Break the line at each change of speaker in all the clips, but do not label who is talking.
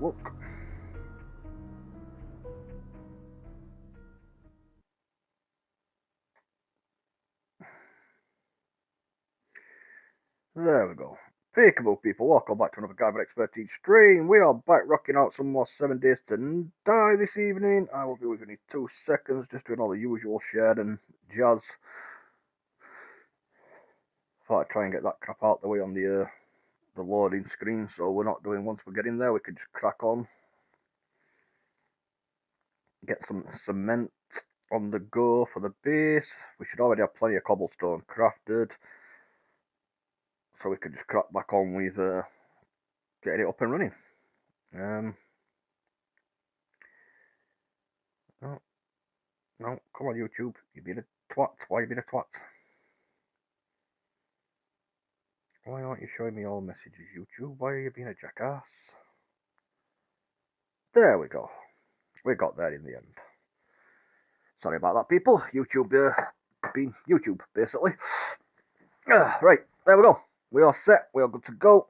look. There we go. Peekaboo people, welcome back to another Guyver Expertise stream. We are back rocking out some more 7 Days to Die this evening. I will be with you in 2 seconds, just doing all the usual shed and jazz. Thought I'd try and get that crap out the way on the loading screen, so we're not doing once we get in there, we can just crack on. Get some cement on the go for the base. We should already have plenty of cobblestone crafted, so we can just crack back on with getting it up and running. No, come on YouTube, you being a twat. Why you being a twat? Why aren't you showing me all messages, YouTube? Why are you being a jackass? There we go. We got there in the end. Sorry about that, people. YouTube being YouTube, basically. Right, there we go. We are set. We are good to go.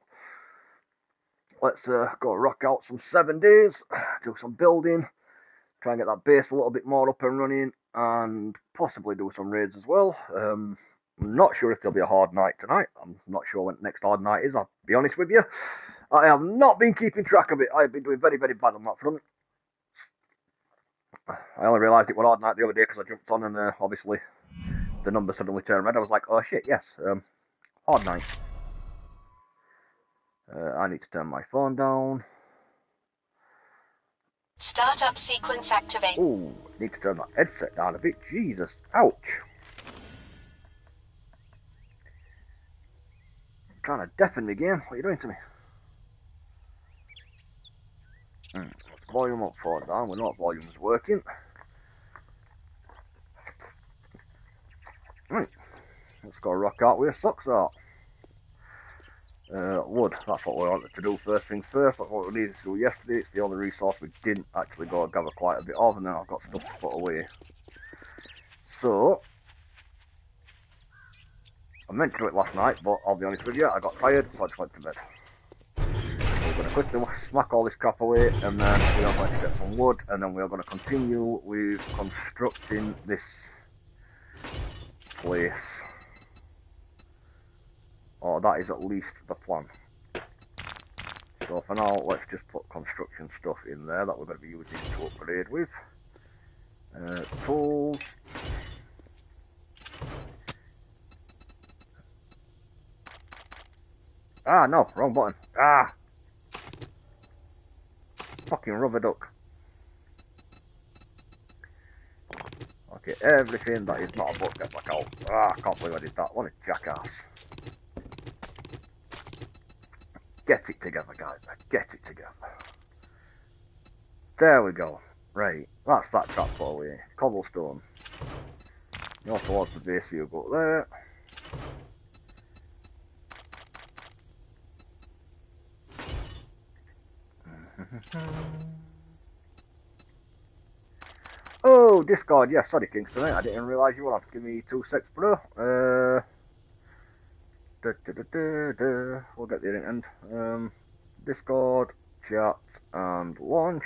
Let's go rock out some 7 days. Do some building. Try and get that base a little bit more up and running. And possibly do some raids as well. I'm not sure if there'll be a hard night tonight. I'm not sure when the next hard night is, I'll be honest with you. I have not been keeping track of it. I've been doing very, very bad on that front. I only realised it was hard night the other day because I jumped on and obviously the number suddenly turned red. I was like, oh shit, yes, hard night. I need to turn my phone down.
Startup sequence activate.
Oh, need to turn that headset down a bit. Jesus, ouch. Trying to deafen me, game. What are you doing to me? Volume up, phone down. We know what volume's working. Right, let's go rock out with socks out. Wood, that's what we wanted to do first things first. That's what we needed to do yesterday. It's the only resource we didn't actually go gather quite a bit of, and then I've got stuff to put away. So, I meant to do it last night, but I'll be honest with you, I got tired, so I just went to bed. We're going to quickly smack all this crap away, and then we are going to get some wood, and then we are going to continue with constructing this place. Or that is at least the plan. So for now, let's just put construction stuff in there that we're going to be using to upgrade with. Tools. Ah, no, wrong button. Ah! Fucking rubber duck. Okay, everything that is not a book, get back out. Ah, I can't believe I did that. What a jackass. Get it together, guys. Get it together. There we go. Right, that's that trap put away. Cobblestone. Go towards the base, you go there. Oh, Discord, yes, sorry Kingston, I didn't realise you would have to give me 2 secs, bro. We'll get the end. Discord, chat, and launch.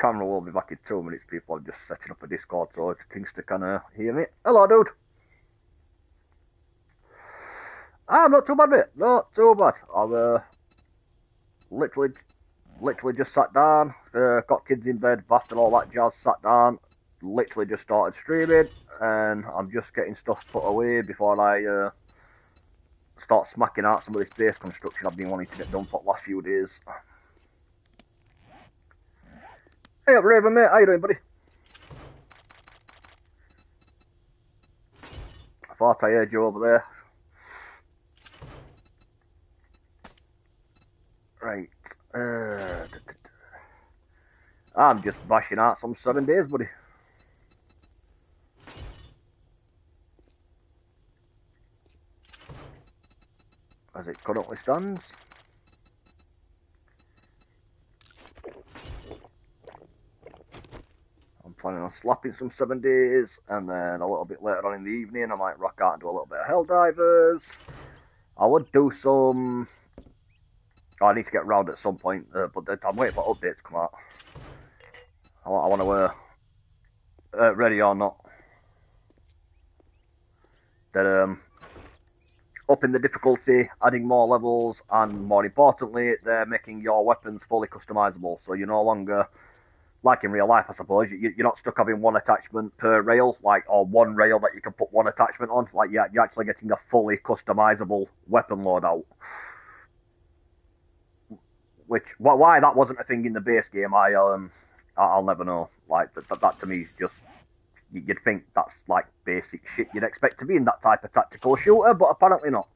Camera will be back in 2 minutes, people. I'm just setting up a Discord so Kingston can hear me. Hello, dude. I'm not too bad, mate. Not too bad. I've literally just sat down, got kids in bed, bathed and all that jazz, sat down, literally just started streaming, and I'm just getting stuff put away before I start smacking out some of this base construction I've been wanting to get done for the last few days. Hey up, Raven, mate. How you doing, buddy? I thought I heard you over there. Right. I'm just bashing out some 7 days, buddy. As it currently stands. I'm planning on slapping some 7 days, and then a little bit later on in the evening I might rock out and do a little bit of Helldivers. I would do some. Oh, I need to get round at some point, but I'm waiting for updates to come out. I want to ready or not. That upping the difficulty, adding more levels, and more importantly, they're making your weapons fully customizable. So you're no longer, like in real life, I suppose, you're not stuck having one attachment per rail, or one rail that you can put one attachment on. Like you're actually getting a fully customizable weapon loadout. Why that wasn't a thing in the base game, I'll never know. Like that to me is just, you'd think that's like basic shit you'd expect to be in that type of tactical shooter, but apparently not.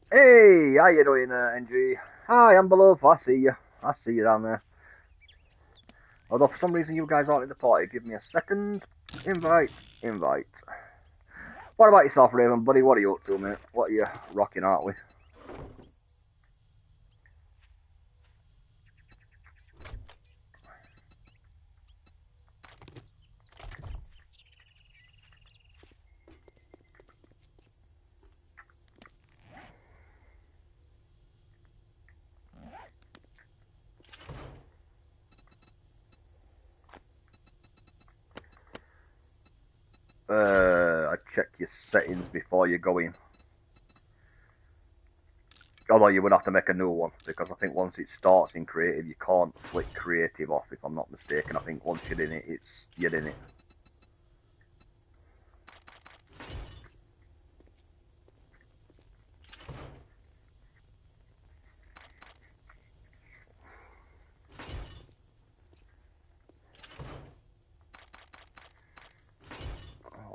Hey, how you doing, NG? Hi, Amberlove, I see you. I see you down there. Although for some reason you guys aren't in the party, give me a second. Invite. What about yourself, Raven, buddy? What are you up to, mate? What are you rocking out with? I check your settings before you go in. Although you would have to make a new one, because I think once it starts in creative, you can't flick creative off, if I'm not mistaken. I think once you're in it, you're in it.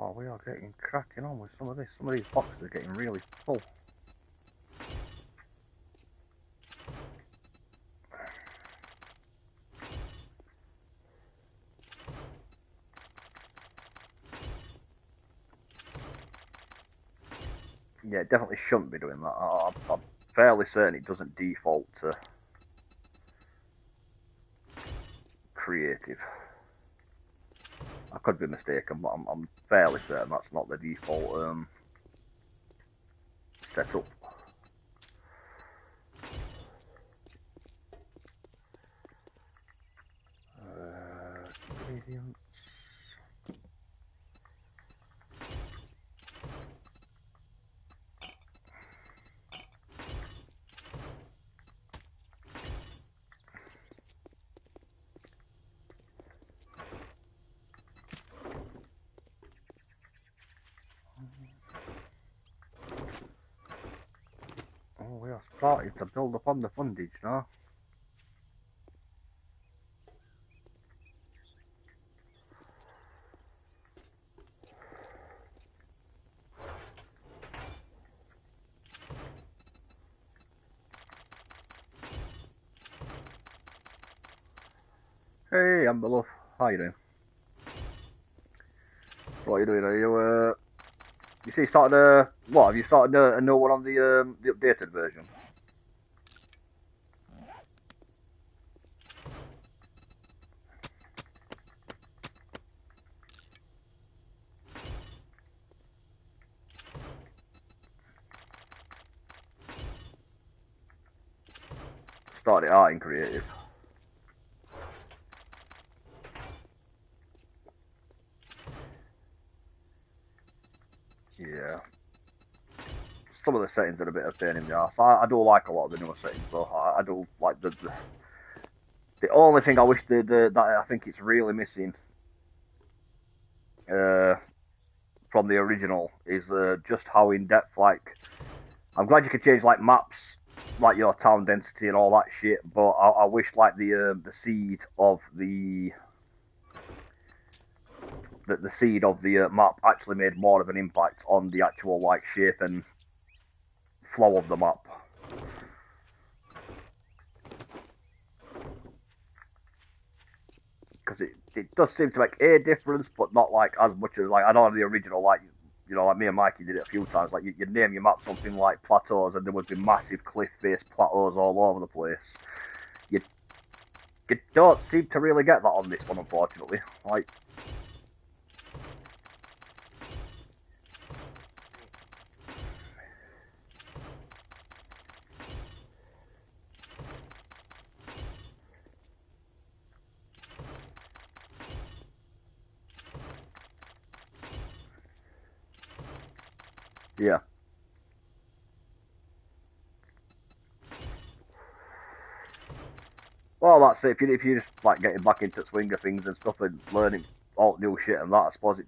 Oh, we are getting cracking on with some of this. Some of these boxes are getting really full. Yeah, it definitely shouldn't be doing that. I'm fairly certain it doesn't default to creative. I could be mistaken, but I'm fairly certain that's not the default setup. Ingredients. Oh, we are starting to build up on the fundage now. Hey, Amberlove, how you doing? What are you doing? Are you you see, started what? Have you started a new one on the updated version? Started out in creative. Yeah. Some of the settings are a bit of a pain in the ass. I do like a lot of the newer settings though. I do like the only thing I wish that I think it's really missing from the original is just how in depth. Like, I'm glad you could change like maps, like your town density and all that shit. But I wish like the seed of the seed of the map actually made more of an impact on the actual like shape and flow of the map. Because it does seem to make a difference, but not like as much as like I know the original, like, you know, like me and Mikey did it a few times. Like you'd name your map something like plateaus, and there would be massive cliff-faced plateaus all over the place. You don't seem to really get that on this one, unfortunately. Like, Yeah. Well, that's it. If you just like getting back into swing of things and stuff and learning all new shit and that, I suppose you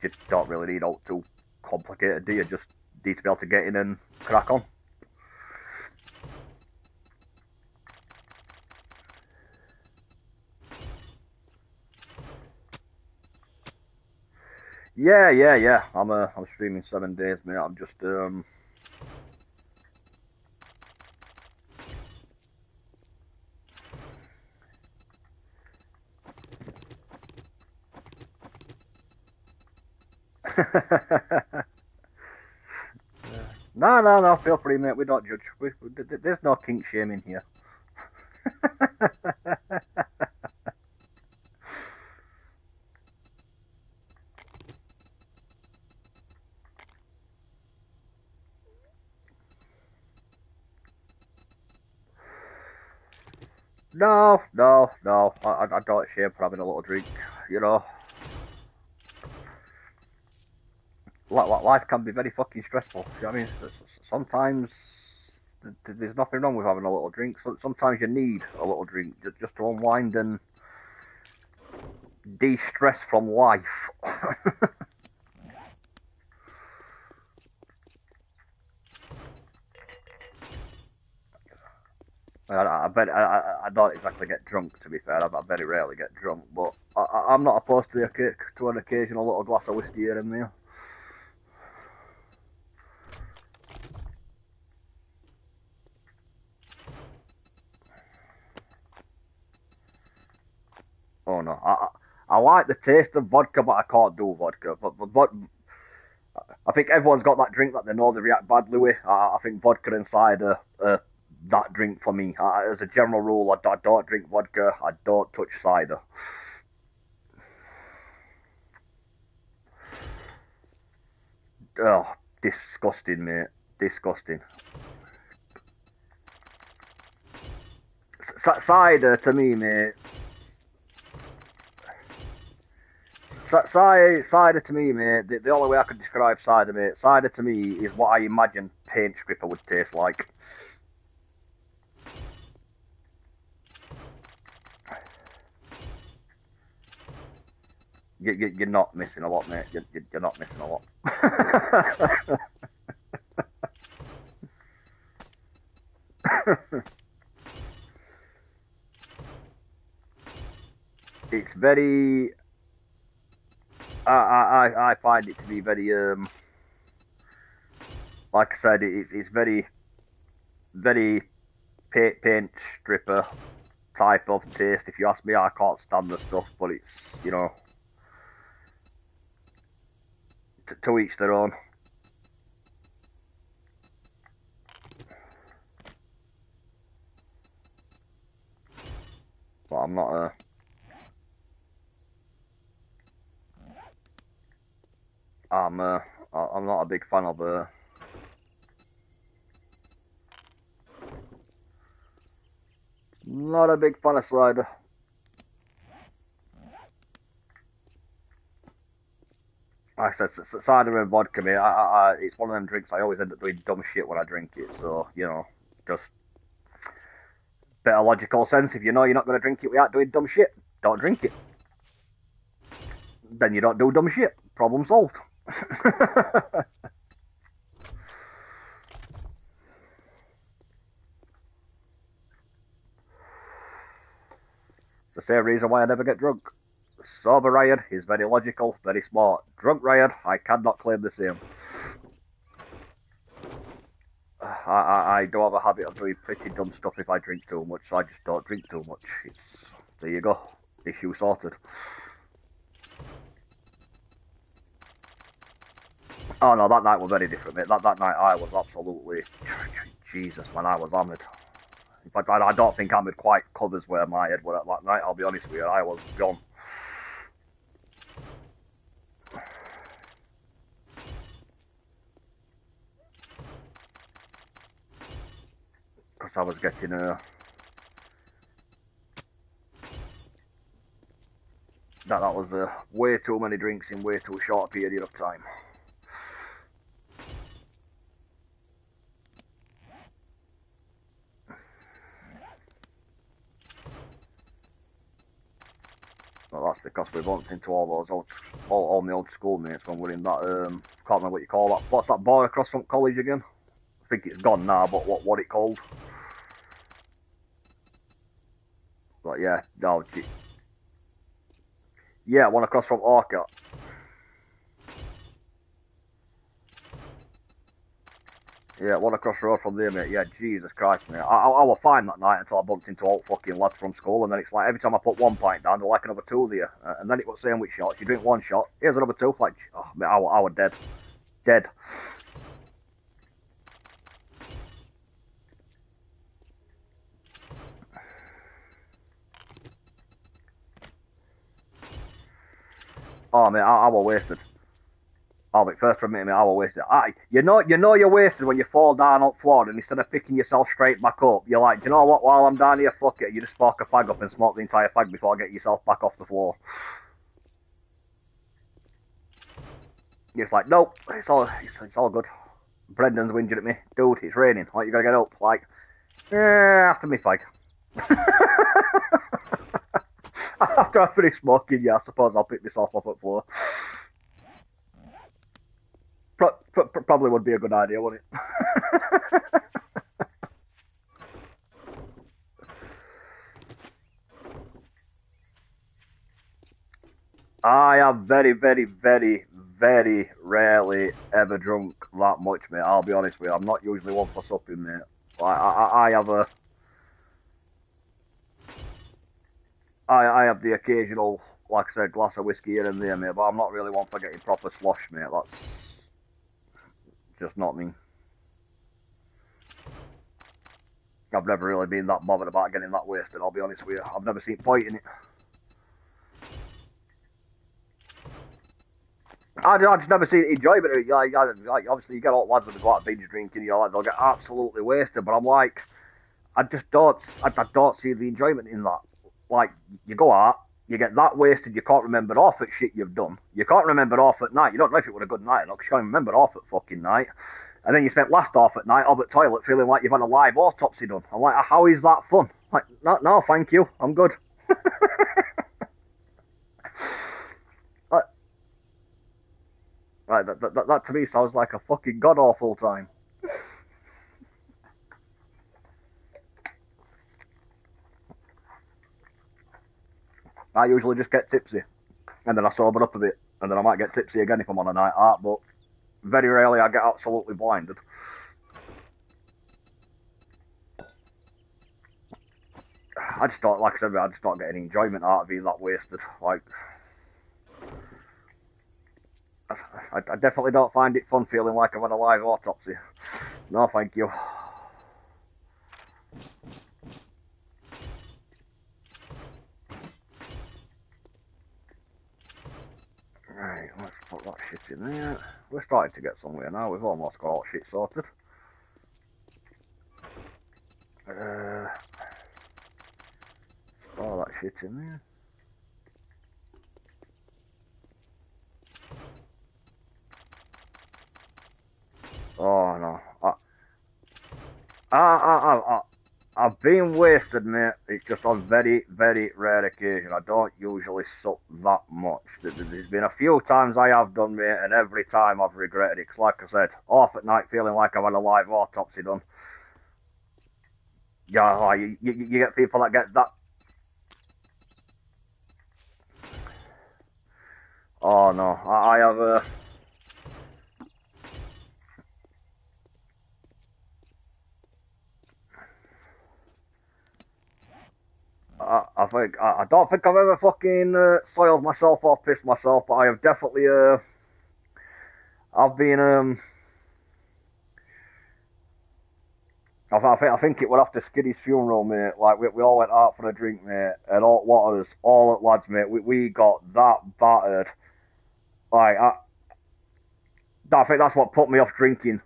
just don't really need all too complicated, do you? Just need to be able to get in and crack on. Yeah. I'm streaming 7 days, mate. I'm just No. Feel free, mate. We don't judge. There's no kink shaming here. No. I don't shame for having a little drink. You know, life can be very fucking stressful. You know what I mean? Sometimes there's nothing wrong with having a little drink. Sometimes you need a little drink just to unwind and de-stress from life. I don't exactly get drunk, to be fair. I very rarely get drunk, but I'm not opposed to an occasional little glass of whiskey here and there. Oh no, I like the taste of vodka, but I can't do vodka. But I think everyone's got that drink that they know they react badly with. I think vodka and cider that drink for me. As a general rule, I don't drink vodka. I don't touch cider. Oh, disgusting, mate. Disgusting. Cider to me, mate. Cider to me, mate. The only way I could describe cider, mate. Cider to me is what I imagine paint stripper would taste like. You're not missing a lot, mate. You're not missing a lot. It's very. I find it to be very like I said, it's very paint stripper type of taste. If you ask me, I can't stand the stuff, but it's to each their own. But I'm not a. I'm not a big fan of not a big fan of cider. Like I said, cider and vodka, mate. It's one of them drinks I always end up doing dumb shit when I drink it. So just bit of logical sense. If you know you're not going to drink it without doing dumb shit, don't drink it. Then you don't do dumb shit. Problem solved. The same reason why I never get drunk. Sober Ryan is very logical, very smart. Drunk Ryan, I cannot claim the same. I do have a habit of doing pretty dumb stuff if I drink too much, so I just don't drink too much. There you go. Issue sorted. Oh no, that night was very different, mate. That night I was absolutely... Jesus, man, I was hammered. In fact, I don't think hammered quite covers where my head was at that night, I'll be honest with you. I was gone. Because I was getting that was way too many drinks in way too short a period of time. that's because we bumped into all those all my old schoolmates when we were in that, can't remember what you call that. What's that bar across from college again? I think it's gone now, but what it called? But yeah, no, yeah, one across from Orca. Yeah, one across the road from there, mate. Yeah, Jesus Christ, mate. I was fine that night until I bumped into all fucking lads from school, and then it's like every time I put 1 pint down, they're like another 2 there. And then it was saying which shots. You drink 1 shot, here's another 2. Like, oh, mate, I was dead. Dead. Oh, mate, I was wasted. Oh, but first for a minute, mate, I was wasted. You know you're wasted when you fall down on the floor, and instead of picking yourself straight back up, you're like, do you know what, while I'm down here, fuck it, you just spark a fag up and smoke the entire fag before I get yourself back off the floor. It's like, nope, it's all good. Brendan's whinging at me. Dude, it's raining. Like, you gotta get up. Like, after me fag. After I finish smoking, yeah, I suppose I'll pick myself up at the floor. Probably would be a good idea, wouldn't it? I have very, very, very, very rarely ever drunk that much, mate. I'll be honest with you. I'm not usually one for supping, mate. I have have the occasional, like I said, glass of whiskey here and there, mate. But I'm not really one for getting proper slosh, mate. That's just not me. I've never really been that bothered about getting that wasted, I'll be honest with you. I've never seen point in it. I just never seen enjoyment in it. Like, obviously, you get all lads that go out binge drinking, you know, like, they'll get absolutely wasted. But I'm like, I don't see the enjoyment in that. Like, you go out, you get that wasted, you can't remember half at shit you've done. You can't remember half at night. You don't know if it was a good night or not, because you can't remember half at fucking night. And then you spent last half at night up at toilet feeling like you've had a live autopsy done. I'm like, how is that fun? Like, no, thank you, I'm good. Right, that to me sounds like a fucking god-awful time. I usually just get tipsy, and then I sober up a bit, and then I might get tipsy again if I'm on a night out, but very rarely I get absolutely blinded. I just don't, like I said, I just don't get any enjoyment out of being that wasted. Like, I definitely don't find it fun feeling like I've had a live autopsy. No, thank you. Right, let's put that shit in there. We're starting to get somewhere now. We've almost got all shit sorted. All that shit in there. Oh no. I've been wasted, mate. It's just on very, very rare occasion. I don't usually suck that much. There's been a few times I have done, mate, and every time I've regretted it. Because, like I said, off at night feeling like I've had a live autopsy done. Yeah, like, you get people that get that. Oh no, I have I don't think I've ever fucking soiled myself or pissed myself, but I have definitely I've been I think it was after Skiddy's funeral, mate. Like we all went out for a drink, mate, and all at lads, mate. We got that battered. Like I think that's what put me off drinking,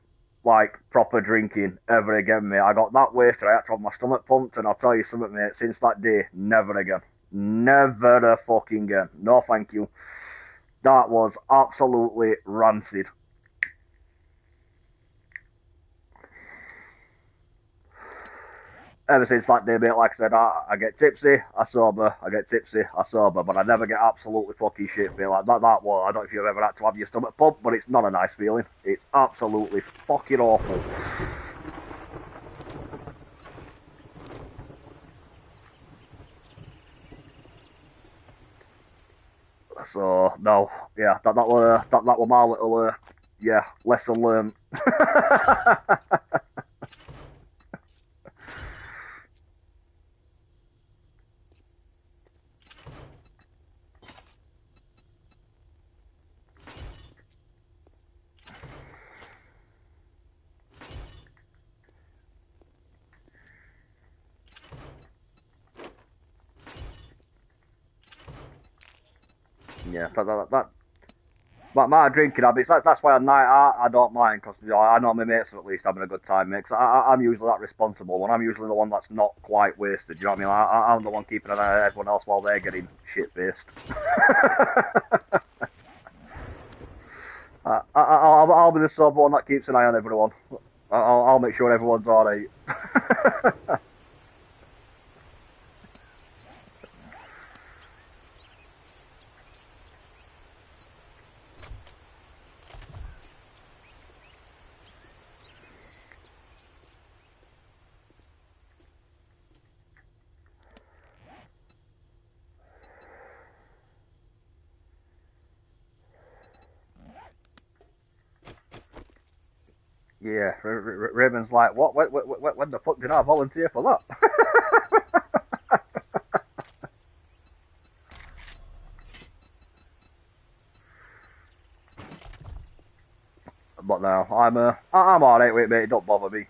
like proper drinking ever again, mate. I got that wasted. I had to have my stomach pumped, and I'll tell you something, mate. Since that day, never again. Never a fucking again. No, thank you. That was absolutely rancid. ever since that day, mate, like I said, I get tipsy, I sober, I get tipsy, I sober, but I never get absolutely fucking shit, mate. Like that, well, I don't know if you've ever had to have your stomach pumped, but it's not a nice feeling. It's absolutely fucking awful. So, no, yeah, that was my little, yeah, lesson learned. Yeah, but my drinking habits, that's why on night out, I don't mind, because you know, I know my mates are at least having a good time, mate, 'cause I'm usually that responsible one. I'm usually the one that's not quite wasted, you know what I mean? I'm the one keeping an eye on everyone else while they're getting shit-faced. I'll be the sober one that keeps an eye on everyone. I'll make sure everyone's alright. Yeah, Raven's like, what? When the fuck did I volunteer for that? But no, I'm alright with it, mate. It don't bother me.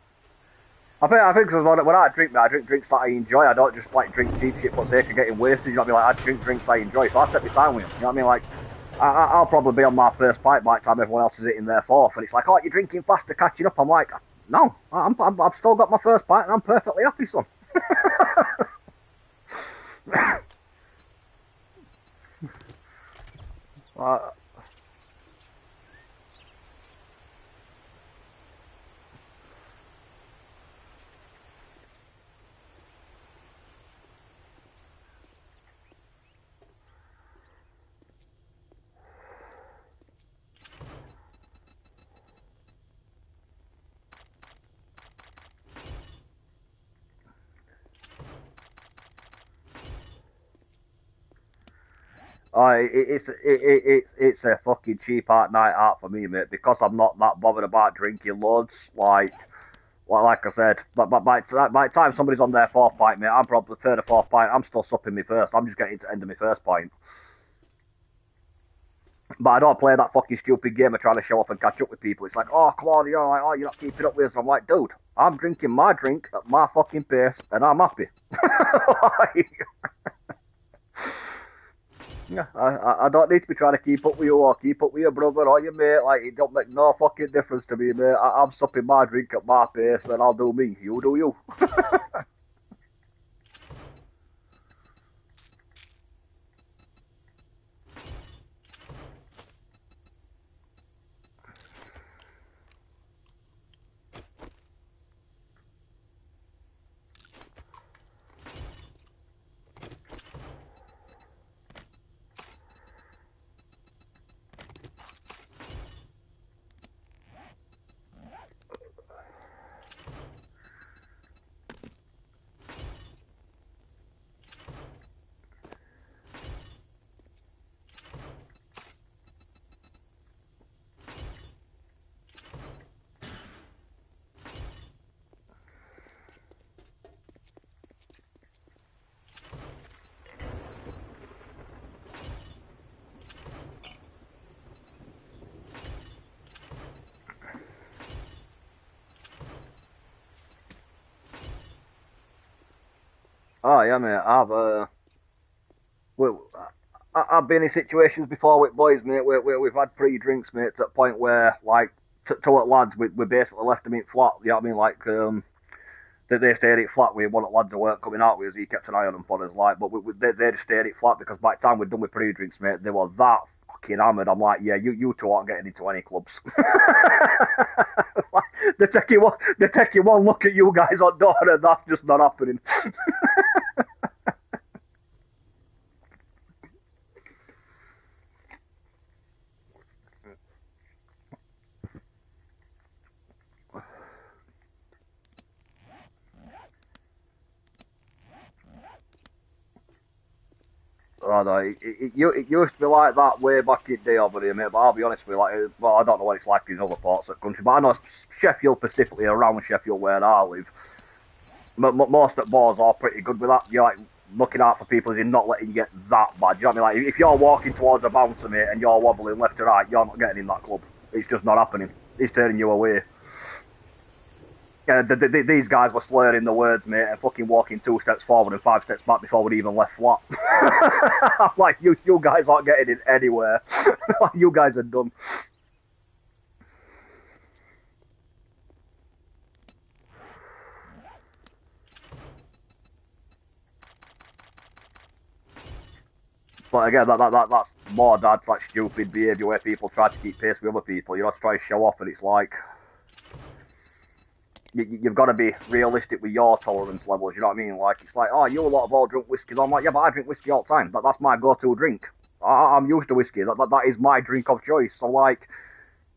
I think cause when I drink, I drink drinks that I enjoy. I don't just like drink cheap shit for the sake of getting wasted. You know what I mean? Like I drink drinks I enjoy, so I take my time with them. You know what I mean? Like I'll probably be on my first pint by the time everyone else is eating their fourth, and it's like, oh, you're drinking faster, catching up. I'm like, no, I've still got my first pint, and I'm perfectly happy, son. uh, it's a fucking cheap art night out for me, mate, because I'm not that bothered about drinking loads. Like I said, but by the time somebody's on their fourth pint, mate, I'm probably third or fourth pint. I'm still supping my first. I'm just getting to the end of my first pint. But I don't play that fucking stupid game of trying to show off and catch up with people. It's like, oh, come on, you're like, oh, you're not keeping up with us. I'm like, dude, I'm drinking my drink at my fucking pace, and I'm happy. Yeah, I don't need to be trying to keep up with you or keep up with your brother or your mate. Like, it don't make no fucking difference to me, mate. I'm supping my drink at my pace, and I'll do me. You do you. Oh yeah, mate. Well, I've been in situations before with boys, mate, where we've had free drinks, mate, to the point where, like, two at lads, we basically left them in flat. You know what I mean? Like, they stayed it flat with one of the lads that weren't coming out with us. He kept an eye on them for us, like, but they just stayed it flat because by the time we'd done with free drinks, mate, they were that fucking hammered. I'm like, yeah, you two aren't getting into any clubs. They're taking one look at you guys on door, and that's just not happening. I know, it used to be like that way back in the day over here, mate, but I'll be honest with you, like, well, I don't know what it's like in other parts of the country, but I know Sheffield, specifically around Sheffield where I live, most of the bars are pretty good with that. You're like looking out for people as in not letting you get that bad. You know what I mean? Like, if you're walking towards a bouncer, mate, and you're wobbling left to right, you're not getting in that club. It's just not happening. He's turning you away. Yeah, these guys were slurring the words, mate, and fucking walking 2 steps forward and 5 steps back before we'd even left flat. I'm like, you guys aren't getting in anywhere. You guys are done. But again, that's more that's like stupid behaviour where people try to keep pace with other people. You know, to try to show off, and it's like you've got to be realistic with your tolerance levels. You know what I mean? Like, it's like, oh, you a lot of all drunk whiskey. I'm like, yeah, but I drink whiskey all the time. That's my go-to drink. I'm used to whiskey. That is my drink of choice. So like,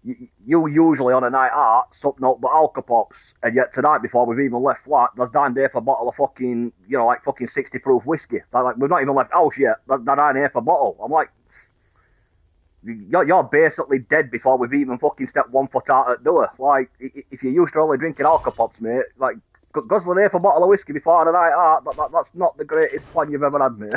you usually on a night out suck note but alka pops, and yet tonight before we've even left flat, there's down there for a bottle of fucking, you know, like fucking 60 proof whiskey. Like, we've not even left house yet. That down here for a bottle. I'm like, you're basically dead before we've even fucking stepped 1 foot out at the door. Like, if you're used to only drinking alka pops, mate, like, guzzling here for a bottle of whiskey before the night out, that's not the greatest plan you've ever had, mate.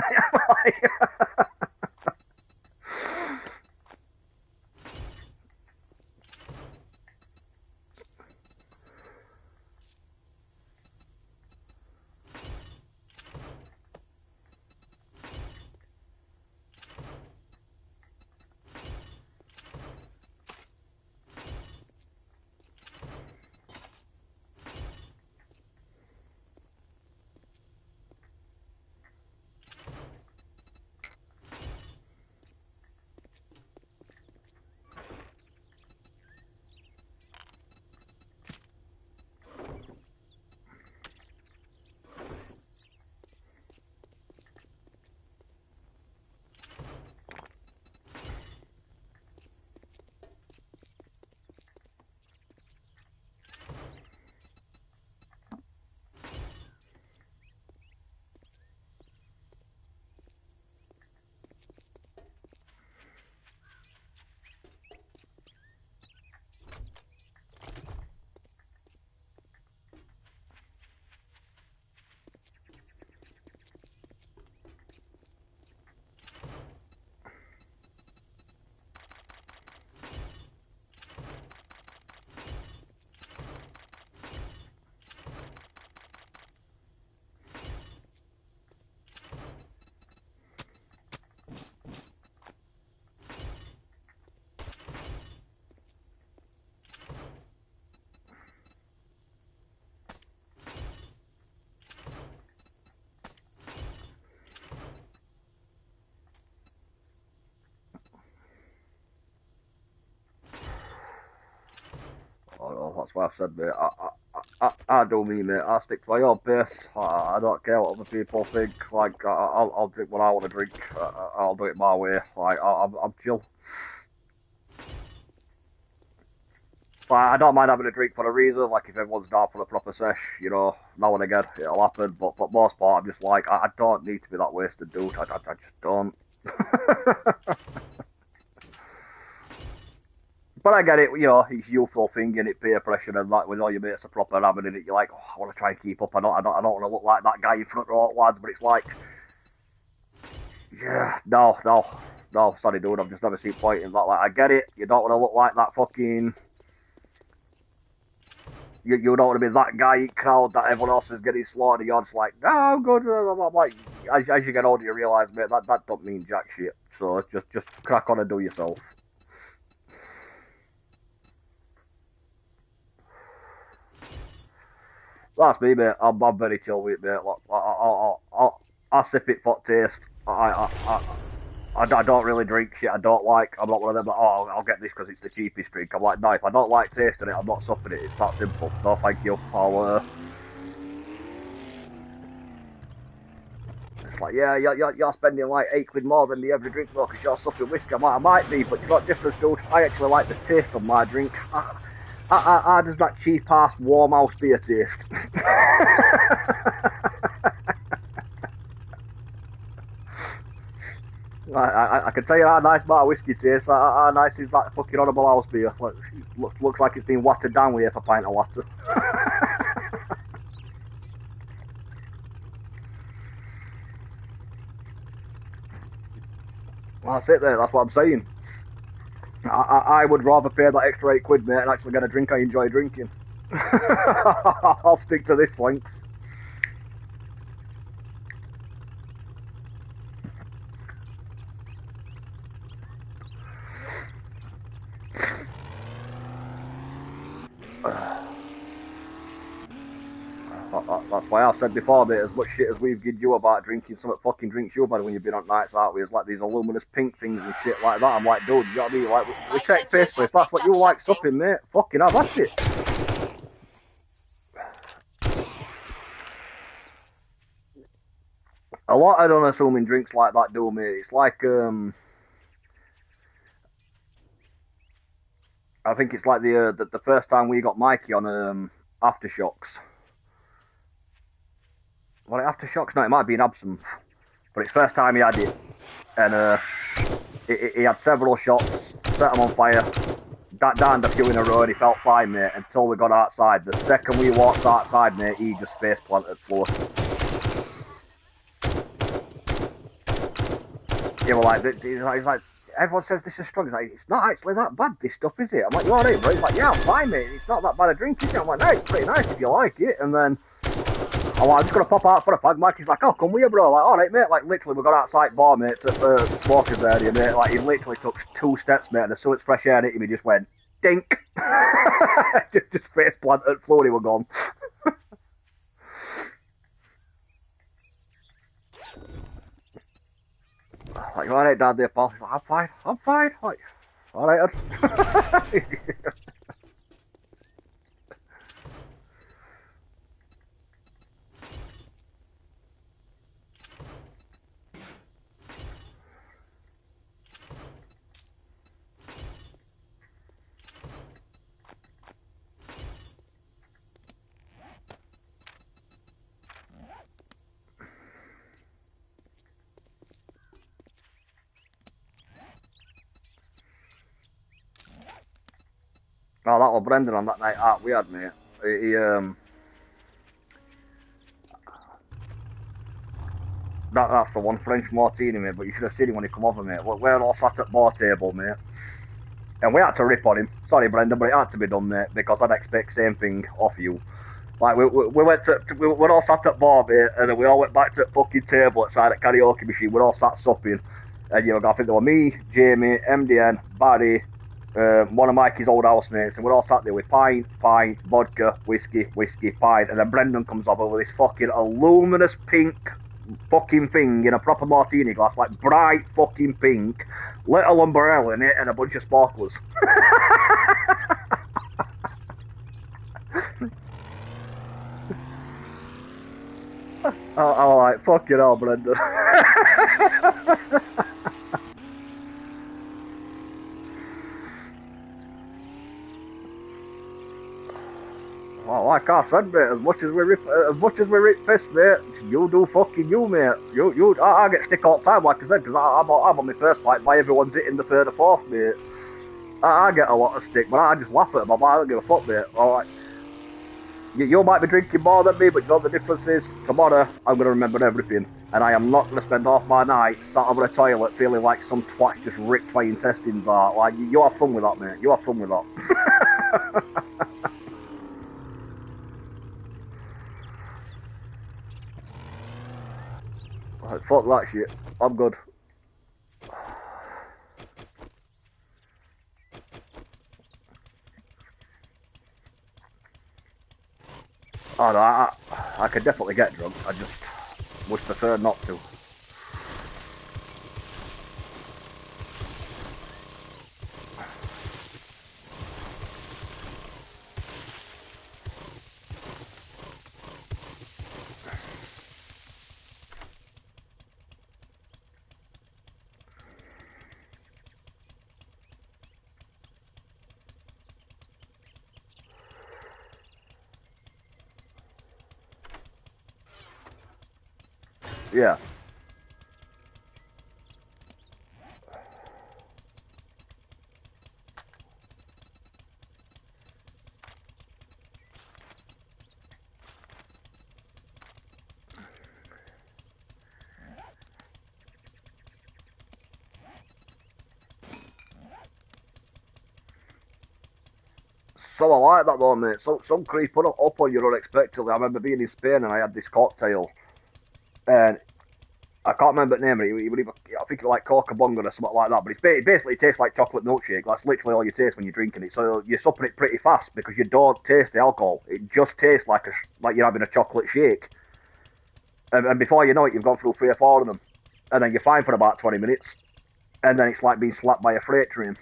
Oh, that's why I've said, mate. I do me, mate. I stick to my own pace. I don't care what other people think. Like, I'll drink what I want to drink. I'll do it my way. Like, I'm chill. Like, I don't mind having a drink for a reason. Like, if everyone's down for a proper sesh, you know, now and again it'll happen. But for most part, I'm just like, I don't need to be that wasted, dude. I just don't. But I get it, you know, it's youthful thing and it peer pressure and like when all your mates are proper having it, you're like, oh, I want to try and keep up. I don't want to look like that guy in front row lads. But it's like, yeah, no, sorry, dude, I've just never seen point in that. Like, I get it, you don't want to look like that fucking. You don't want to be that guy in crowd that everyone else is getting slaughtered. You're just like, no, I'm good. I'm like, as you get older, you realise, mate, that don't mean jack shit. So just crack on and do yourself. That's me, mate. I'm very chill with it, mate. Like, I'll sip it for taste. I don't really drink shit I don't like. I'm not one of them like, oh, I'll get this because it's the cheapest drink. I'm like, no, if I don't like tasting it, I'm not supping it. It's that simple. No, thank you. It's like, yeah, you're spending like £8 more than the every drink though because you're supping whiskey. I'm like, I might be, but you know what difference, dude? I actually like the taste of my drink. How does that cheap ass warm house beer taste? I can tell you how nice my whiskey tastes. How nice is that fucking Honourable House beer? Like, looks like it's been watered down with half a pint of water. Well, that's it there. That's what I'm saying. I would rather pay that extra £8, mate, and actually get a drink I enjoy drinking. I'll stick to this length. That's why I've said before, mate, as much shit as we've given you about drinking, some fucking drinks you've had when you've been on nights out with, like these luminous pink things and shit like that. I'm like, dude, you know what I mean? Like, we take piss, but if that's what you like supping, mate, fucking have at it. A lot of unassuming drinks like that do, mate. It's like, I think it's like the first time we got Mikey on Aftershocks. Well, Aftershocks? No, it might be an absinthe. But it's first time he had it. And he had several shots, set them on fire, downed a few in a row, and he felt fine, mate, until we got outside. The second we walked outside, mate, he just face planted floor. Yeah, well, he's like, everyone says this is strong. He's like, it's not actually that bad, this stuff, is it? I'm like, you alright, bro? He's like, yeah, I'm fine, mate. It's not that bad a drink, is it? I'm like, no, it's pretty nice if you like it. And then I'm like, I'm just gonna pop out for a fag, Mike. He's like, oh, come with you, bro. Like, alright, mate. Like, literally, we got outside bar, mate, to the smokers area, mate. Like, he literally took 2 steps, mate, and as soon as fresh air hit him, he just went, dink. just face planted, floor, he were gone. Like, you alright, Dad, there, pal? He's like, I'm fine. Like, alright, Oh, that was Brendan on that night out we had, mate. That's the one, French martini, mate, but you should have seen him when he come over, mate. We're all sat at bar table, mate. And we had to rip on him. Sorry, Brendan, but it had to be done, mate, because I'd expect same thing off you. Like, we were all sat at bar, mate, and then we all went back to the fucking table outside at karaoke machine. We're all sat supping. And, you know, I think there were me, Jamie, MDN, Barry, one of Mikey's old housemates, and we're all sat there with pint, vodka, whiskey, pint, and then Brendan comes over with this fucking luminous pink fucking thing in a proper martini glass, like bright fucking pink, little umbrella in it, and a bunch of sparklers. I'm like, fucking hell, Brendan. Well, like I said, mate, as much as we rip piss, mate, you do fucking you, mate. I get stick all the time, like I said, because I'm on my first fight by everyone's hitting the third or fourth, mate. I get a lot of stick, but I just laugh at them. I don't give a fuck, mate. Alright. You might be drinking more than me, but you know the difference is, tomorrow, I'm going to remember everything. And I am not going to spend half my night sat over a toilet feeling like some twat's just ripped my intestines out. Like, you have fun with that, mate. You have fun with that. Like, fuck that shit. I'm good. Oh no, I could definitely get drunk. I just would prefer not to. Yeah. So I like that though, mate. Some creeping up on you unexpectedly. I remember being in Spain and I had this cocktail, and I can't remember the name of it. I think it was like Coca Bongo or something like that. But it basically tastes like chocolate milkshake. That's literally all you taste when you're drinking it. So you're supping it pretty fast because you don't taste the alcohol. It just tastes like you're having a chocolate shake. And before you know it, you've gone through 3 or 4 of them, and then you're fine for about 20 minutes, and then it's like being slapped by a freight train.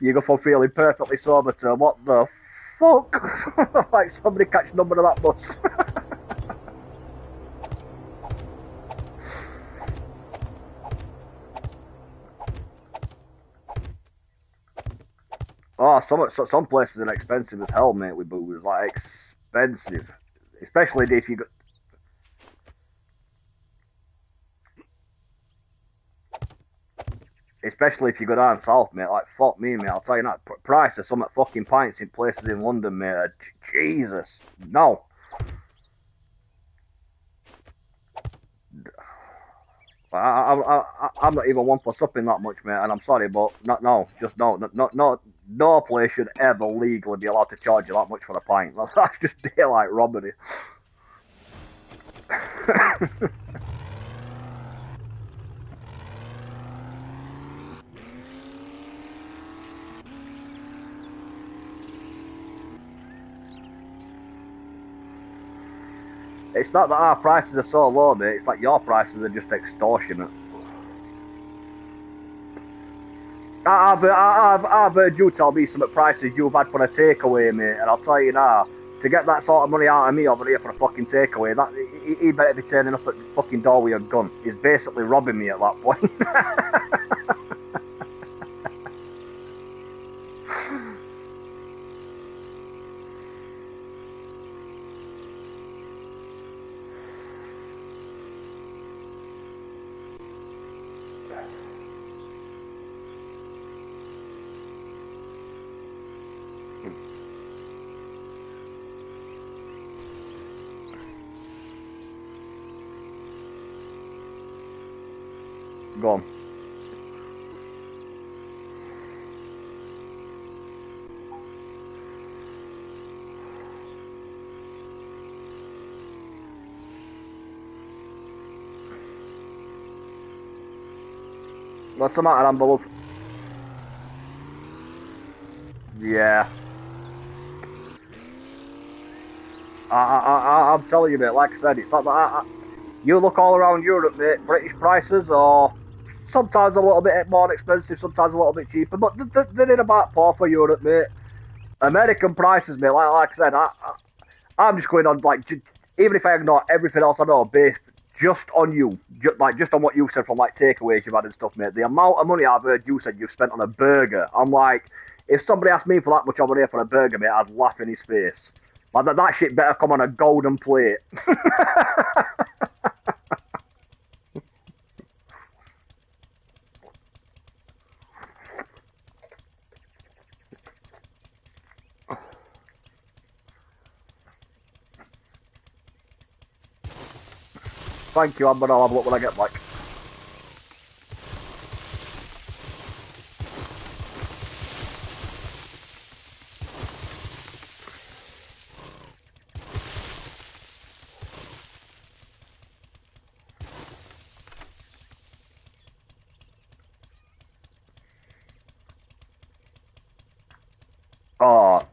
You go from feeling perfectly sober to what the fuck? Like somebody catch number of that bus. Oh, some places are expensive as hell, mate. With booze, like expensive, especially if you go. Especially if you go down south, mate. Like fuck me, mate. I'll tell you that. Price of some fucking pints in places in London, mate. Jesus, no. I'm not even one for supping that much, mate, and I'm sorry, but no place should ever legally be allowed to charge you that much for a pint. That's just daylight robbery. It's not that our prices are so low, mate. It's like your prices are just extortionate. I've heard you tell me some prices you've had for a takeaway, mate, and I'll tell you now, to get that sort of money out of me over here for a fucking takeaway, that he better be turning up at the fucking door with a gun. He's basically robbing me at that point. Go on. What's the matter, Amber Love? Yeah. I'm telling you, mate, like I said, it's not that you look all around Europe, mate, British prices are sometimes a little bit more expensive, sometimes a little bit cheaper, but they're in about par for Europe, mate. American prices, mate, like I said, I'm just going on, like, even if I ignore everything else I know, based just on you, just on what you said from, like, takeaways you've had and stuff, mate, the amount of money I've heard you said you've spent on a burger, I'm like, if somebody asked me for that much over here for a burger, mate, I'd laugh in his face. Like, that shit better come on a golden plate. Thank you, Amber, I'll have a look when I get back. Oh,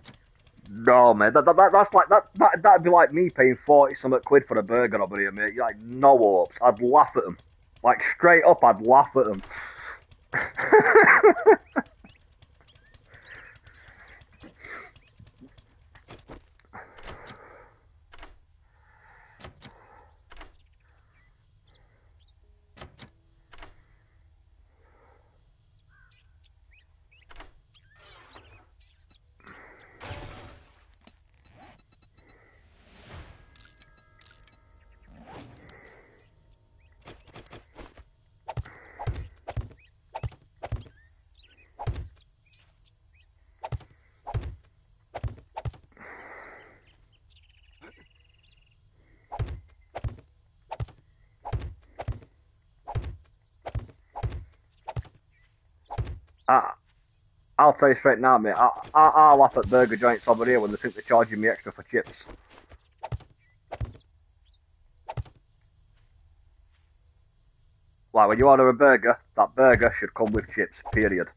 no, man. That's like that'd be like me paying 40 something quid for a burger over here, mate. You're like, no hopes. I'd laugh at them. Like straight up, I'd laugh at them. I'll tell you straight now, mate. I laugh at burger joints over here when they think they're charging me extra for chips. Like, when you order a burger, that burger should come with chips, period.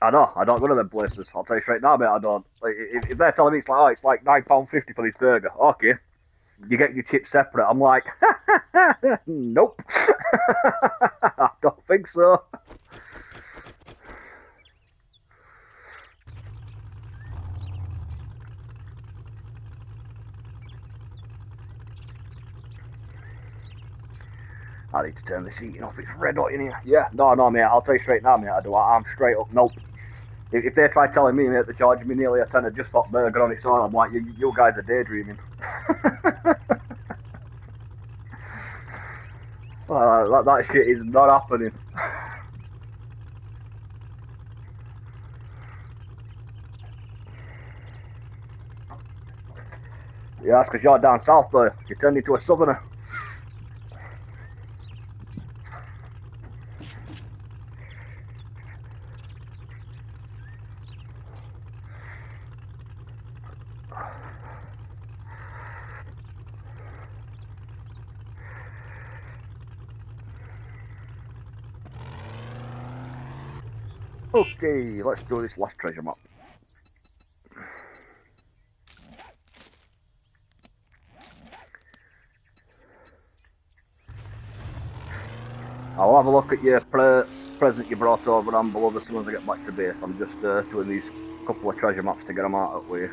I know, I don't go to them places. I'll tell you straight now, mate, I don't. Like, if they're telling me it's like £9.50 for this burger, okay, you get your chips separate. I'm like, nope. I don't think so. I need to turn this heating off, it's red hot in here. Yeah, no, mate, I'll tell you straight now, mate, I'm straight up, nope. If they try telling me, mate, they're charging me nearly a tenner just for burger on its own, I'm like, you guys are daydreaming. That shit is not happening. Yeah, that's because you're down south, though. You turned into a southerner. Okay, let's do this last treasure map. I'll have a look at your present you brought over on below as soon as I get back to base. I'm just doing these couple of treasure maps to get them out of the way.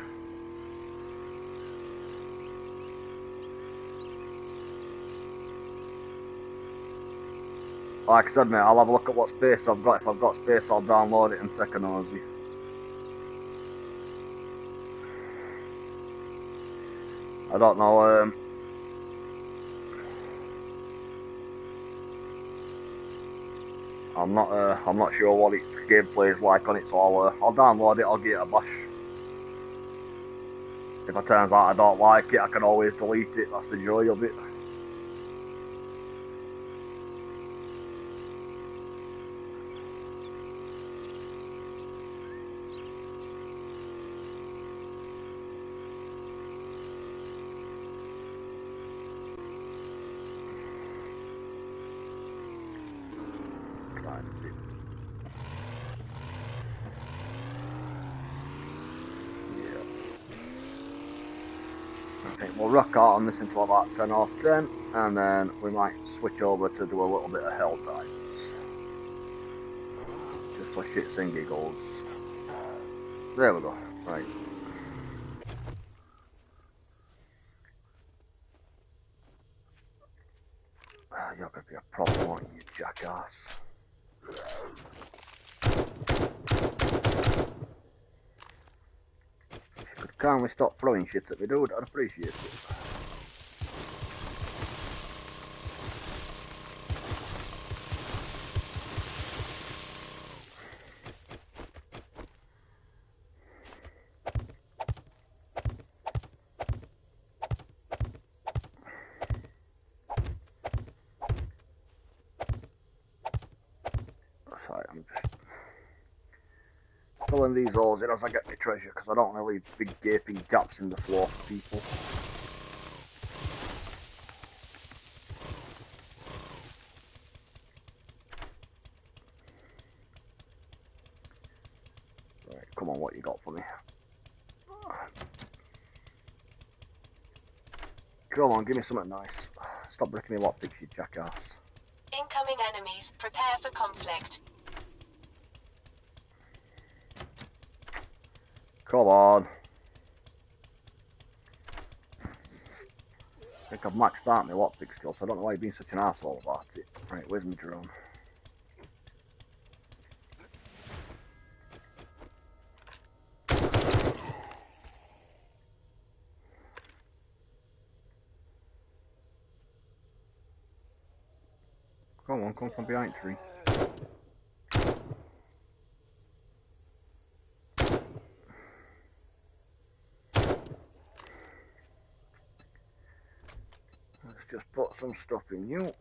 Like I said, mate, I'll have a look at what space I've got. If I've got space, I'll download it and take a nosy. I don't know, I'm not sure what its gameplay is like on it, so I'll download it, I'll give it a bash. If it turns out I don't like it, I can always delete it, that's the joy of it. We'll rock out on this until about 10 off 10, and then we might switch over to do a little bit of hell dives. Just for shits and giggles. There we go, right. You're gonna be a problem, aren't you, jackass? If you could kindly stop throwing shit at me, dude, I'd appreciate it. Right, I'm just filling these holes in as I get my treasure, because I don't want to leave big gaping gaps in the floor for people. Right, come on, what you got for me? Come on, give me something nice. Stop breaking me lockpicks, you jackass.
Incoming enemies. Prepare for conflict.
Come on. I think I've maxed out my lockpick skills, so I don't know why you're being such an asshole about it. Right, where's my drone? Come on, come from behind tree. Let's just put some stuff in you.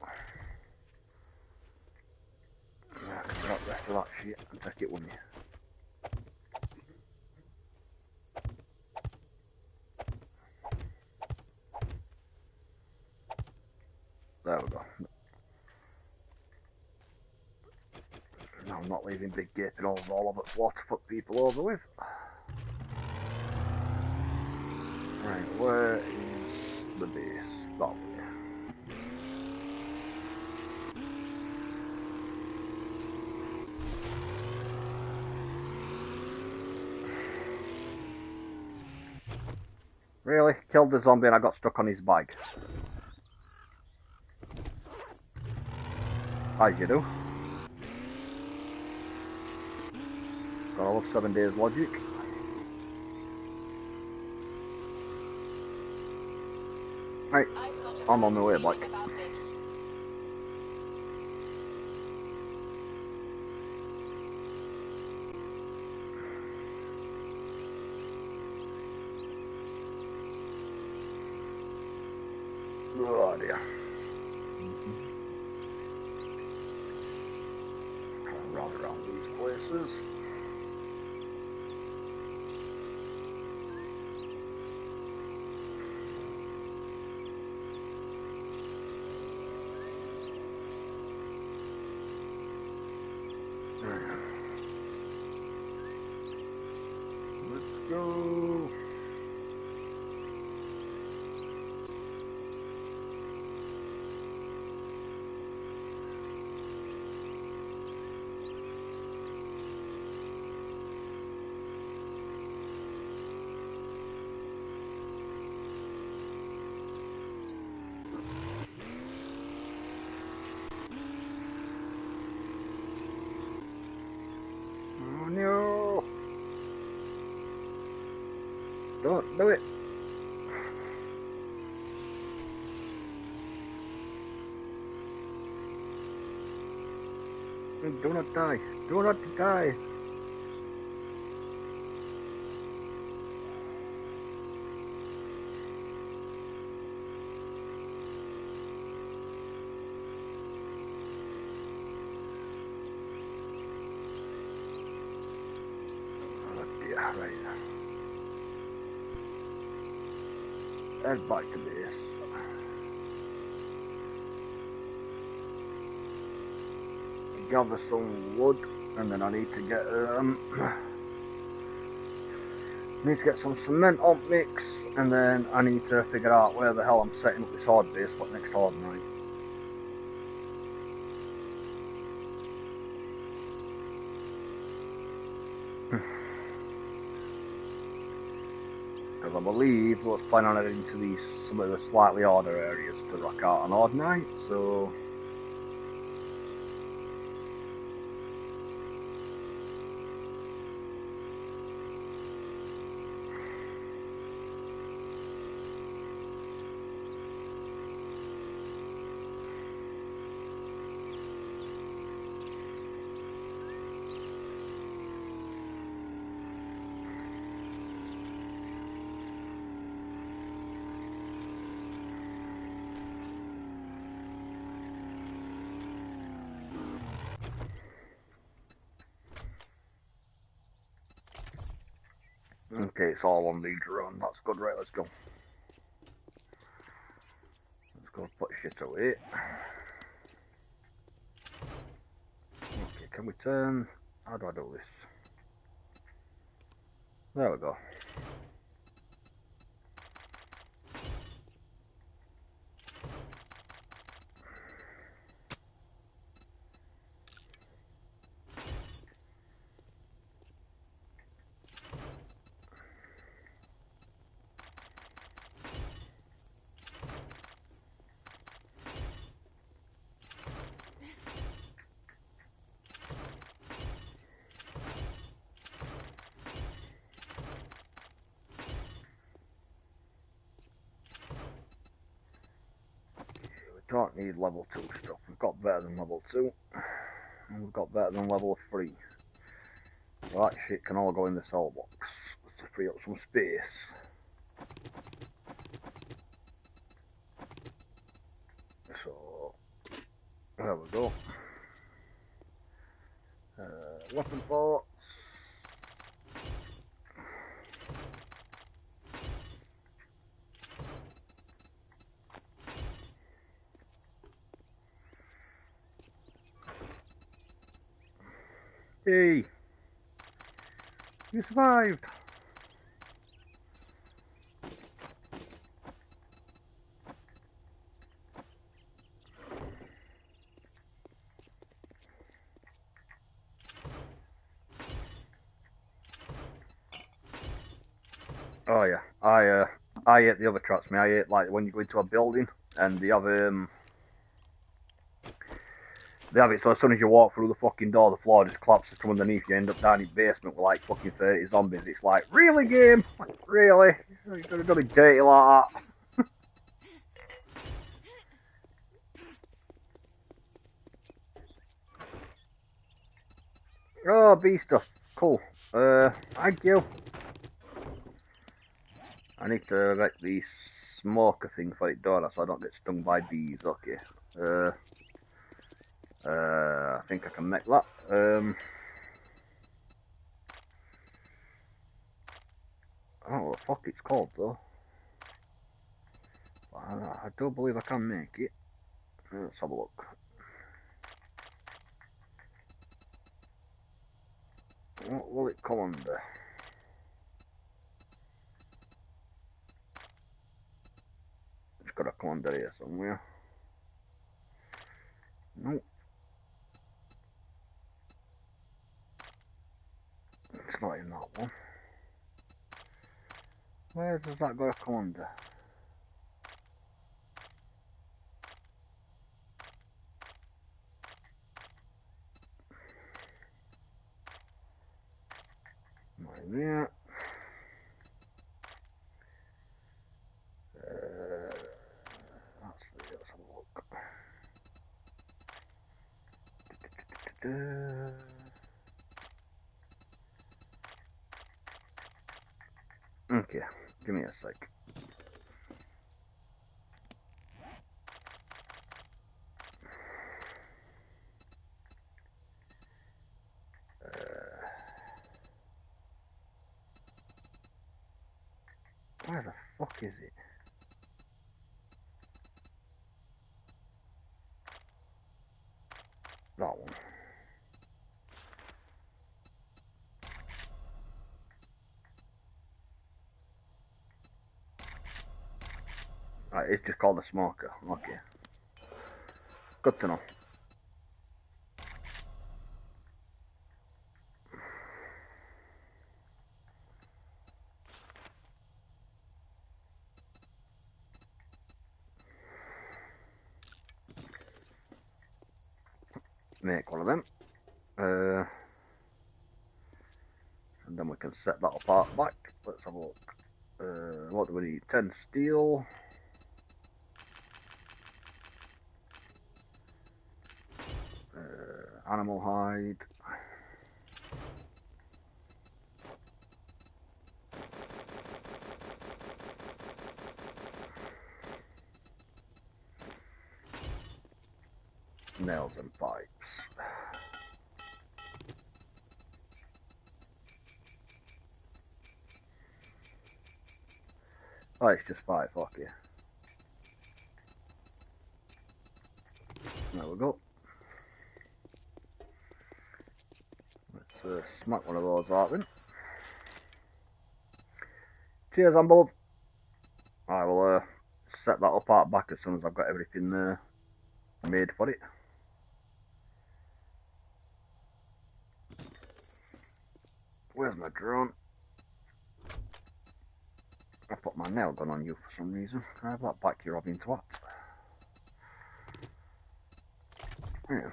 after that shit and take it, wouldn't you? There we go. No, I'm not leaving big gaping holes all over the floor to put people over with. Right, where is the base? That way. Really? Killed the zombie and I got stuck on his bike. As you do. Gotta love 7 days logic. Right, I'm on my way, like. Oh dear. Run around these places. Let's go. Oh no! Don't do it! Do not die! Do not die! Oh dear, right. Head back to base. Gather some wood, and then I need to get need to get some cement on mix, and then I need to figure out where the hell I'm setting up this horde base for next horde night. Because I believe we was planning on heading to these some of the slightly harder areas to rock out on horde night, so okay, it's all on the drone. That's good, right? Let's go. Let's go put shit away. Okay, can we turn? How do I do this? There we go. Don't need level 2 stuff. We've got better than level 2. And we've got better than level 3. So that shit can all go in the cell box to free up some space. So, there we go. Weapon parts. Hey, you survived. Oh yeah, I hate the other traps. Me, I hate like when you go into a building and they have it so as soon as you walk through the fucking door, the floor just collapses from underneath you. End up down in the basement with like fucking 30 zombies. It's like, really, game? Like, really? You're gonna be dirty like that? Oh, bee stuff. Cool. Thank you. I need to get the smoker thing for it done so I don't get stung by bees. Okay. I think I can make that. I don't know what the fuck it's called though. I do believe I can make it. Let's have a look. What will it come under? It's got to come under here somewhere. Nope. It's not in that one. Where does that got to come under? Not in there. Let's have a look. Okay, give me a sec. Where the fuck is it? That one. Right, it's just called a smoker. Okay. Good to know. Make one of them. And then we can set that apart back. Let's have a look. What do we need? 10 steel. Animal hide. Nails and pipes. Oh, it's just 5, fuck yeah. There we go. Let's smack one of those out then. Cheers, Amble. I will set that up out back as soon as I've got everything made for it. Where's my drone? I put my nail gun on you for some reason. Can I have that back, you robbing twat? Yeah.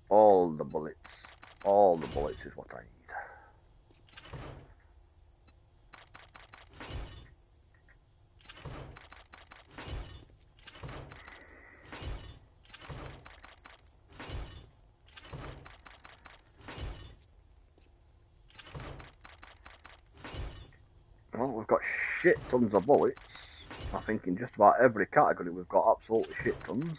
All the bullets. All the bullets is what I need. Well, we've got shit tons of bullets. I think in just about every category we've got absolutely shit tons.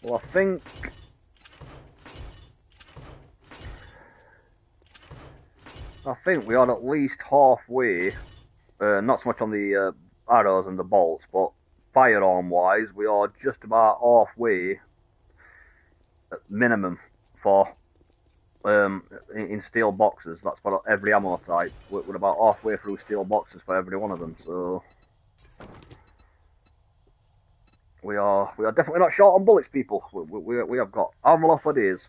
Well, I think we are at least halfway. Not so much on the arrows and the bolts, but firearm-wise, we are just about halfway at minimum for in steel boxes. That's for every ammo type. We're about halfway through steel boxes for every one of them. So we are definitely not short on bullets, people. We have got ammo for days.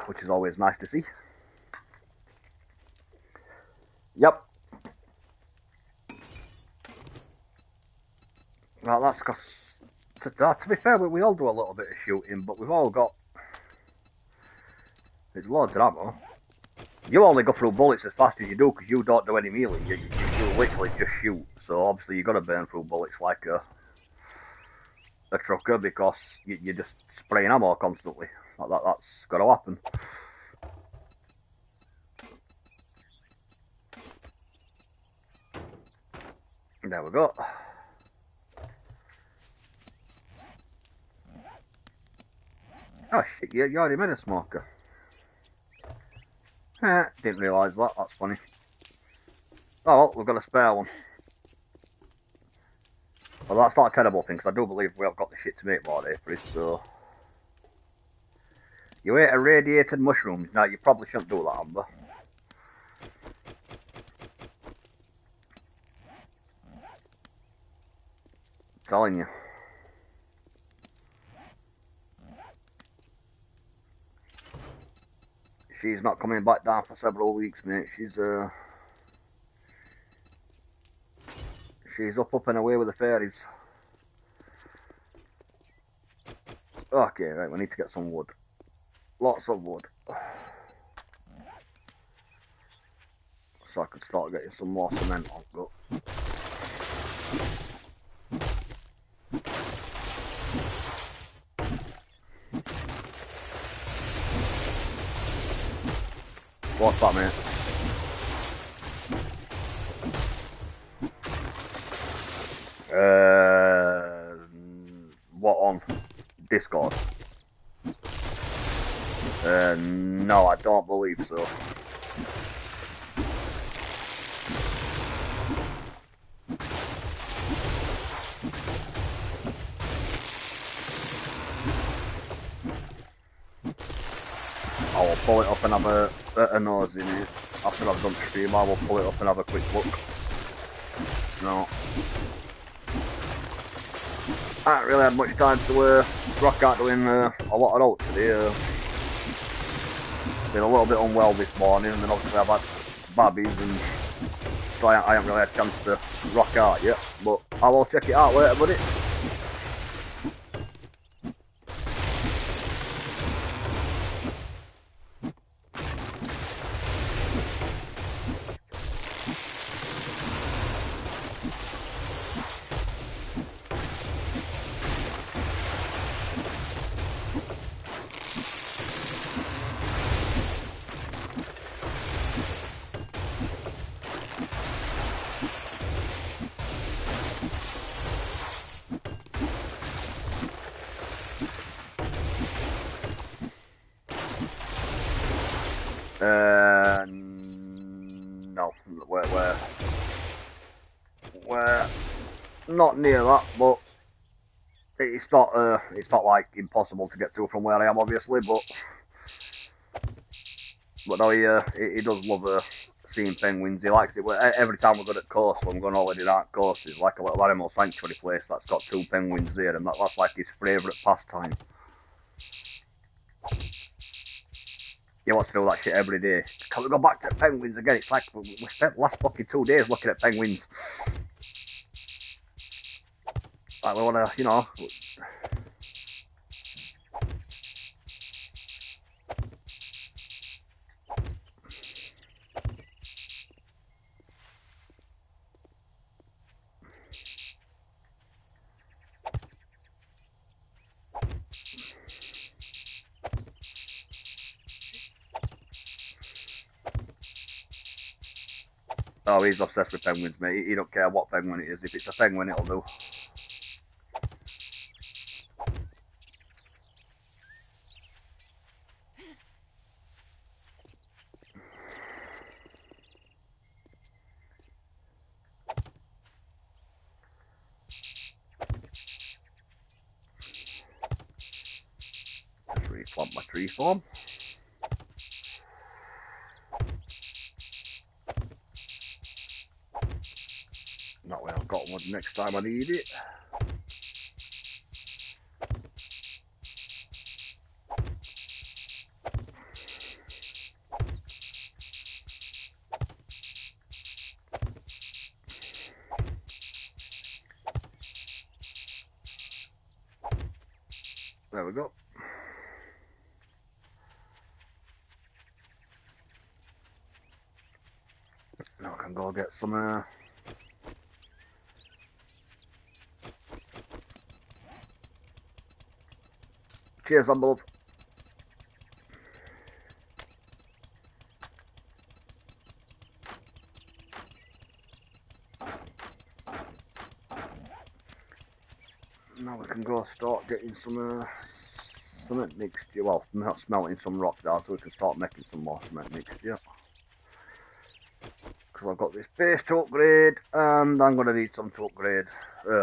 Which is always nice to see. Yep. Well, that's because, to be fair, we all do a little bit of shooting, but we've all got, there's loads of ammo. You only go through bullets as fast as you do because you don't do any melee. You literally just shoot. So obviously you've got to burn through bullets like a trucker because you're just spraying ammo constantly. That's got to happen. There we go. Oh shit, you already made a smoker. Didn't realise that, that's funny. Oh well, we've got a spare one. Well, that's not a terrible thing, because I do believe we have got the shit to make more apiaries, so... You ate irradiated mushrooms. Now, you probably shouldn't do that, Amber. I'm telling you. She's not coming back down for several weeks, mate. She's up and away with the fairies. Okay, right, we need to get some wood. Lots of wood. So I can start getting some more cement on go. What's that, mate? What on? Discord? No, I don't believe so. I will pull it up and have a nose in it. After I've done stream, I will pull it up and have a quick look. No. I haven't really had much time to rock out doing a lot of out today. Been a little bit unwell this morning, and then obviously I've had babbies, and so I haven't really had a chance to rock out yet. But I will check it out later, buddy. No, we're not near that, but it's not like impossible to get to from where I am, obviously, but no, he does love seeing penguins. He likes it. Every time we go to the coast, when we go on holiday down the coast, it's like a little animal sanctuary place that's got 2 penguins there, and that's like his favourite pastime. He wants to do that shit every day. Can we go back to penguins again? It's like we spent the last fucking 2 days looking at penguins. Like we want to, you know. Oh, he's obsessed with penguins, mate. He don't care what penguin it is. If it's a penguin, it'll do. Just replant my tree farm. That way I've got one next time I need it. There we go. Now I can go get some cheers on both. Now we can go start getting some cement mixture. Well, not smelting some rock down, so we can start making some more cement mixture. Because I've got this base to upgrade, and I'm going to need some to upgrade.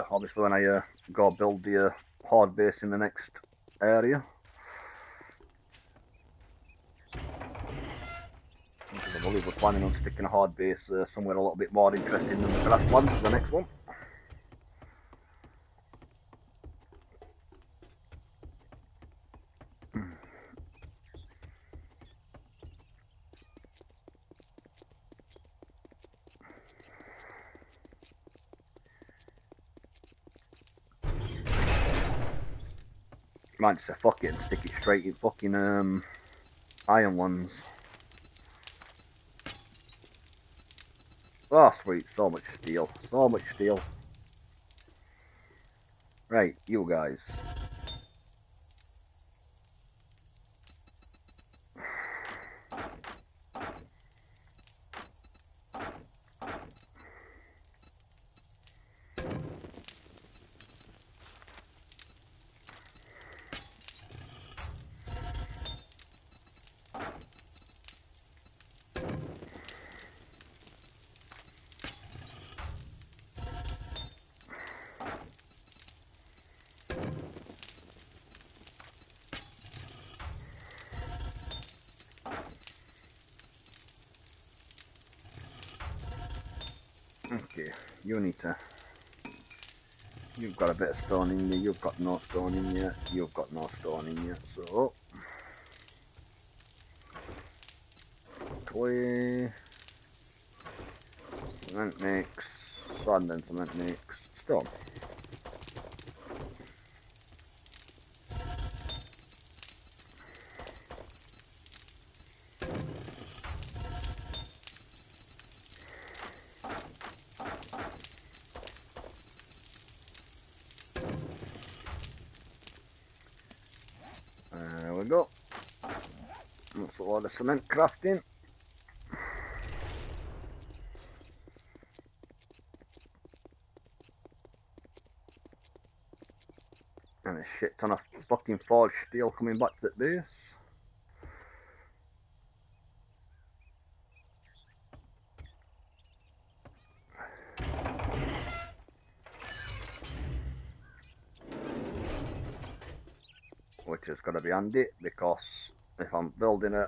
Obviously, when I go build the hard base in the next area. Because I believe we're planning on sticking a hard base somewhere a little bit more interesting than the grasslands for the next one. Might just say fuck it and stick it straight in fucking iron ones. Oh sweet, so much steel, so much steel. Right, you guys. Okay, you need to. You've got a bit of stone in you, you've got no stone in you, you've got no stone in you, so. Clay. Cement mix. Sand and cement mix. Stone. There we go. That's a lot of cement crafting. And a shit ton of fucking forged steel coming back to the base. Which is going to be handy, because if I'm building a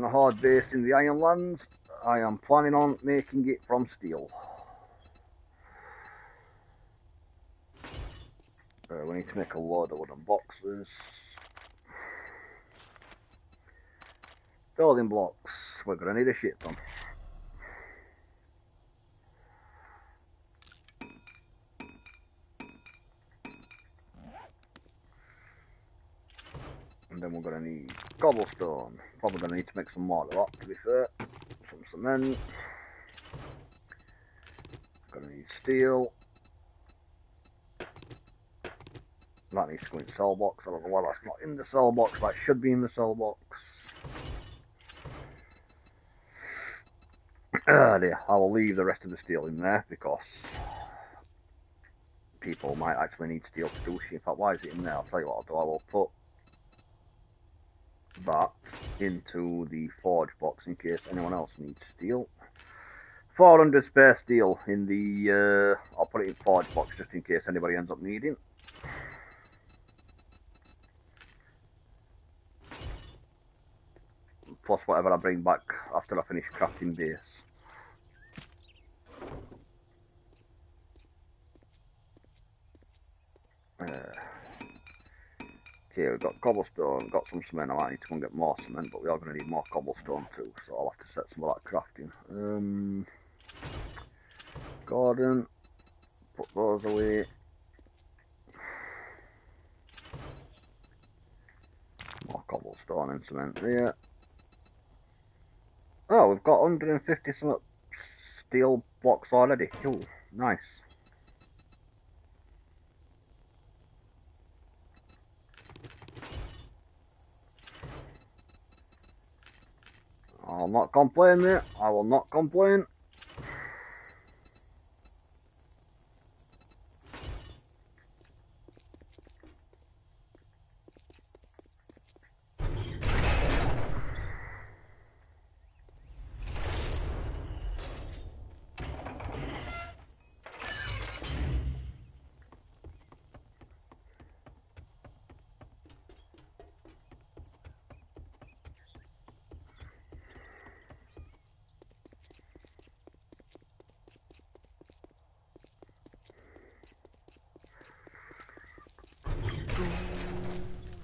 hard base in the Ironlands, I am planning on making it from steel. We need to make a load of wooden boxes. Building blocks, we're going to need a shit ton. And then we're going to need cobblestone. Probably going to need to make some more of that, to be fair. Some cement. Going to need steel. That needs to go in the cell box. I don't know why that's not in the cell box. That should be in the cell box. There, I will leave the rest of the steel in there because people might actually need steel to do shit. In fact, why is it in there? I'll tell you what I'll do. I will put that into the forge box in case anyone else needs steel. 400 spare steel in the, I'll put it in forge box just in case anybody ends up needing. Plus whatever I bring back after I finish crafting base. Okay, we've got cobblestone, got some cement. I might need to go and get more cement, but we are going to need more cobblestone too, so I'll have to set some of that crafting. Garden, put those away. More cobblestone and cement there. Oh, we've got 150 some steel blocks already. Ooh, nice. I'll not complain, mate. I will not complain.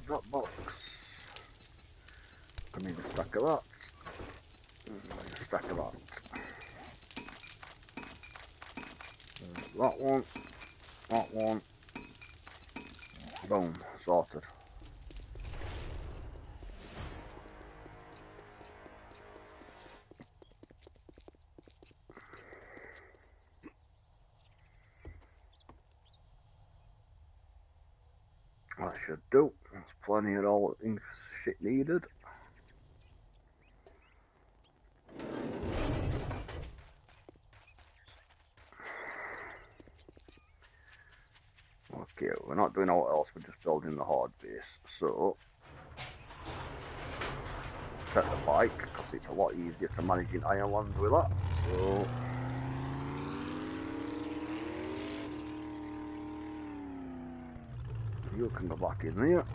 That box. I need a stack of that. A stack of that. That one. That one. Boom. Sorted. That should do. There's plenty of all the shit needed. Okay, we're not doing all else, we're just building the hard base. So, set the bike, because it's a lot easier to manage in Ironlands with that. So, you can go back in there.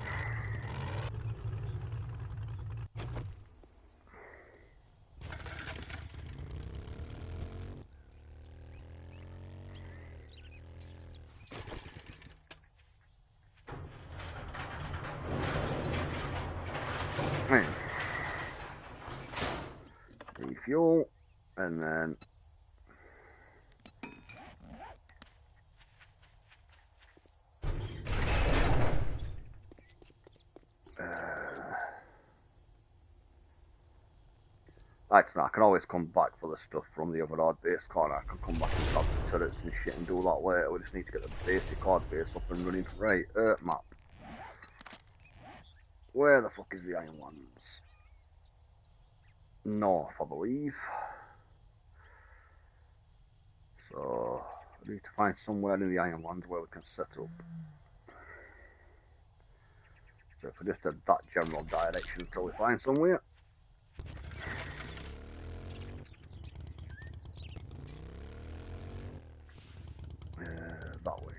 And refuel, and then actually, I can always come back for the stuff from the other hard base, can't I? I can come back and grab the turrets and shit and do that later. We just need to get the basic hard base up and running. Right, map. Where the fuck is the Ironlands? North, I believe. So, I need to find somewhere in the Ironlands where we can set up. So if we just head that general direction until we find somewhere. That way.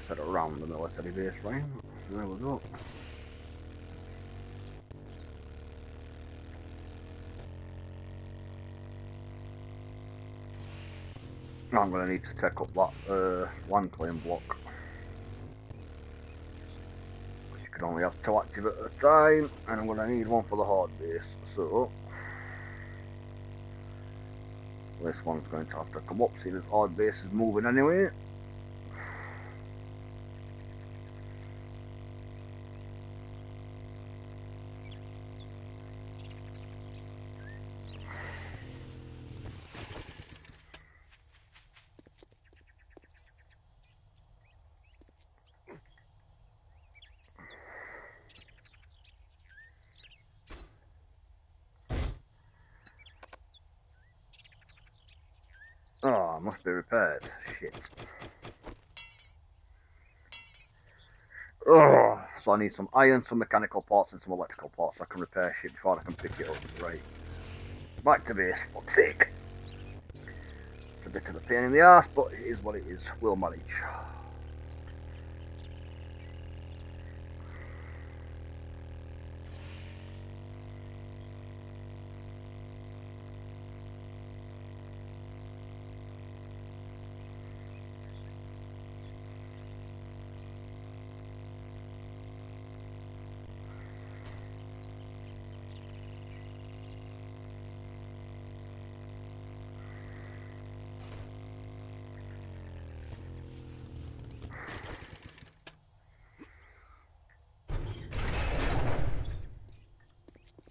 Set it around the military base, right? There we go. I'm going to need to take up that land claim block, which you can only have 2 active at a time, and I'm going to need 1 for the hard base. So this one's going to have to come up, see the hard base is moving anyway. must be repaired. Shit. Oh, so I need some iron, some mechanical parts, and some electrical parts so I can repair shit before I can pick it up. Right. Back to base, fuck's sake. It's a bit of a pain in the arse, but it is what it is. We'll manage.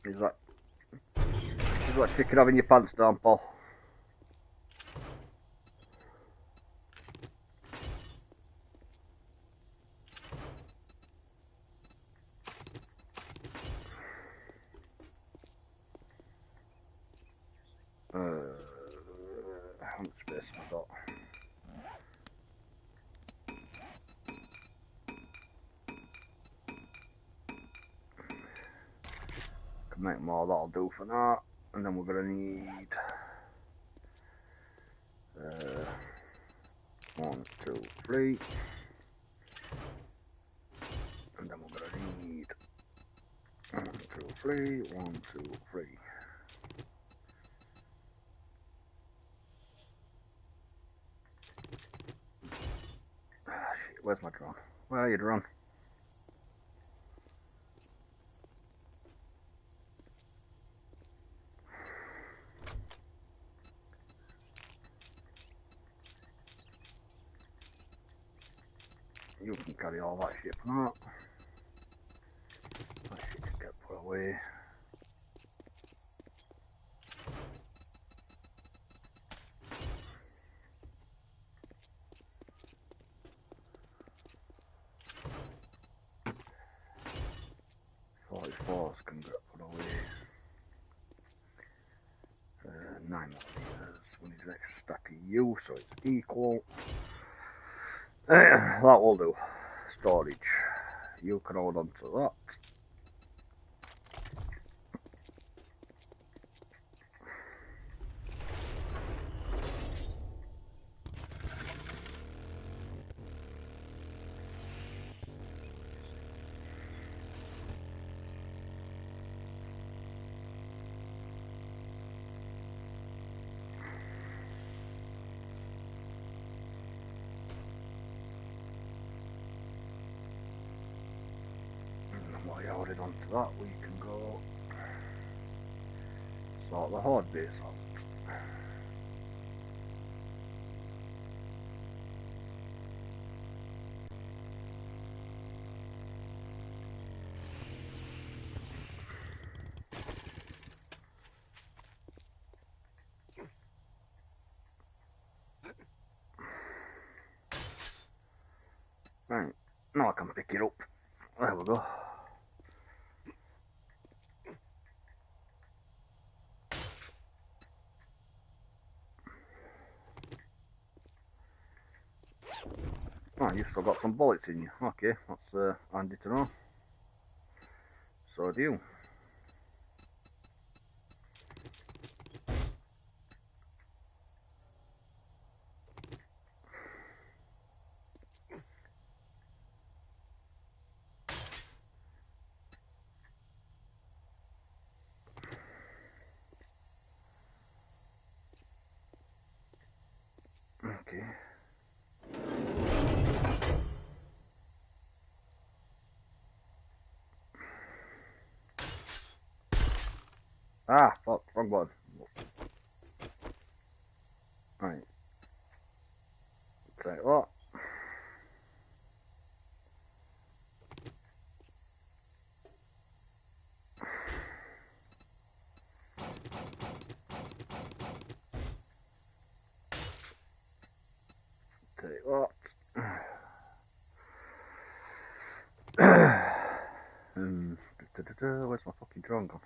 Is that chicken having your pants down, Paul? How much space have I got? Can make more, that'll do for now. And then we're gonna need 1, 2, 3. And then we're gonna need 1, 2, 3, 1, 2, 3. Shit, where's my drone? Where are you, drone? You can carry all that shit for now. That shit can get put away. Fours can get put away. 9mm. We need an extra stack of U, so it's equal. That will do. Storage. You can hold on to that. While you're holding on to that, we can go sort the horde base out. Right, now I can pick it up. There we go. Oh, you've still got some bullets in you. Okay, that's handy to know. So do you. Okay. Ah, fuck, wrong button. Right. Take that. Take that. Where's my fucking drone gone?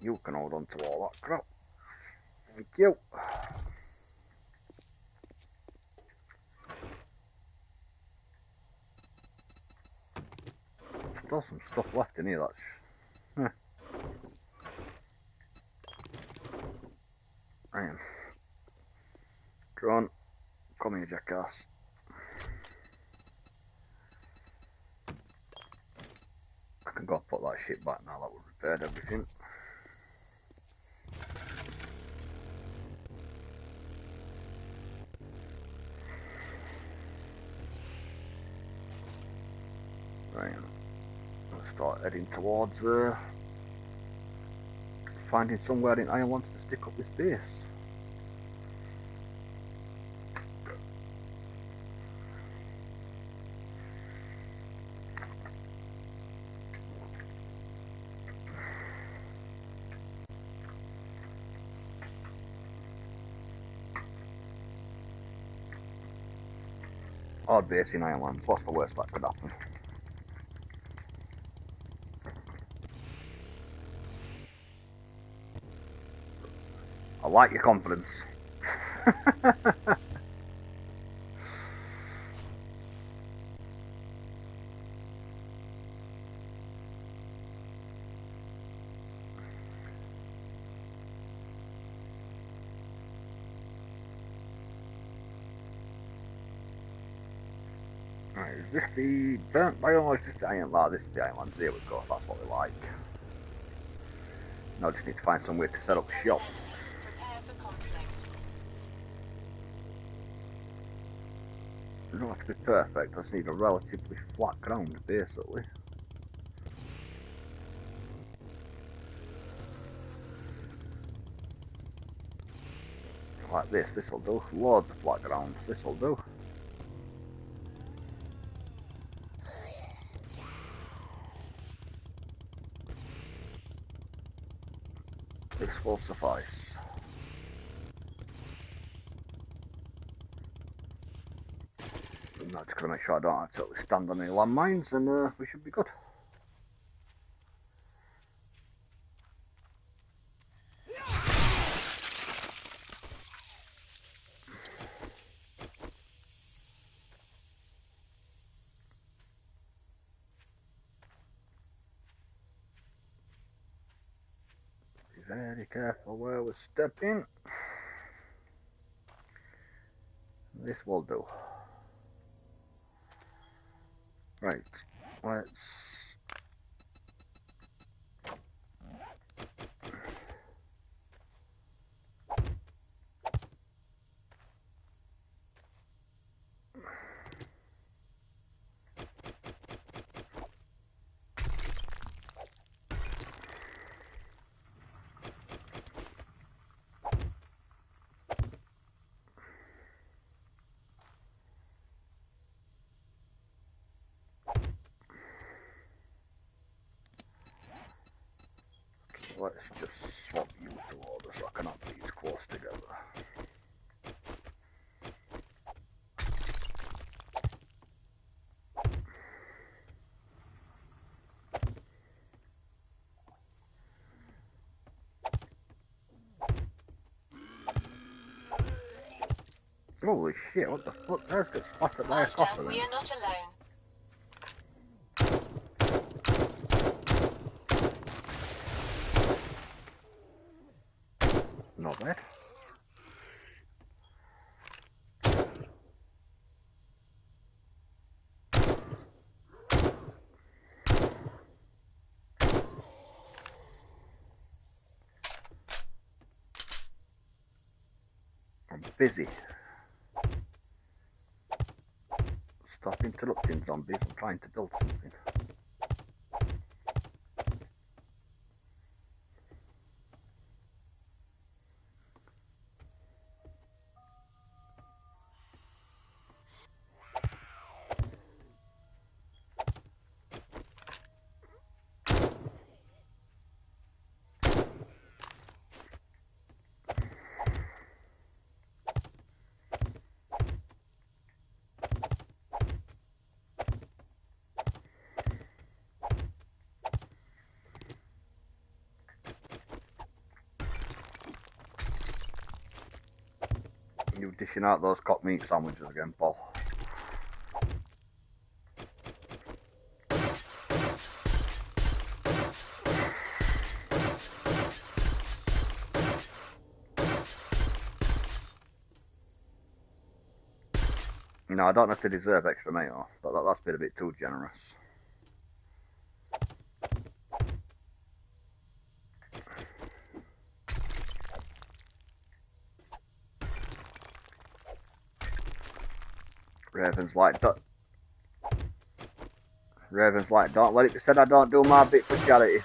You can hold on to all that crap. Thank you. Still some stuff left in here, that's... Ryan. Drone, come here, jackass. I can go put that shit back now that we've repaired everything. Right, let's start heading towards finding somewhere in Iron wants to stick up this base. Hard base in Ireland, what's the worst that could happen? I like your confidence. Right, is this the burnt biome or is this the iron? Ah, this is the island. There we go, that's what we like. Now I just need to find somewhere to set up shop.
Prepare for conflict.
It doesn't have to be perfect, I just need a relatively flat ground basically. Like this, this'll do. Loads of flat ground, this'll do. This will suffice. I'm just going to make sure I don't actually stand on any landmines and we should be good. Be very careful where we're stepping. This will do. Right, let's... Let's just swap you to order so I can have these close together. Holy shit, what the fuck? There's got splattered by a
Master,
copper
we
then.
are not alone.
Not bad. I'm busy. Stop interrupting, zombies. I'm trying to build something. You dishing out those cock meat sandwiches again, Paul. No, I don't know if they deserve extra meat off. That's been a bit too generous. Raven's like, don't let it be said I don't do my bit for charity.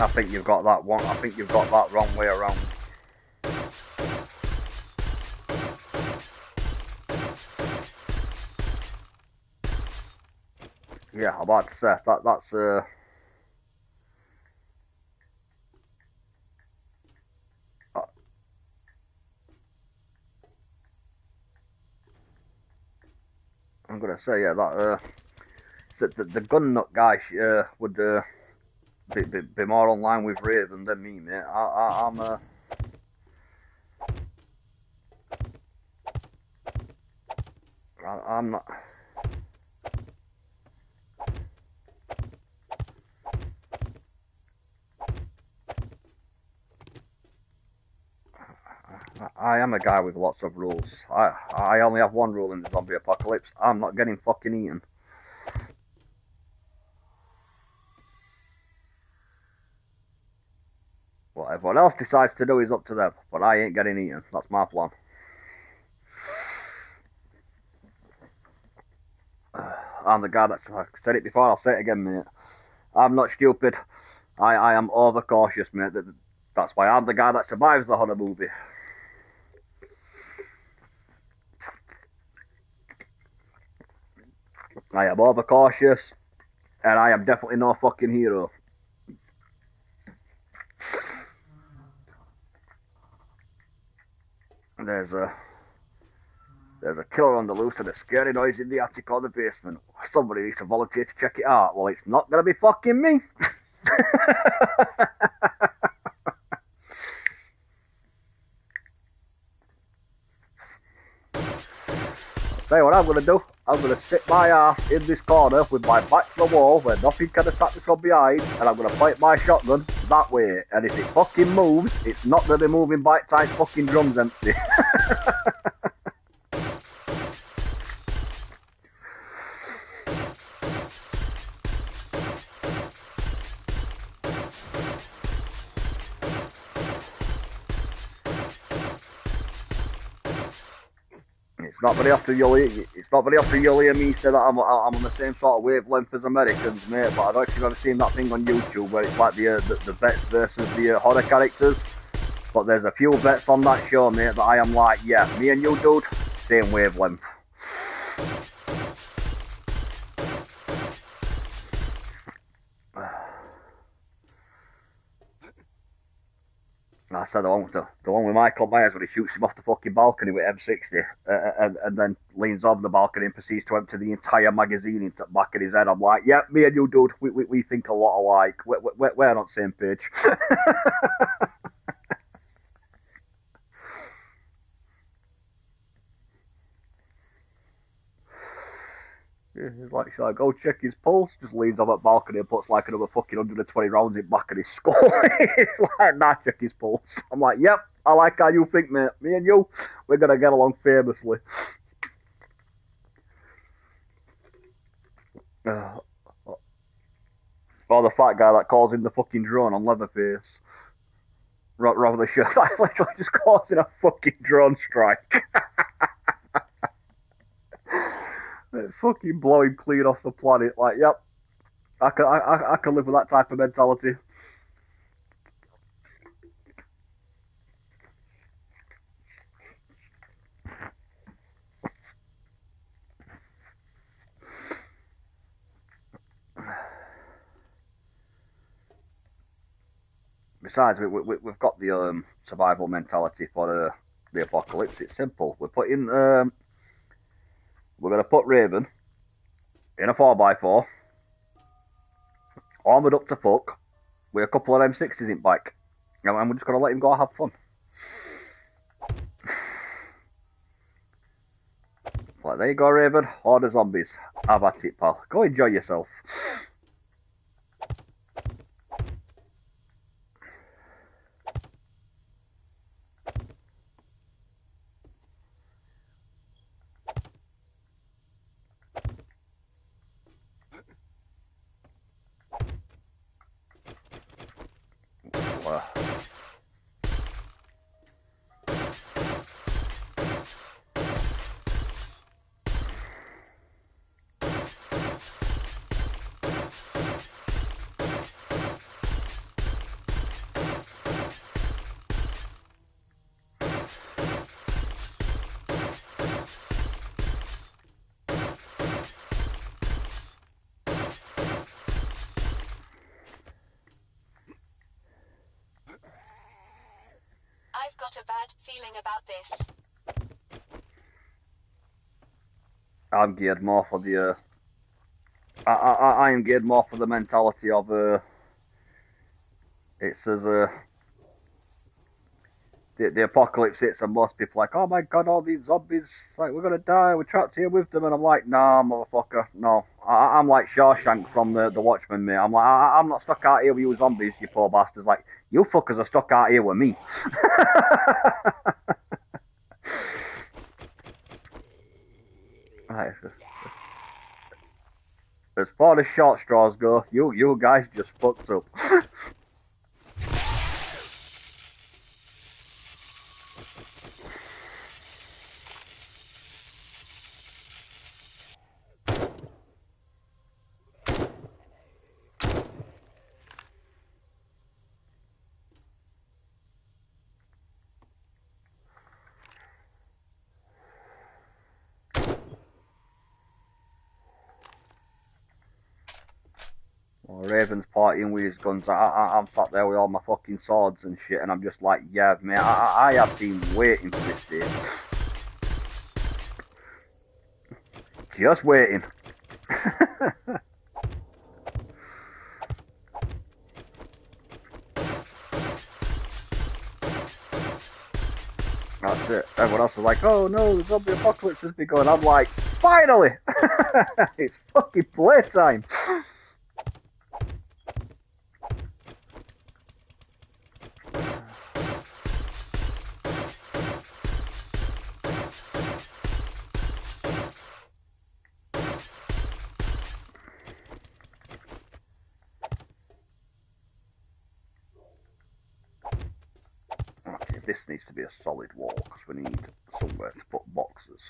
I think you've got that one. I think you've got that wrong way around. Yeah, I'm about to say that's I'm gonna say, yeah, that the gun nut guy would be more online with Raven than me, mate. I'm not. I am a guy with lots of rules. I only have one rule in the zombie apocalypse. I'm not getting fucking eaten. What everyone else decides to do is up to them, but I ain't getting eaten. That's my plan. I'm the guy that's, I said it before, I'll say it again, mate. I'm not stupid. I am overcautious, mate. That's why I'm the guy that survives the horror movie. I am overcautious, and I am definitely no fucking hero. There's a killer on the loose and a scary noise in the attic or the basement. Somebody needs to volunteer to check it out. Well, it's not gonna be fucking me. Tell you what I'm gonna do. I'm gonna sit my ass in this corner with my back to the wall where nothing can attack me from behind, and I'm gonna point my shotgun that way. And if it fucking moves, it's not gonna be moving bite-sized fucking drums empty. It's not very often you'll hear me say that I'm on the same sort of wavelength as Americans, mate. But I don't know if you've ever seen that thing on YouTube where it's like the vets versus the horror characters. But there's a few vets on that show, mate, that I am like, yeah, me and you, dude, same wavelength. I said the one with Michael Myers when he shoots him off the fucking balcony with M60, and then leans over the balcony and proceeds to empty the entire magazine into the back of his head. I'm like, yeah, me and you, dude, we think a lot alike. We're on the same page. He's like, shall I go check his pulse? Just leans over the balcony and puts like another fucking 120 rounds in the back of his skull. He's like, nah, check his pulse. I'm like, yep, I like how you think, mate. Me and you, we're going to get along famously. Or the fat guy that calls him the fucking drone on Leatherface. Rather than shit, that's literally just causing a fucking drone strike. Fucking blow him clean off the planet. Like, yep, I can live with that type of mentality. Besides, we've got the survival mentality for the apocalypse. It's simple. We're going to put Raven in a 4x4, armoured up to fuck, with a couple of M60s in back, and we're just going to let him go have fun. Like, there you go, Raven. Order zombies. Have at it, pal. Go enjoy yourself.
I've got a bad feeling about this.
I'm geared more for the I am geared more for the mentality of it's as the apocalypse hits and most people are like, oh my god, all these zombies, like, we're gonna die, we're trapped here with them, and I'm like, nah, motherfucker, no. I'm like Shawshank from the Watchmen, mate. I'm like, I'm not stuck out here with you zombies, you poor bastards. Like, you fuckers are stuck out here with me. Right, as far as short straws go, you guys just fucked up. Well, Raven's partying with his guns. I'm sat there with all my fucking swords and shit, and I'm just like, yeah, mate, I have been waiting for this day. Just waiting. That's it. Everyone else was like, oh no, the zombie apocalypse has begun. I'm like, finally! It's fucking playtime. Okay, this needs to be a solid wall because we need somewhere to put boxes.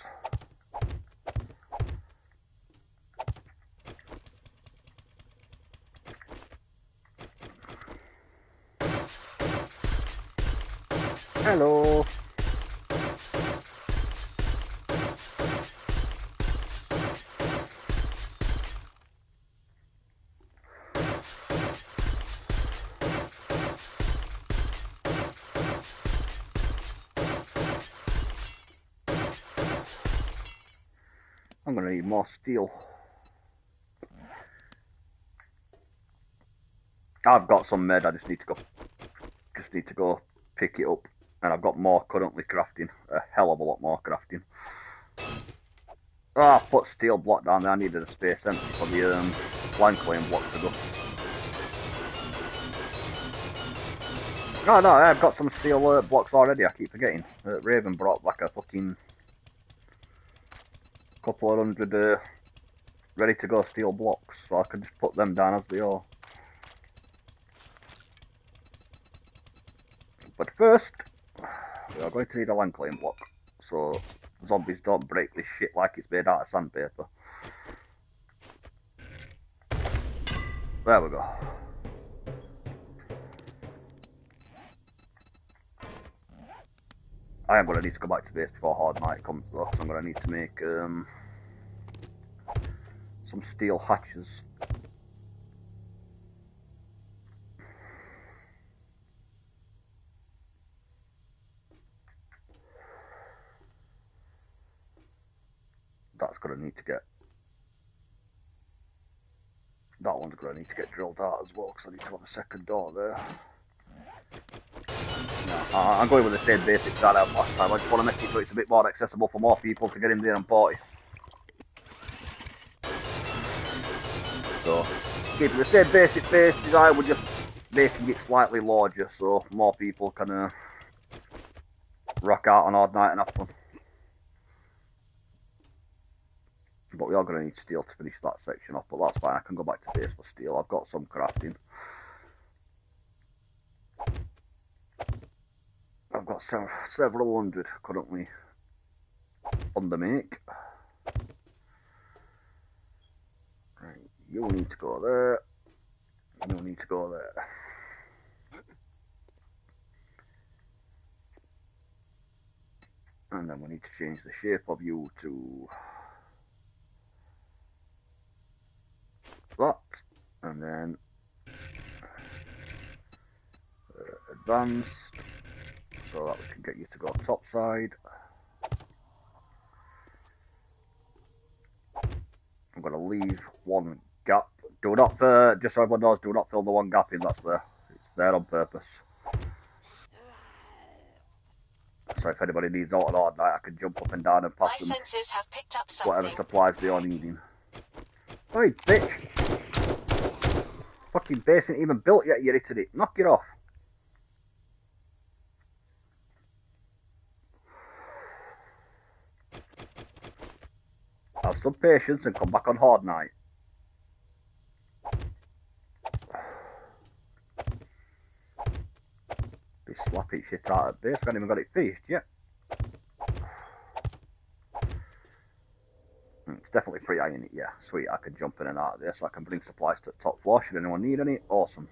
Hello. I'm gonna need more steel. I've got some made, I just need to go pick it up. And I've got more currently crafting. A hell of a lot more crafting. I put steel block down there. I needed a space empty for the land claim block to go. No, I've got some steel blocks already. I keep forgetting. Raven brought like a fucking couple of hundred ready to go steel blocks, so I can just put them down as they are. But first, we are going to need a land claim block, so zombies don't break this shit like it's made out of sandpaper. There we go. I am going to need to go back to base before hard night comes though, because I'm going to need to make some steel hatches. That's going to need to get... That one's going to need to get drilled out as well, because I need to have a second door there. No, I'm going with the same basic that I had last time. I just want to make it so it's a bit more accessible for more people to get in there and party. So, keeping the same basic base design, we're just making it slightly larger so more people can rock out on hard night and have fun. But we are going to need steel to finish that section off, but that's fine. I can go back to base for steel. I've got some crafting. I've got several hundred currently on the make. Right, you need to go there. You need to go there. And then we need to change the shape of you to that. And then advanced, so that we can get you to go top side. I'm going to leave one gap. Do not, just so everyone knows, do not fill the one gap in that's there. It's there on purpose. So if anybody needs out on hard night, I can jump up and down and pass them
have picked up
whatever supplies they are needing. Hey, bitch! Fucking base ain't even built yet, you idiot. Knock it off. Have some patience and come back on hard night. Be slapping shit out of base. I haven't even got it finished yet. It's definitely free iron it, yeah. Sweet, I can jump in and out of there so I can bring supplies to the top floor should anyone need any. Awesome.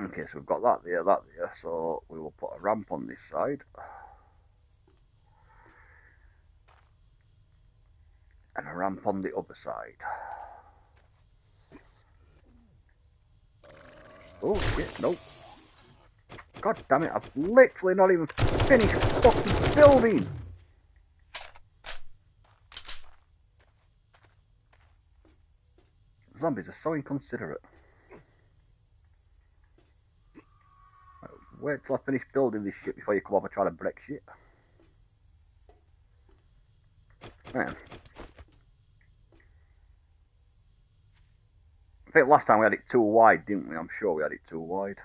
Okay, so we've got that there, so we will put a ramp on this side. And a ramp on the other side. Oh shit, nope. God damn it, I've literally not even finished fucking building! Zombies are so inconsiderate. Wait till I finish building this shit before you come over and try to break shit. Man. I think last time we had it too wide, didn't we? I'm sure we had it too wide.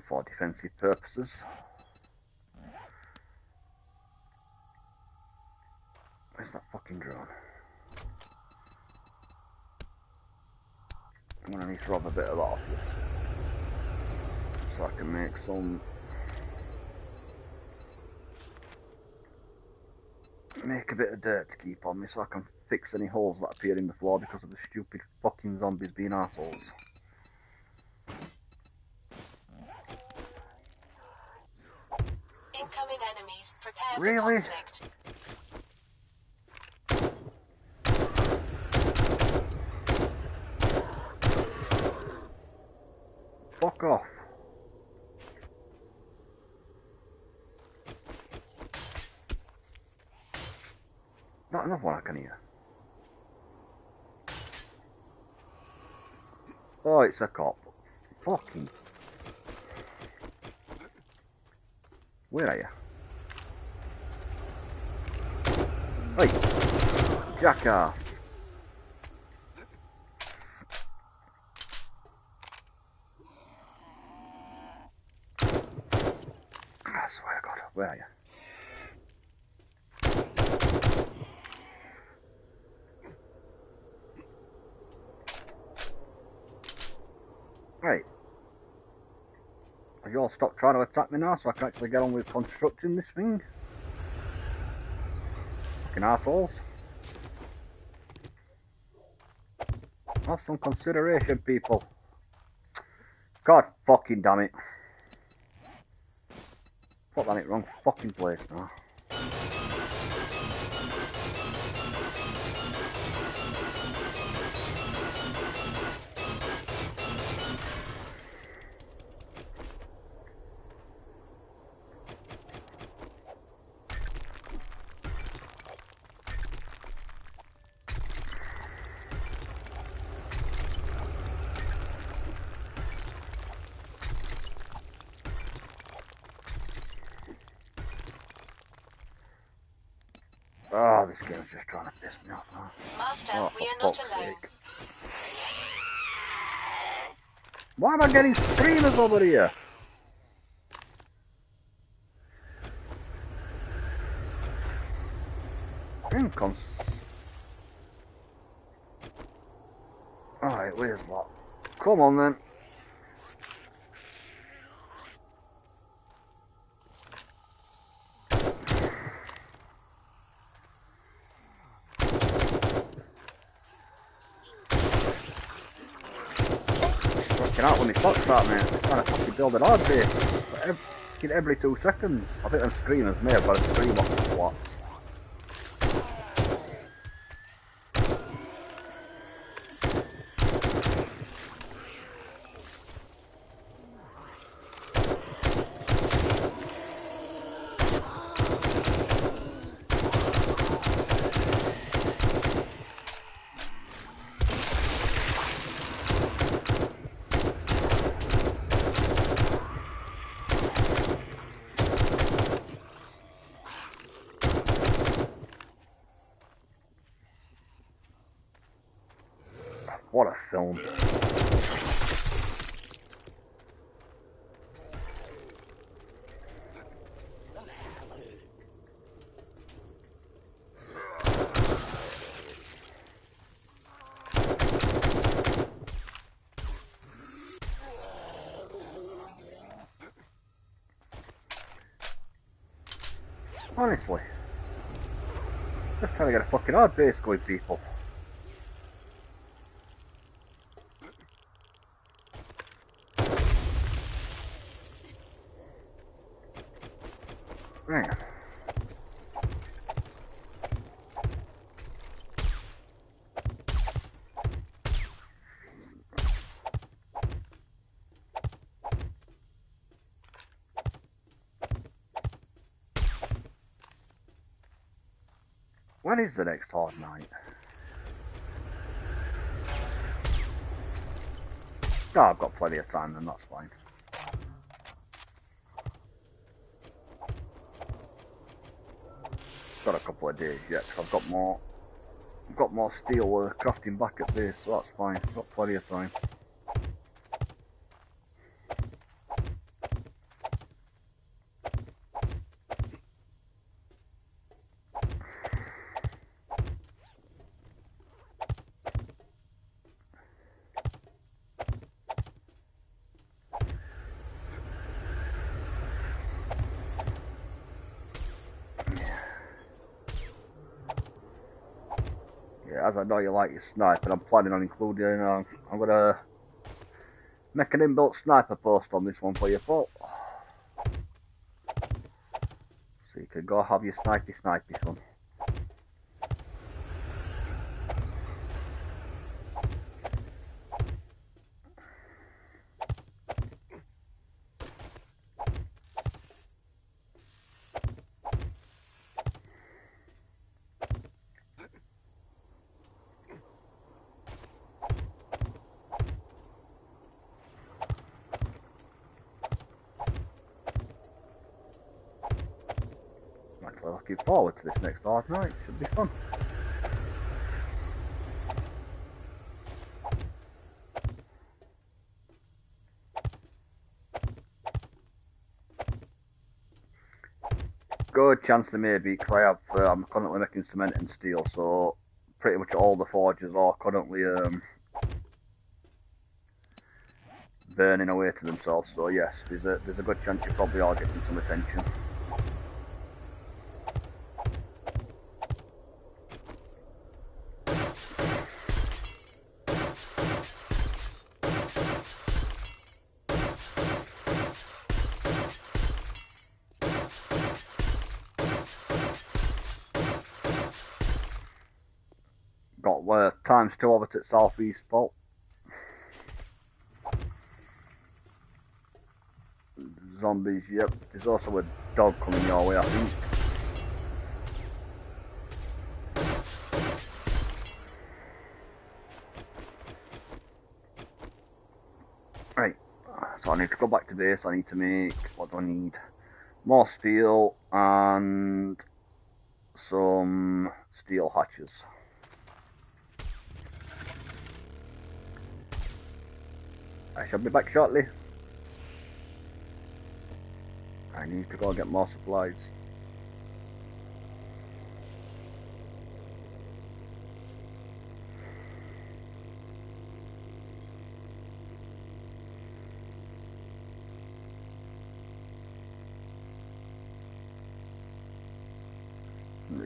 For defensive purposes. Where's that fucking drone? I'm gonna need to rob a bit of that off this. So I can make some... Make a bit of dirt to keep on me so I can fix any holes that appear in the floor because of the stupid fucking zombies being assholes.
Incoming enemies. Prepare
Really?
for conflict.
Fuck off. Not enough one I can hear. Oh, it's a cop. Fucking. Where are you? Hey! Jackass! I swear to God, where are you? Right. You all stop trying to attack me now so I can actually get on with constructing this thing? Fucking assholes. Have some consideration, people. God fucking damn it. Put that in the wrong fucking place now. Oh, this game's just trying to piss me off now.
Master,
Oh,
we are
for
not
fuck's
alone.
sake. Why am I getting screamers over here? Income. Alright, where's that? Come on then. Working out with me foxtrot, mate. I'm trying to fucking build an hard base. Every 2 seconds. I think them screamers may have got a scream off the flats. What a film. Honestly. Just trying to get a fucking hard base going, people. Man. When is the next hard night? Oh, I've got plenty of time then, that's fine. Got a couple of days yet, cause I've got more steel crafting back at base, so that's fine. Got plenty of time. Yeah, as I know you like your sniper, I'm planning on including, I'm gonna make an inbuilt sniper post on this one for you, Paul. So you can go have your snipey fun. looking forward to this next hard night. Should be fun. Good chance they may be, because I'm currently making cement and steel, so pretty much all the forges are currently burning away to themselves. So yes, there's a good chance you probably are getting some attention. Got ×2 over to southeast fault. Zombies, yep. There's also a dog coming your way, I think. Right, so I need to go back to base. I need to make, what do I need? More steel and some steel hatches. I shall be back shortly. I need to go get more supplies.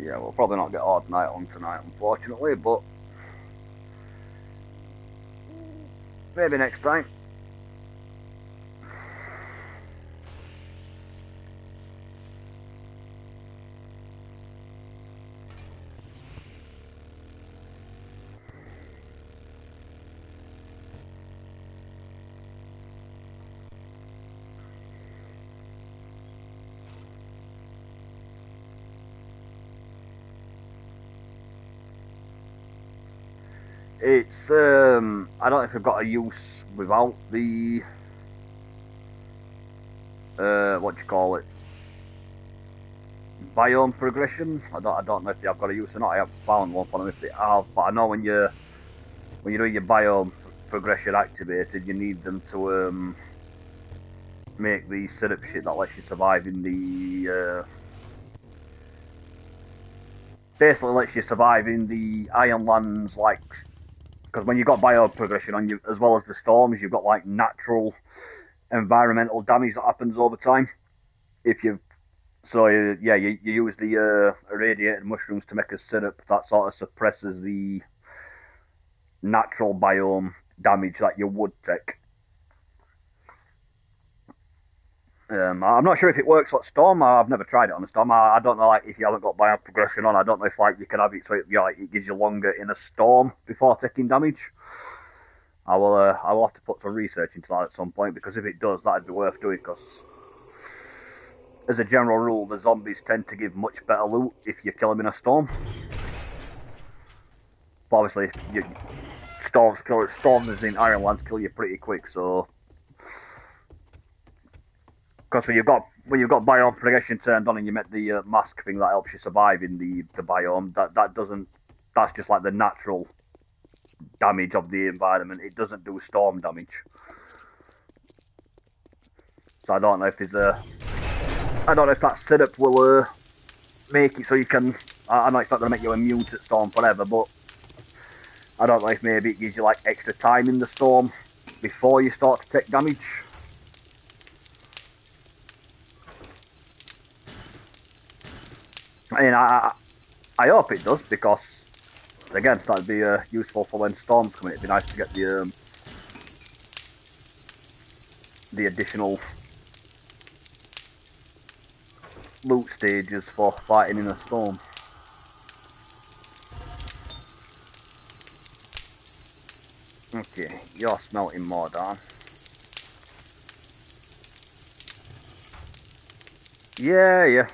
Yeah, we'll probably not get hard night on tonight, unfortunately, but maybe next time. It's I don't know if I've got a use without the what do you call it, biome progression. I don't know if they've got a use or not. I haven't found one for them if they have, but I know when you do your biome progression activated, you need them to make the syrup shit that lets you survive in the basically lets you survive in the Ironlands, like, because when you've got biome progression on you, as well as the storms, you've got like natural environmental damage that happens over time. If you yeah, you use the irradiated mushrooms to make a syrup that sort of suppresses the natural biome damage that you would take. I'm not sure if it works on Storm. I've never tried it on a Storm. I don't know, like, if you haven't got biome progression on, I don't know if like you can have it so it gives you longer in a storm before taking damage. I will have to put some research into that at some point, because if it does, that'd be worth doing, because as a general rule, the zombies tend to give much better loot if you kill them in a storm. But obviously, storms in Ironlands kill you pretty quick, so because when you've got biome progression turned on and you make the mask thing that helps you survive in the biome, that's just like the natural damage of the environment. It doesn't do storm damage. So I don't know if that setup will make it so you can. I know it's not going to make you immune to storm forever, but I don't know if maybe it gives you like extra time in the storm before you start to take damage. I mean, I hope it does, because again, that'd be useful for when storms come in. It'd be nice to get the additional loot stages for fighting in a storm. Okay, you're smelting more, Dan. Yeah, you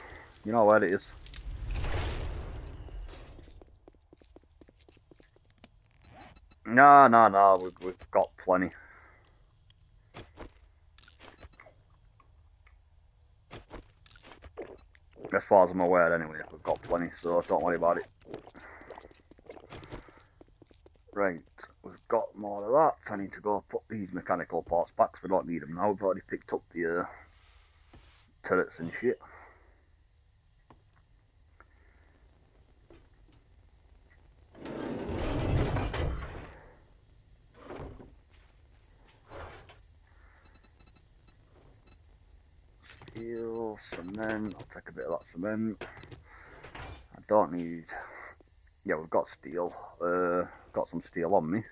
know where it is. No, we've got plenty. far as I'm aware anyway. We've got plenty, so don't worry about it. Right, we've got more of that. I need to go put these mechanical parts back because we don't need them now. We've already picked up the turrets and shit. Steel, cement, I'll take a bit of that cement. I don't need... Yeah, we've got steel. Got some steel on me.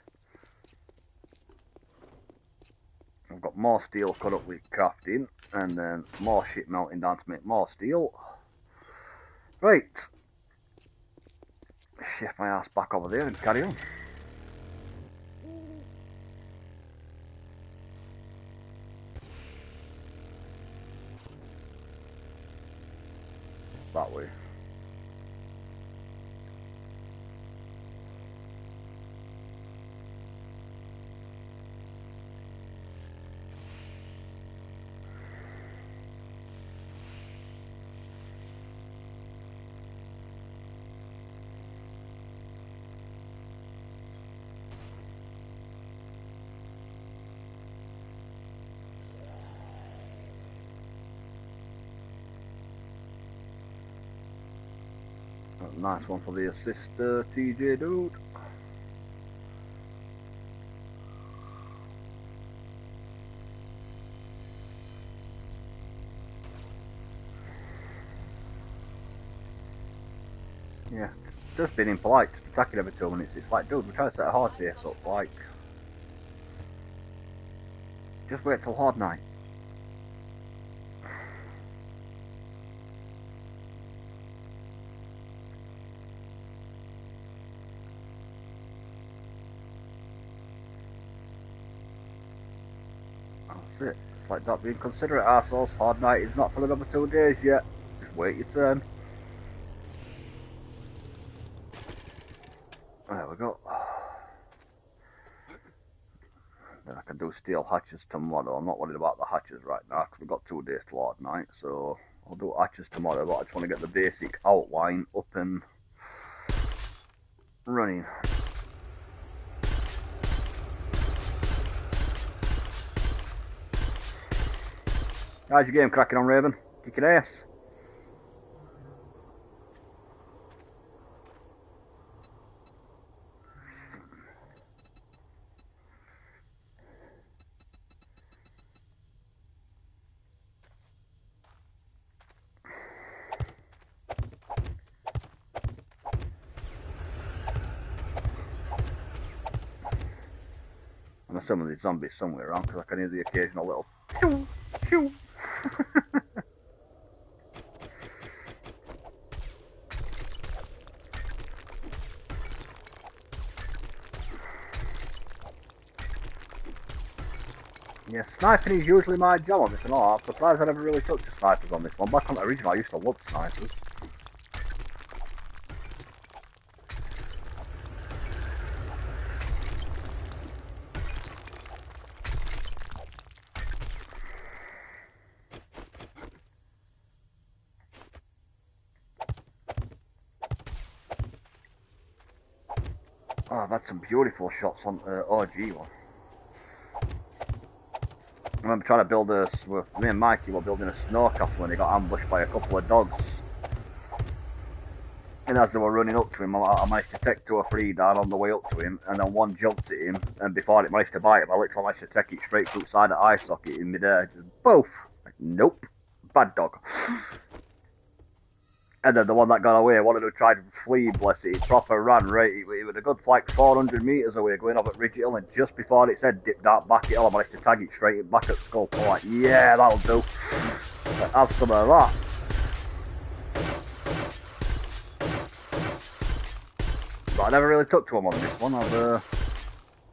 I've got more steel cut up with crafting, and then more shit melting down to make more steel. Right. Shift my ass back over there and carry on. That way. Nice one for the assist, TJ dude. Yeah, just being impolite, just attacking every 2 minutes. It's like, dude, we're trying to set a hard base up, like... Just wait till hard night. That's it. It's like not being considerate, arseholes. Hard night is not for another 2 days yet. Just wait your turn. There we go. Then I can do steel hatches tomorrow. I'm not worried about the hatches right now because we've got 2 days till hard night, so I'll do hatches tomorrow, but I just want to get the basic outline up and running. How's your game cracking on, Raven? Kicking ass? I'm assuming there's zombies somewhere around because I can hear the occasional little shoo, shoo. Yeah, sniping is usually my job on this and all. I'm surprised I never really took to snipers on this one. Back on the original, I used to love snipers. Oh, I've had some beautiful shots on OG one. I remember trying to build me and Mikey were building a snow castle and he got ambushed by a couple of dogs. And as they were running up to him, I managed to take 2 or 3 down on the way up to him, and then one jumped at him, and before it managed to bite him, I literally managed to take it straight through the side of the eye socket in midair. Just boof! Like, nope. Bad dog. And then the one that got away, one of them tried to flee, bless it, he proper ran right, it was a good like 400 metres away going up at Ridge Hill, and just before its head dipped out back at all, I managed to tag it straight back at skull. I'm like, yeah, that'll do. Have some of that. But I never really took to them on this one, I've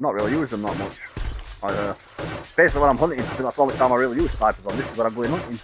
not really used them that much. Basically when I'm hunting, I think that's the only time I really use snipers on this, is when I'm going hunting.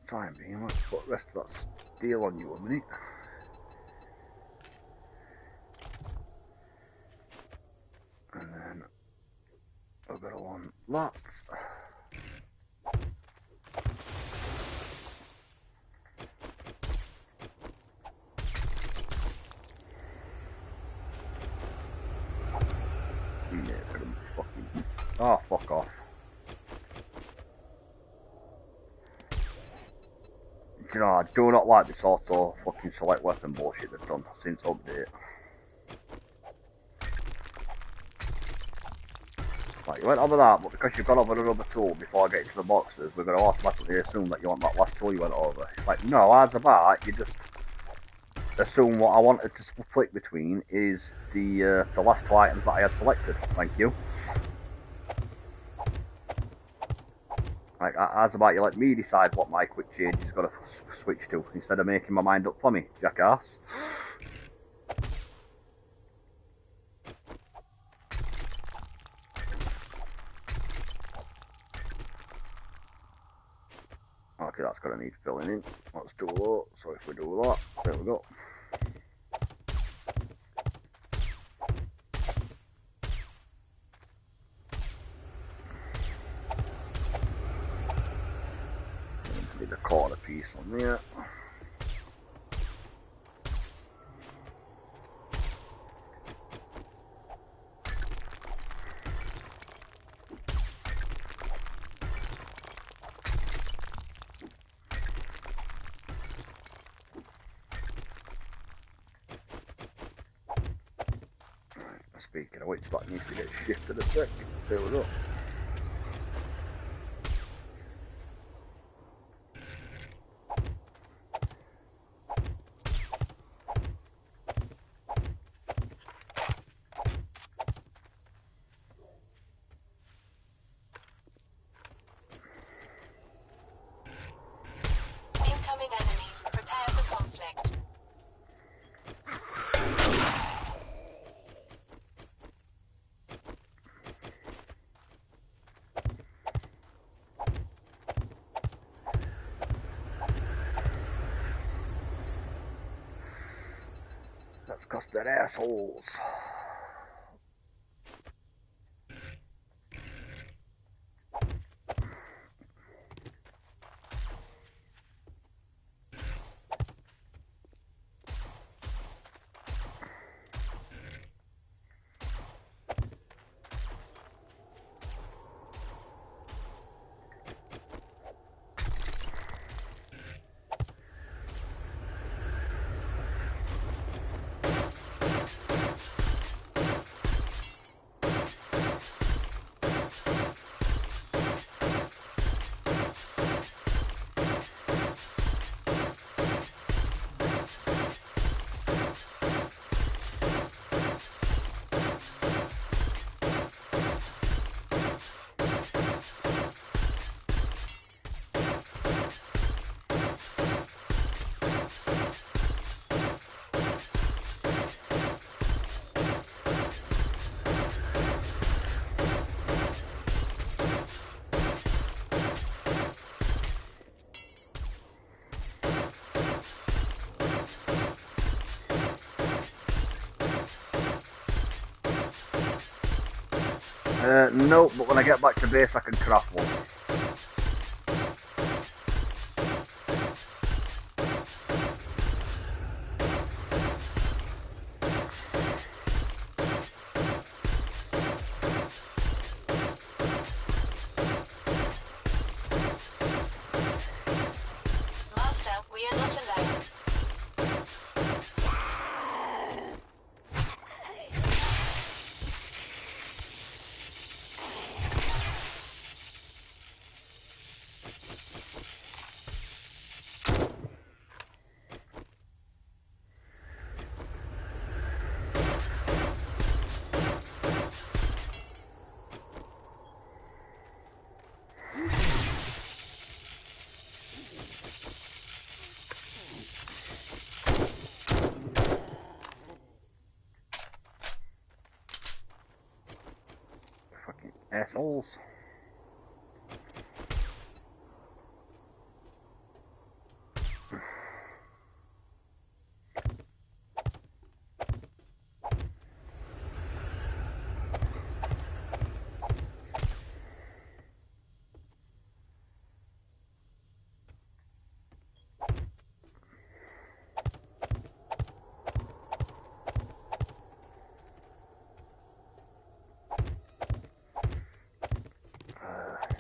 time being, let's put the rest of that steel on you a minute. And then we're going to want that. Yeah, it's going to fucking... Oh, fuck off. Do you know, I do not like this auto fucking select weapon bullshit they've done since update. Like, you went over that, but because you've gone over another tool before I get into the boxes, we're going to automatically assume that you want that last tool you went over. It's like, no, as a bar, you just assume what I wanted to flick between is the last two items that I had selected. Thank you. Like, as about you let me decide what my quick change is going to switch to, instead of making my mind up for me, jackass. Okay, that's going to need filling in. Let's do that. So if we do that, there we go. Need a quarter piece on there. Speaking of which, that needs to get shifted a sec. There we go.
Incoming enemies. Prepare for conflict.
That's because they're assholes. No, but when I get back to base I can craft one.
Master, we are not alone.
Fucking assholes.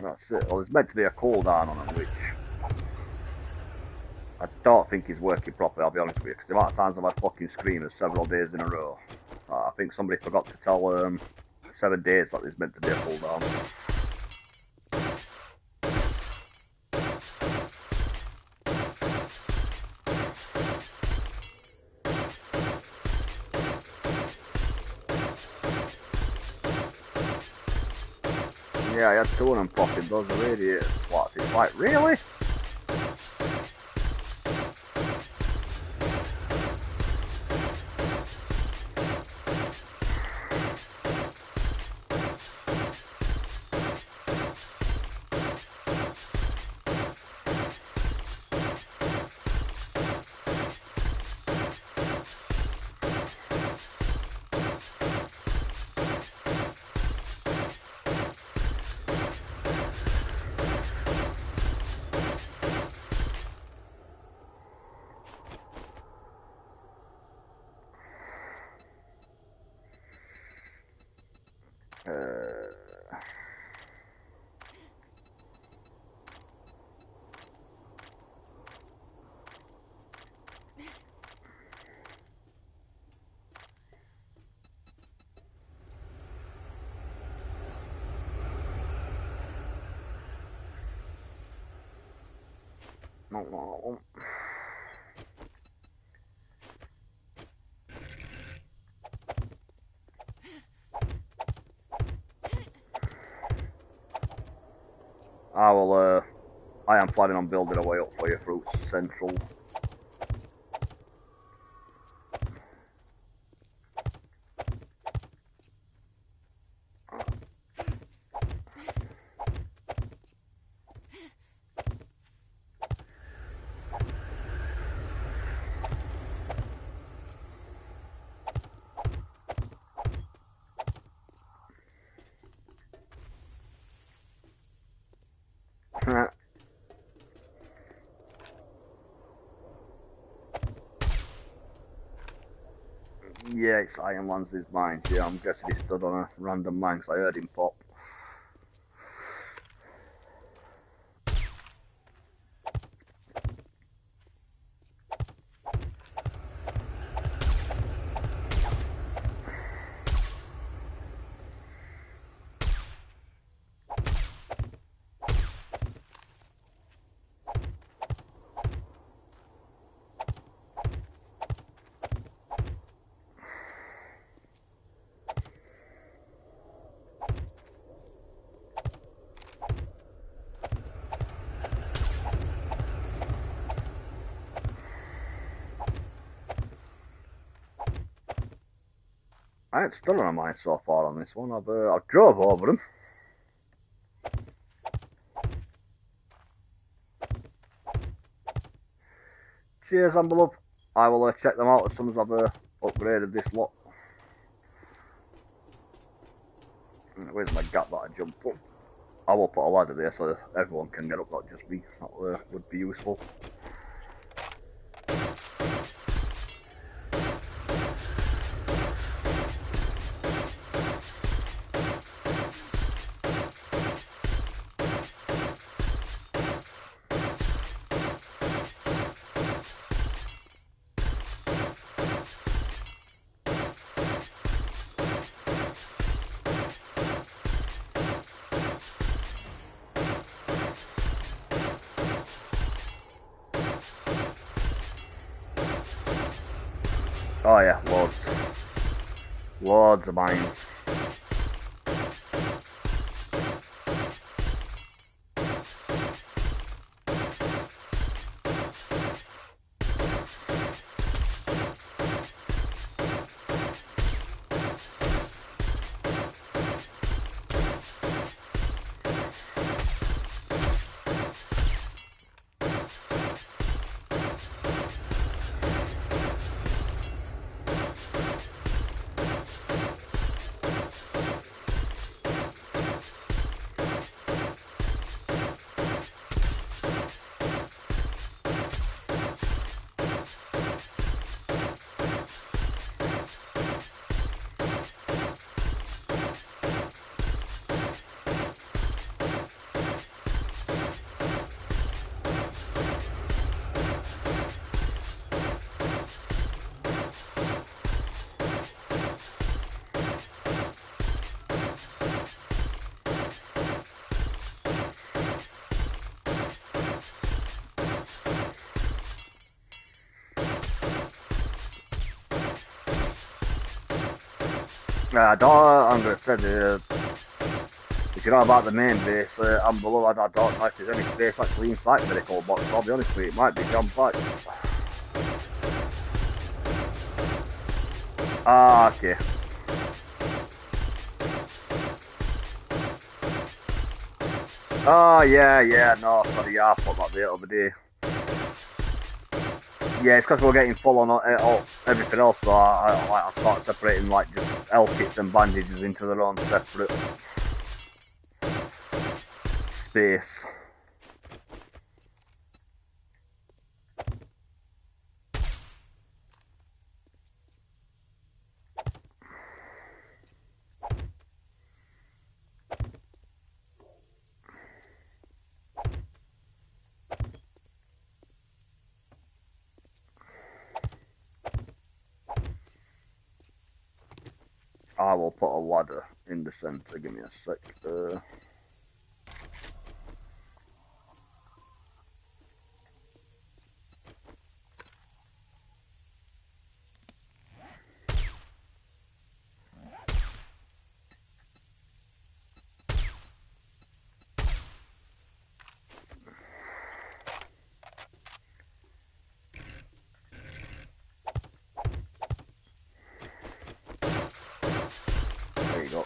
That's it. Well, there's meant to be a cooldown on them, which I don't think is working properly, I'll be honest with you, because the amount of times I've had fucking screamers several days in a row. I think somebody forgot to tell 7 days that there's meant to be a cooldown. Yeah, I had 2 of them popping, those are radiators. What's it like? Really? No. I am planning on building a way up for you, Fruits Central. Yeah, it's Ironlands' mine. Yeah, I'm guessing he stood on a random mine because I heard him pop. I ain't stood on a mine so far on this one. I've drove over them. Cheers, Amberlove. I will check them out as soon as I've upgraded this lot. Where's my gap that I jumped up? I will put a ladder there so everyone can get up, not just me. That would be useful. Oh yeah, loads. Loads of mines. I'm gonna say if you know about the main base, and below, I don't know if there's any space actually inside medical box. I'll be honest with you, it might be jam-packed. Ah, okay. Oh, yeah, no, sorry, yeah, I put that the other day. Yeah, it's because we're getting full on everything else, so I start separating like just L kits and bandages into their own separate space. I will put a ladder in the centre, give me a sec. There you go.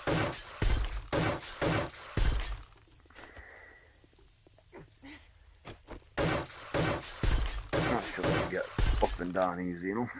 That should let you get up and down easy enough.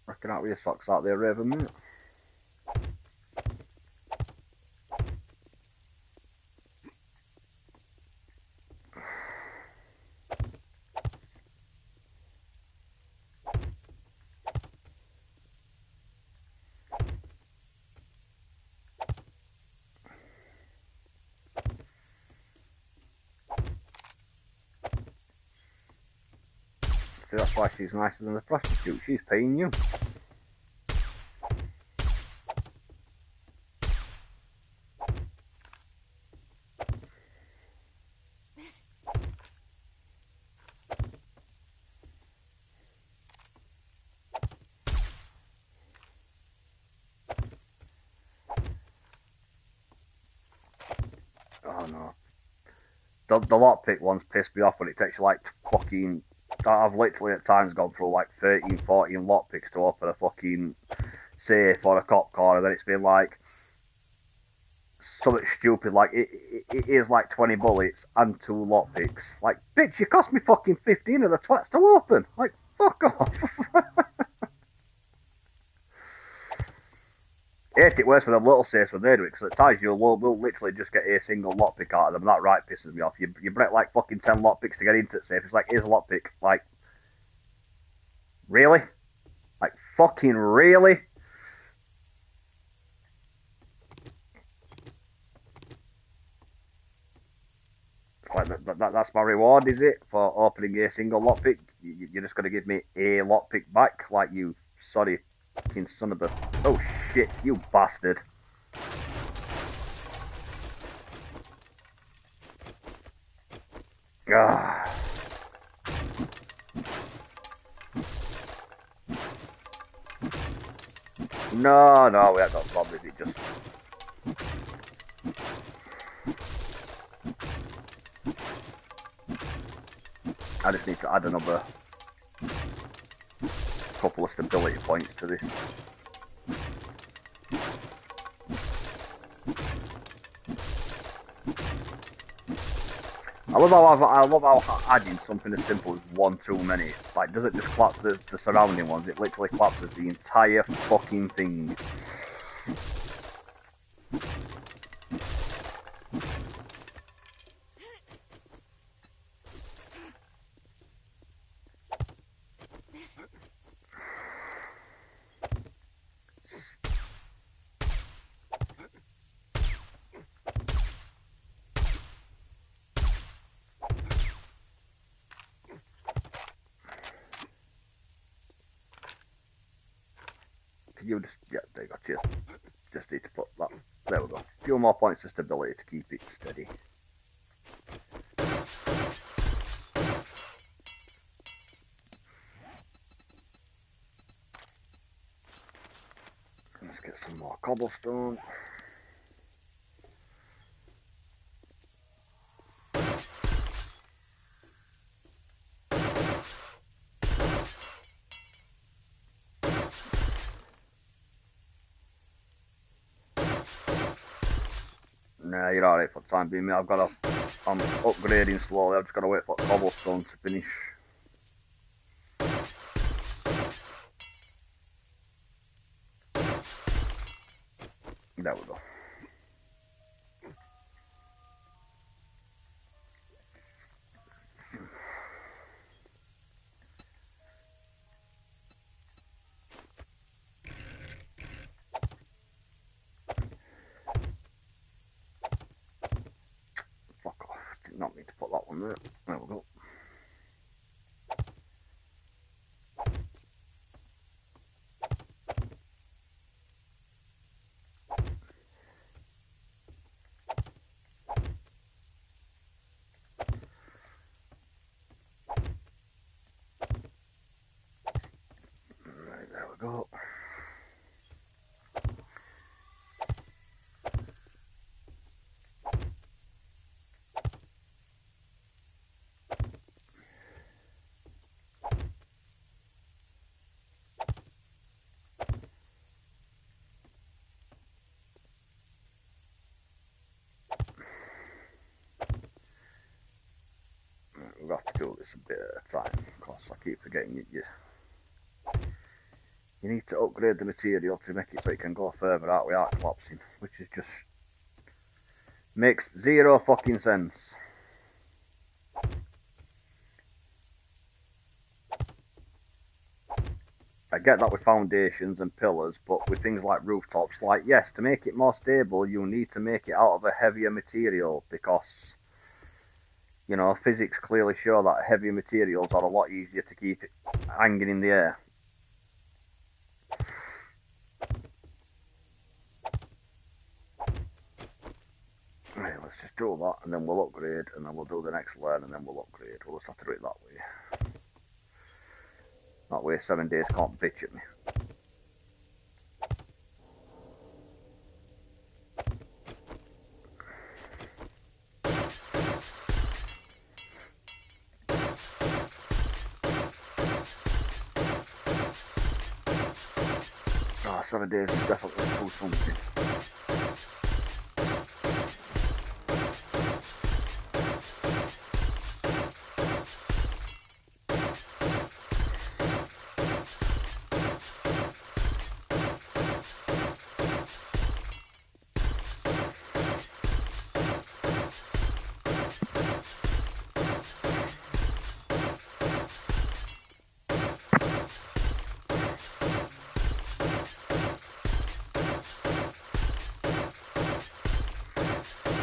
Reckon out with your socks out there, Raven, mate. See, that's why she's nicer than the prostitute. She's paying you. Oh no. The lockpick ones piss me off when it takes you like fucking. I've literally at times gone through like 13, 14 lockpicks to open a fucking safe or a cop car, and then it's been like something stupid like it is like 20 bullets and 2 lockpicks. Like, bitch, you cost me fucking 15 of the twats to open. Like, fuck off. Hate it worse for them little safes when they do it, because at times we'll literally just get a single lockpick out of them, and that right pisses me off. You break like fucking 10 lockpicks to get into the safe. It's like, here's a lockpick. Like, really? Like, fucking really? Like that's my reward, is it, for opening a single lockpick? You're just gonna give me a lockpick back, like you sorry fucking son of a. Oh shit, you bastard! Ah. No, we haven't got problems. It just. I just need to add another couple of stability points to this. I love how adding something as simple as one too many, like, doesn't just collapse the surrounding ones, it literally collapses the entire fucking thing. You just, yeah, there you go, cheers. Just need to put that, there we go. A few more points of stability to keep it steady. Let's get some more cobblestone. Nah, you're alright for the time being, mate. I'm upgrading slowly. I've just got to wait for cobblestone to finish. There we go. Fuck off. Did not mean to put that one there. There we go. Right, there we go. We'll have to do this a bit at a time, because I keep forgetting you need to upgrade the material to make it so it can go further out without collapsing, which is just makes zero fucking sense. I get that with foundations and pillars, but with things like rooftops, like, yes, to make it more stable, you need to make it out of a heavier material, because, you know, physics clearly show that heavier materials are a lot easier to keep it hanging in the air. Right, let's just do that, and then we'll upgrade, and then we'll do the next layer, and then we'll upgrade. We'll just have to do it that way. That way 7 days can't bitch at me. Ah, 7 days is definitely too something.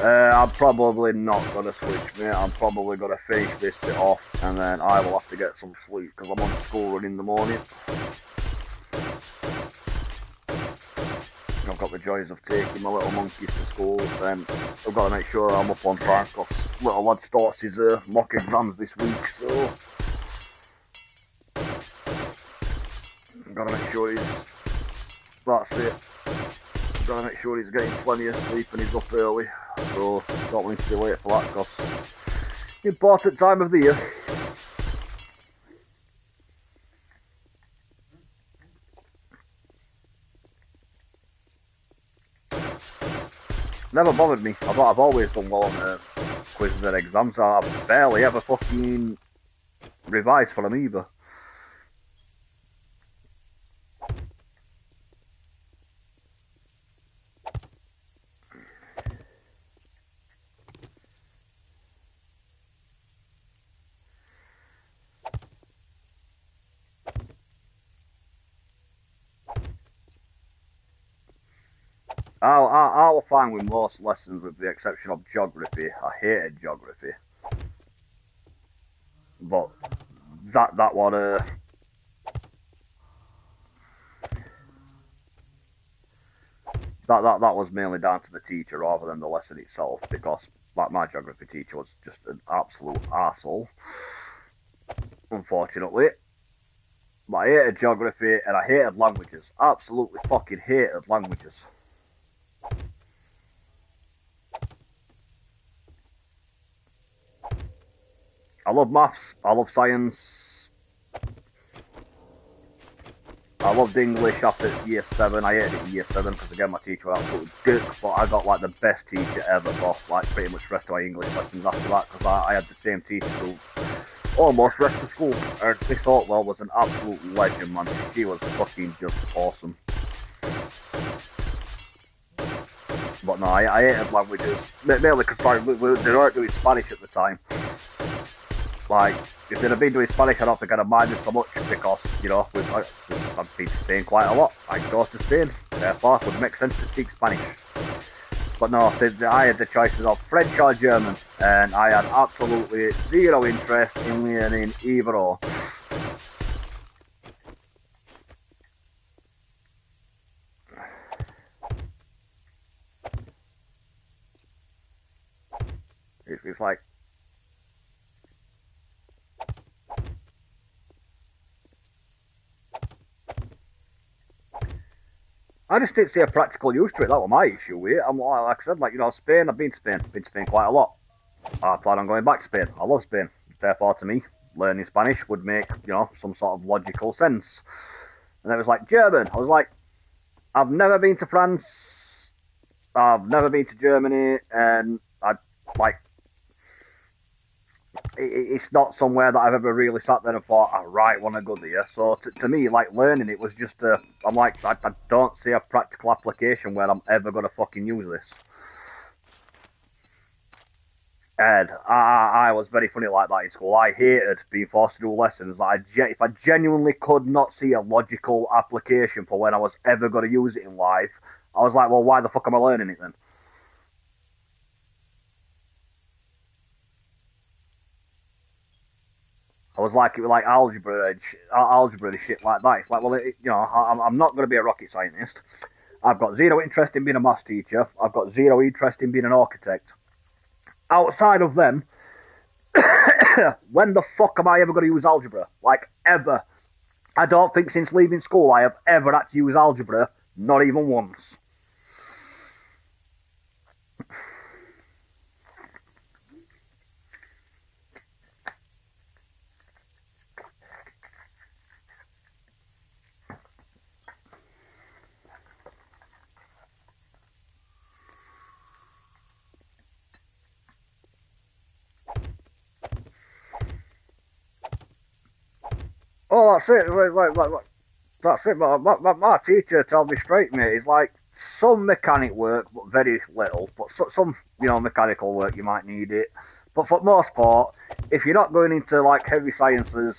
I'm probably not going to switch, mate. I'm probably going to finish this bit off, and then I will have to get some sleep, because I'm on school run in the morning. I've got the joys of taking my little monkeys to school, then I've got to make sure I'm up on time, because little lad starts his mock exams this week, so I've got to make sure that's it. I've got to make sure he's getting plenty of sleep and he's up early, so don't want him to be late for that, because important time of the year. never bothered me. I've always done well on quizzes and exams. I've barely ever fucking revised for them either. I was fine with most lessons with the exception of geography. I hated geography. But that one that was mainly down to the teacher rather than the lesson itself, because like my geography teacher was just an absolute arsehole, unfortunately. But I hated geography and I hated languages. Absolutely fucking hated languages. I love maths, I love science, I loved English after year 7. I hated it in year 7 because again my teacher was absolute dick, but I got like the best teacher ever for like pretty much the rest of my English lessons after that, because I had the same teacher through almost rest of school. And Miss Ortwell was an absolute legend, man. She was fucking just awesome. But no, I hated languages, mainly because they weren't doing Spanish at the time. Like, if they'd have been doing Spanish, I don't think I'd have minded so much, because, you know, I've been to Spain quite a lot. I go to Spain, therefore it would make sense to speak Spanish. But no, I had the choices of French or German, and I had absolutely zero interest in learning either or. It's like, I just didn't see a practical use to it. That was my issue with it. I'm like I said, like, you know, Spain. I've been to Spain quite a lot. I plan on going back to Spain. I love Spain. Therefore, to me, learning Spanish would make, you know, some sort of logical sense. And it was like German. I was like, I've never been to France. I've never been to Germany, and it's not somewhere that I've ever really sat there and thought, I right, want to go there. So to me, like, learning it was just I'm like, I don't see a practical application where I'm ever going to fucking use this. And I was very funny like that in school. I hated being forced to do lessons. If I genuinely could not see a logical application for when I was ever going to use it in life, I was like, well, why the fuck am I learning it then? I was like, it was like algebra and shit like that. It's like, well, you know, I'm not going to be a rocket scientist. I've got zero interest in being a maths teacher. I've got zero interest in being an architect. Outside of them, when the fuck am I ever going to use algebra? Like, ever. I don't think since leaving school I have ever had to use algebra, not even once. Oh, that's it. That's it. My teacher told me straight, mate. He's like, some mechanic work, but very little. But some, you know, mechanical work, you might need it. But for the most part, if you're not going into, like, heavy sciences,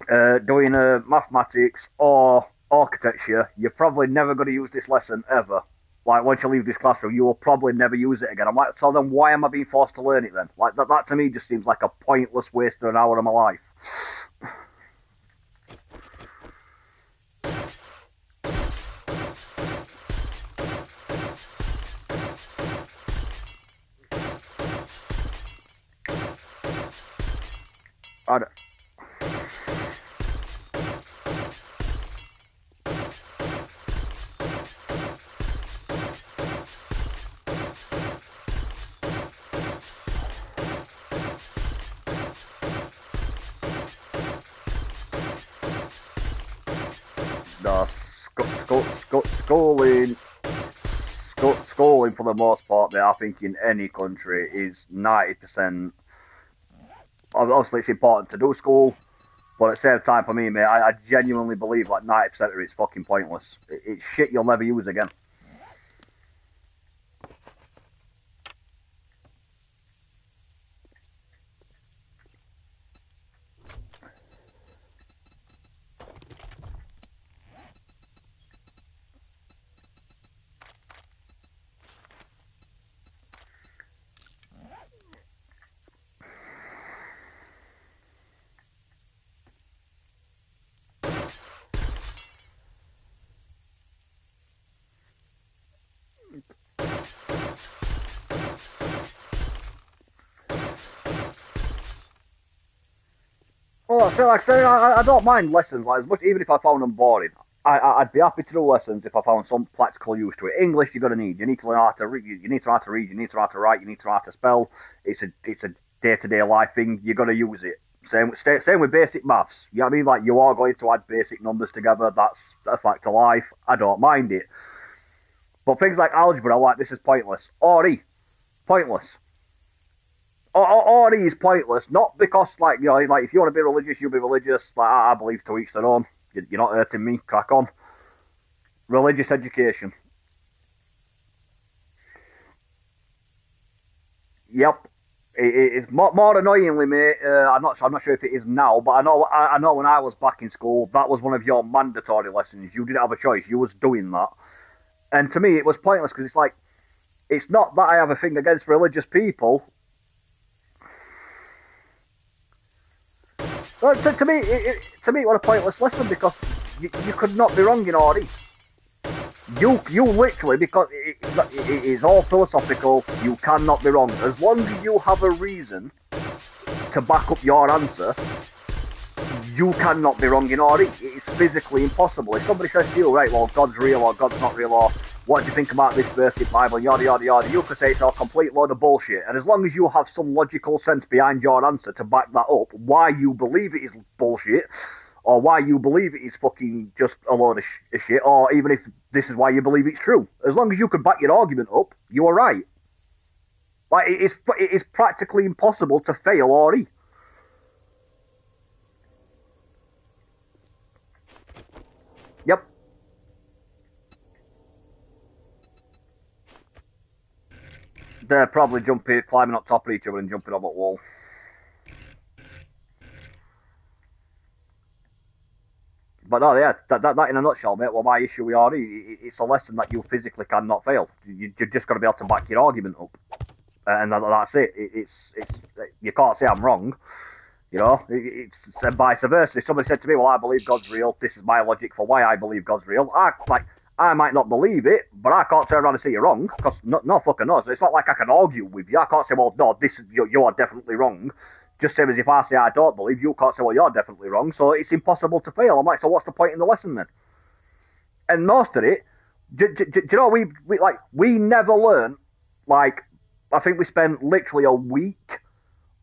doing mathematics or architecture, you're probably never going to use this lesson, ever. Like, once you leave this classroom, you will probably never use it again. I'm like, so then why am I being forced to learn it then? Like, that to me just seems like a pointless waste of an hour of my life. I don't... No, schooling schooling for the most part, mate, I think in any country is 90%. Obviously, it's important to do school, but at the same time, for me, mate, I genuinely believe like 90% of it's fucking pointless. It's shit you'll never use again. Well, so like I say, I don't mind lessons like as much, even if I found them boring. I'd be happy to do lessons if I found some practical use to it. English, you're gonna need. You need to learn how to read. You need to know how to read. You need to know how to write. You need to know how to spell. It's a day-to-day life thing. You're gonna use it. Same with basic maths. You know what I mean? Like you are going to add basic numbers together. That's a fact of life. I don't mind it. But things like algebra, like this is pointless. RE, pointless. RE is pointless, not because like like if you want to be religious, you be religious. Like I believe to each their own. You're not hurting me. Crack on. Religious education. Yep. It's more annoyingly, mate. I'm not sure if it is now, but I know when I was back in school, that was one of your mandatory lessons. You didn't have a choice. You was doing that, and to me, it was pointless because it's like it's not that I have a thing against religious people. Well, to me, it was a pointless lesson because you could not be wrong in RE. You literally, because it is all philosophical, you cannot be wrong. As long as you have a reason to back up your answer, you cannot be wrong in RE. It is physically impossible. If somebody says to you, right, well, God's real or God's not real, or what do you think about this verse in the Bible, yada, yada, yada, you could say it's a complete load of bullshit. And as long as you have some logical sense behind your answer to back that up, why you believe it is bullshit, or why you believe it is fucking just a load of shit, or even if this is why you believe it's true, as long as you can back your argument up, you are right. Like, it is practically impossible to fail RE. Yep. They're probably climbing up top of each other and jumping on that wall. But no, yeah, that in a nutshell, mate. Well, my issue with RE, it's a lesson that you physically cannot fail. You're just got to be able to back your argument up, and that's it. It's you can't say I'm wrong. You know, it's and vice versa. If somebody said to me, "Well, I believe God's real. This is my logic for why I believe God's real," I might not believe it, but I can't turn around and say you're wrong because no fucking knows. It's not like I can argue with you. I can't say, "Well, no, you are definitely wrong." Just same as if I say I don't believe, you can't say, "Well, you're definitely wrong." So it's impossible to fail. I'm like, so what's the point in the lesson then? And most of it, do you know, we never learn. Like, I think we spent literally a week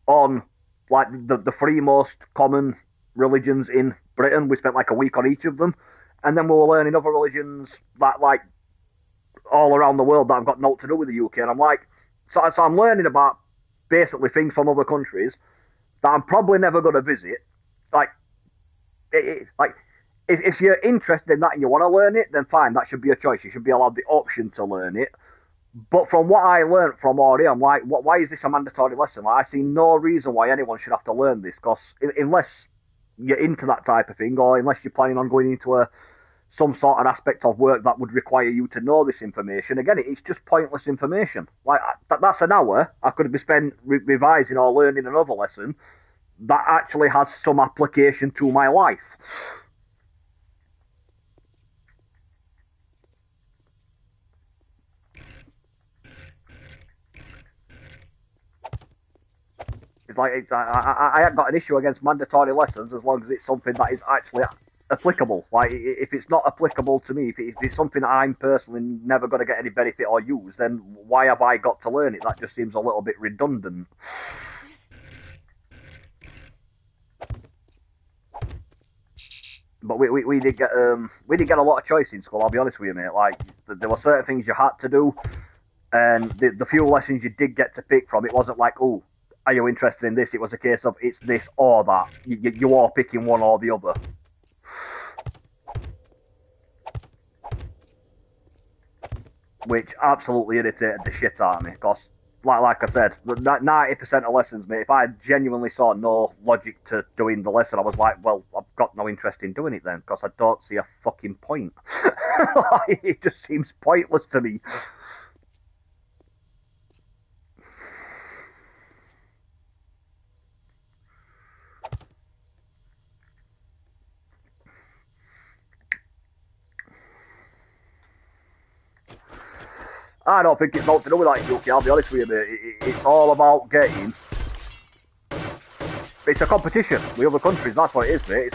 on like the three most common religions in Britain. We spent like a week on each of them, and then we were learning other religions that like all around the world that have got nothing to do with the UK. And I'm like, so I'm learning about basically things from other countries that I'm probably never going to visit. Like, like if you're interested in that and you want to learn it, then fine, that should be a choice. You should be allowed the option to learn it. But from what I learned from RE, I'm like, why is this a mandatory lesson? Like, I see no reason why anyone should have to learn this, because unless you're into that type of thing, or unless you're planning on going into some sort of aspect of work that would require you to know this information, again, it's just pointless information. Like, that's an hour I could be spent revising or learning another lesson that actually has some application to my life. It's like I haven't got an issue against mandatory lessons as long as it's something that is actually applicable. Like, if it's not applicable to me, if it's something that I'm personally never going to get any benefit or use, then why have I got to learn it? That just seems a little bit redundant. But we did get a lot of choice in school. I'll be honest with you, mate. Like there were certain things you had to do, and the few lessons you did get to pick from, it wasn't like, oh, are you interested in this? It was a case of it's this or that. You are picking one or the other. Which absolutely irritated the shit out of me, because, like I said, 90% of lessons, mate, if I genuinely saw no logic to doing the lesson, I was like, well, I've got no interest in doing it then, because I don't see a fucking point. It just seems pointless to me. I don't think it's not to do with that, Yuki, I'll be honest with you, mate. It's all about getting... It's a competition with other countries, that's what it is, mate.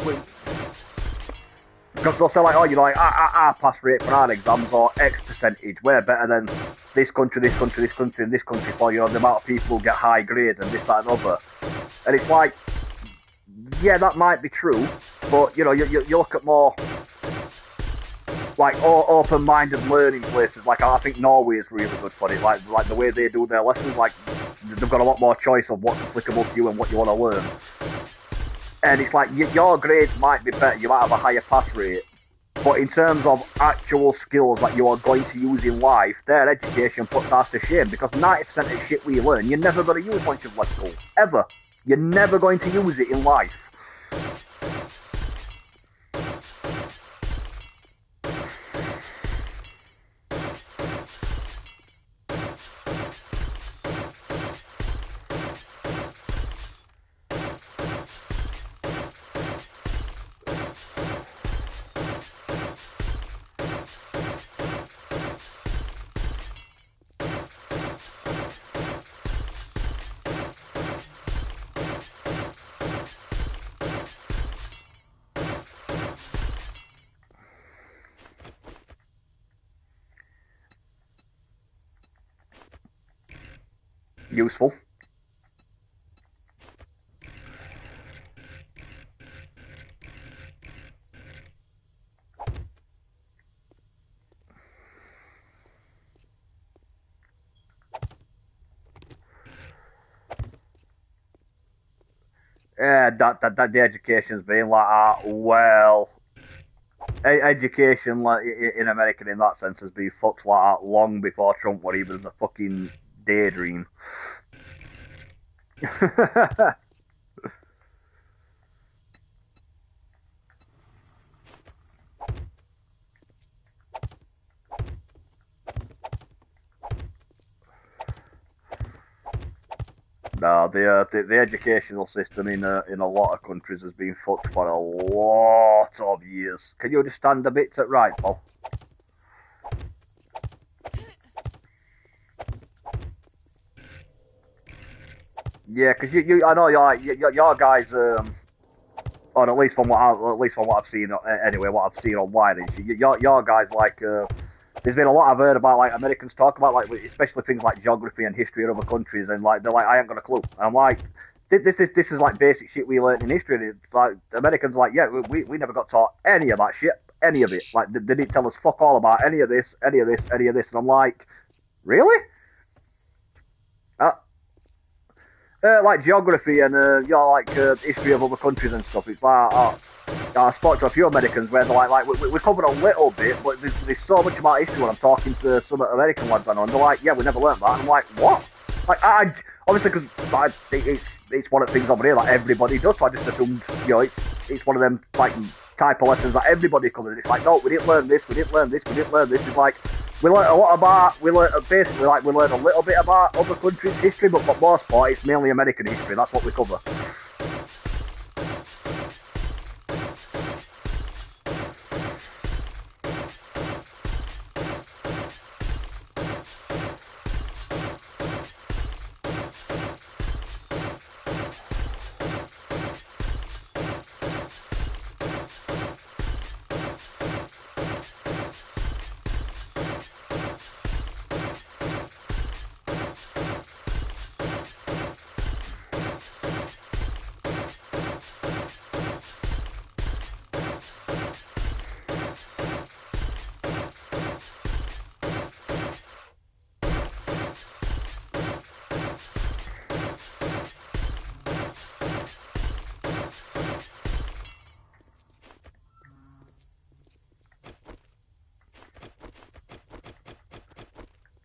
Because they'll say like, oh, you know, like, our pass rate for our exams are X percentage. We're better than this country, this country, this country, and this country for, you know, the amount of people who get high grades and this, that, and other. And it's like, yeah, that might be true, but, you know, you look at more... like open-minded learning places. Like I think Norway is really good for it. Like the way they do their lessons, like they've got a lot more choice of what's applicable to you and what you want to learn. And it's like your grades might be better, you might have a higher pass rate, but in terms of actual skills that you are going to use in life, their education puts us to shame, because 90% of the shit we learn, you're never going to use once you've left school. Ever. You're never going to use it in life. Useful. Yeah, that the education's been like that. Well, education like in America in that sense has been fucked like that long before Trump was even a fucking daydream. No, the educational system in a lot of countries has been fucked for a lot of years. Can you just stand a bit to right, Paul? Yeah, because I know your guys, or at least from what I've seen anyway, what I've seen online is your guys like. There's been a lot I've heard about like Americans talk about like especially things like geography and history in other countries, and like they're like, I ain't got a clue. And I'm like, this is like basic shit we learned in history. And it's like Americans are like, yeah, we never got taught any of that shit, any of it. Like they didn't tell us fuck all about any of this, any of this, any of this. And I'm like, really? Like geography and history of other countries and stuff. It's like I spoke to a few Americans where they're like we covered a little bit, but there's so much about history when I'm talking to some American lads I know, and they're like, yeah, we never learned that. And I'm like, what? Like I obviously because it's one of the things over here that everybody does. So I just assumed, you know, it's one of them like type of lessons that everybody covers. It's like, no, we didn't learn this, we didn't learn this, we didn't learn this. It's like. We learned a lot about, we learned a little bit about other countries' history, but for the most part, it's mainly American history. That's what we cover.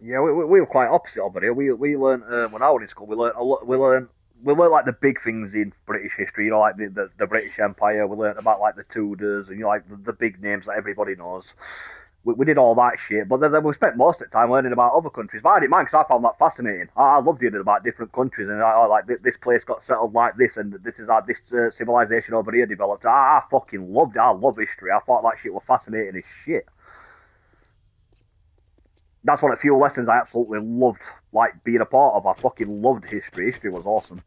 Yeah, we were quite opposite over here. We learned when I was in school. We learned a lot. We learned like the big things in British history. You know, like the British Empire. We learned about like the Tudors and you know, like the big names that everybody knows. We did all that shit, but then we spent most of the time learning about other countries. But I didn't mind because I found that fascinating. I loved hearing about different countries and I like this place got settled like this and this is how this civilization over here developed. I fucking loved it. I love history. I thought that shit was fascinating as shit. That's one of the few lessons I absolutely loved, like being a part of. I fucking loved history. History was awesome.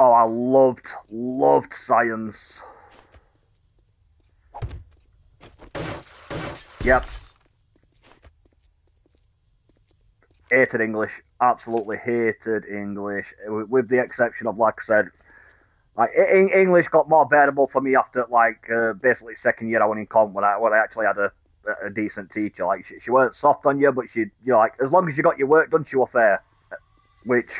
Oh, I loved science. Yep, hated English. Absolutely hated English, with the exception of, like I said, like English got more bearable for me after like basically second year I went in comp when I actually had a decent teacher. Like she weren't soft on you, but she you know like as long as you got your work done, she was fair. Which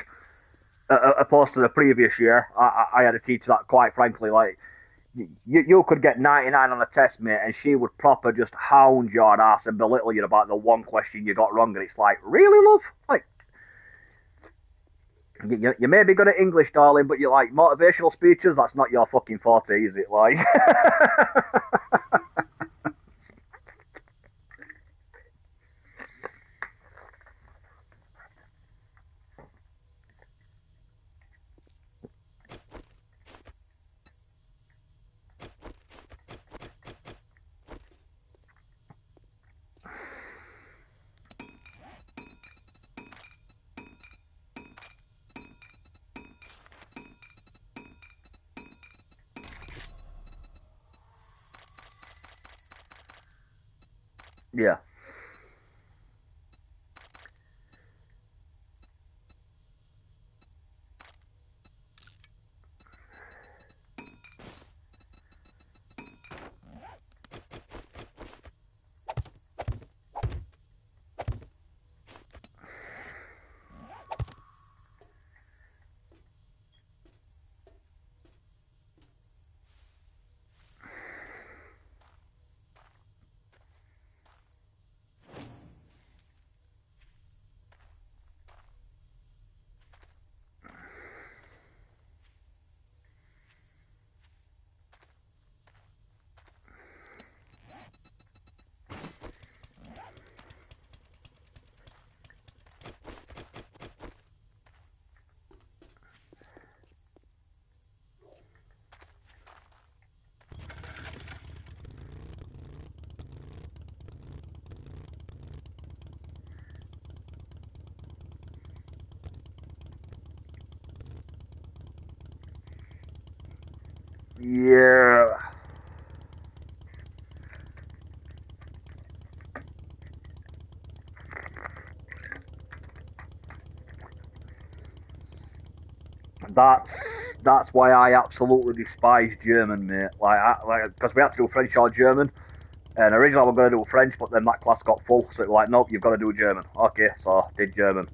opposed to the previous year, I had a teacher that quite frankly like you could get 99 on a test, mate, and she would proper just hound your ass and belittle you about the one question you got wrong, and it's like, really, love? Like, you may be good at English, darling, but you like motivational speeches. That's not your fucking forte, is it? Like, yeah, yeah. That's that's why I absolutely despise German, mate. Like, because we had to do French or German, and originally I was going to do French, but then that class got full, so it was like, nope, you've got to do German. Okay, so I did German.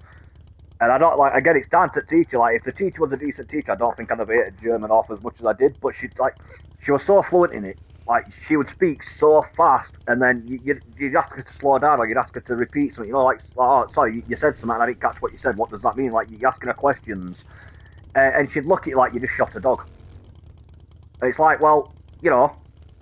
And I don't like again. It's down to the teacher. Like if the teacher was a decent teacher, I don't think I'd have hated German off as much as I did. But she was so fluent in it. Like she would speak so fast, and then you'd ask her to slow down, or you'd ask her to repeat something. You know, like oh sorry, you said something, and I didn't catch what you said. What does that mean? Like you're asking her questions, and she'd look at you like you just shot a dog. And it's like, well, you know,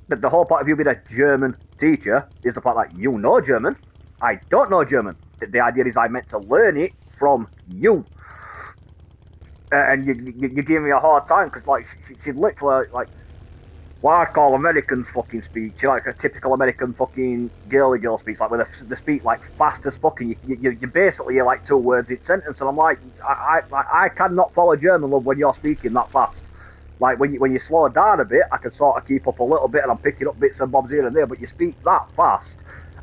the whole point of you being a German teacher is the fact that you know German. I don't know German. The idea is I meant to learn it from you. And you give me a hard time because like she'd literally like what I call Americans fucking speech, like a typical American fucking girly girl speech, like with the speak like fast as fucking. You basically you're like two words in sentence, and I'm like I cannot follow German love when you're speaking that fast. Like when you slow down a bit, I can sort of keep up a little bit, and I'm picking up bits and bobs here and there. But you speak that fast,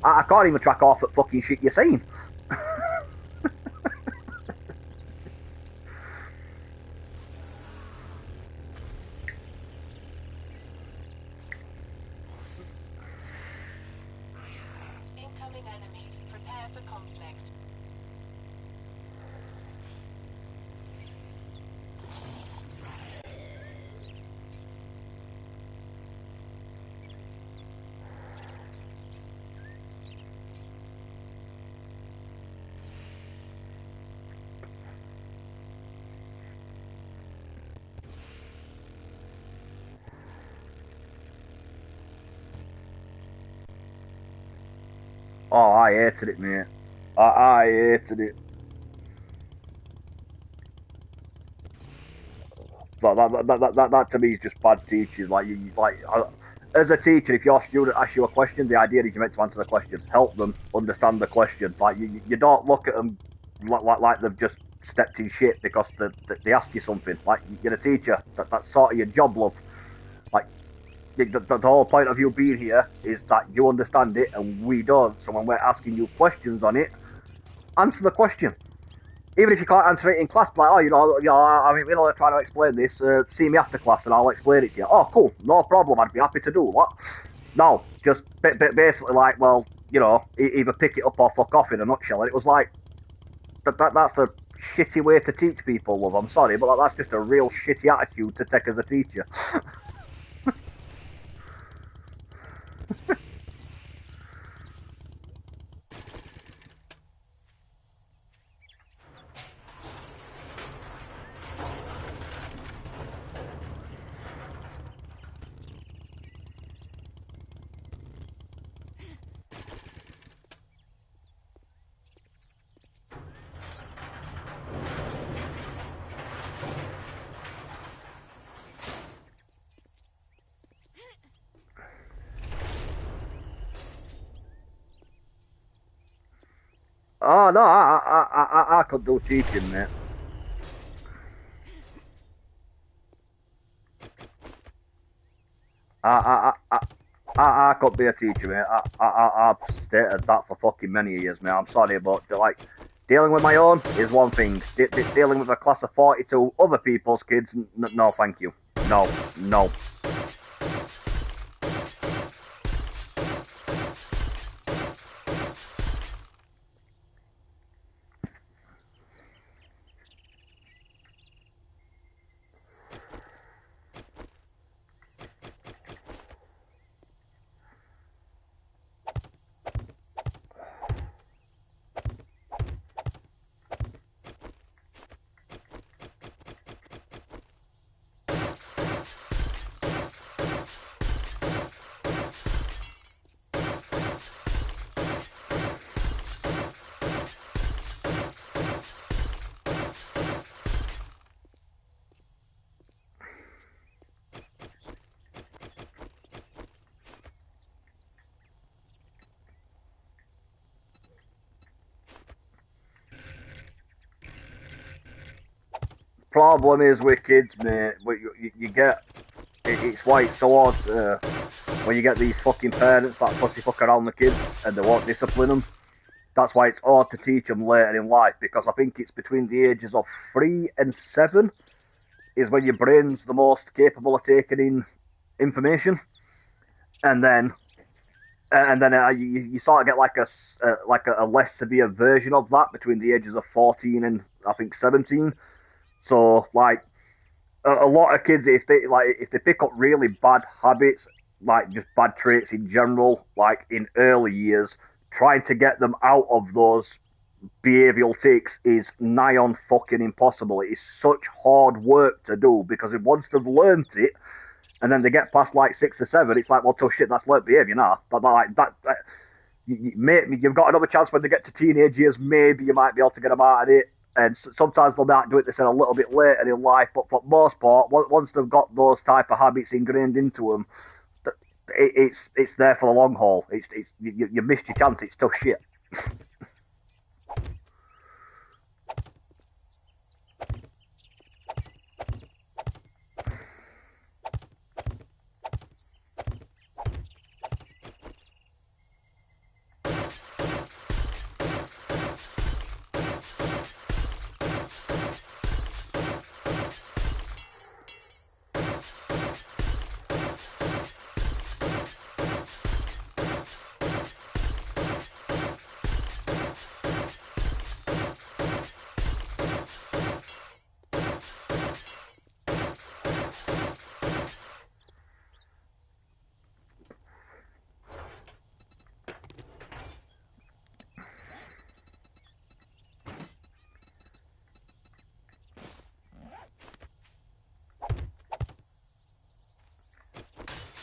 I can't even track off at fucking shit you're saying.
Incoming enemies. Prepare for conflict.
Oh, I hated it, mate. I hated it. That to me is just bad teaching. Like as a teacher, if your student asks you a question, the idea is you're meant to answer the question, help them understand the question. Like you don't look at them like they've just stepped in shit because they ask you something. Like you're a teacher. That's sort of your job, love. Like the whole point of you being here is that you understand it and we don't. So when we're asking you questions on it, answer the question. Even if you can't answer it in class, like, oh, I mean, we're trying to explain this. See me after class, and I'll explain it to you. Oh, cool, no problem. I'd be happy to do what. No, just basically like, well, either pick it up or fuck off in a nutshell. And it was like that's a shitty way to teach people, love. I'm sorry, but that's just a real shitty attitude to take as a teacher. Oh no, I could do teaching, mate. I could be a teacher, mate. I've stated that for fucking many years, mate. I'm sorry, but like dealing with my own is one thing. Dealing with a class of 42 other people's kids, no, thank you. No, no. Problem is with kids, mate. You get it's why it's so odd when you get these fucking parents that pussyfuck around the kids and they won't discipline them. That's why it's hard to teach them later in life because I think it's between the ages of 3 and 7 is when your brain's the most capable of taking in information, and then you sort of get like a less severe version of that between the ages of 14 and I think 17. So like a lot of kids, if they pick up really bad habits, like just bad traits in general, like in early years, trying to get them out of those behavioural tics is nigh on fucking impossible. It is such hard work to do because once they've learnt it, and then they get past like 6 or 7, it's like, well, tough shit, that's learnt behaviour now. But like that you've got another chance when they get to teenage years. Maybe you might be able to get them out of it. And sometimes they might do it, they said, a little bit later in life. But for the most part, once they've got those type of habits ingrained into them, it's there for the long haul. You missed your chance. It's tough shit.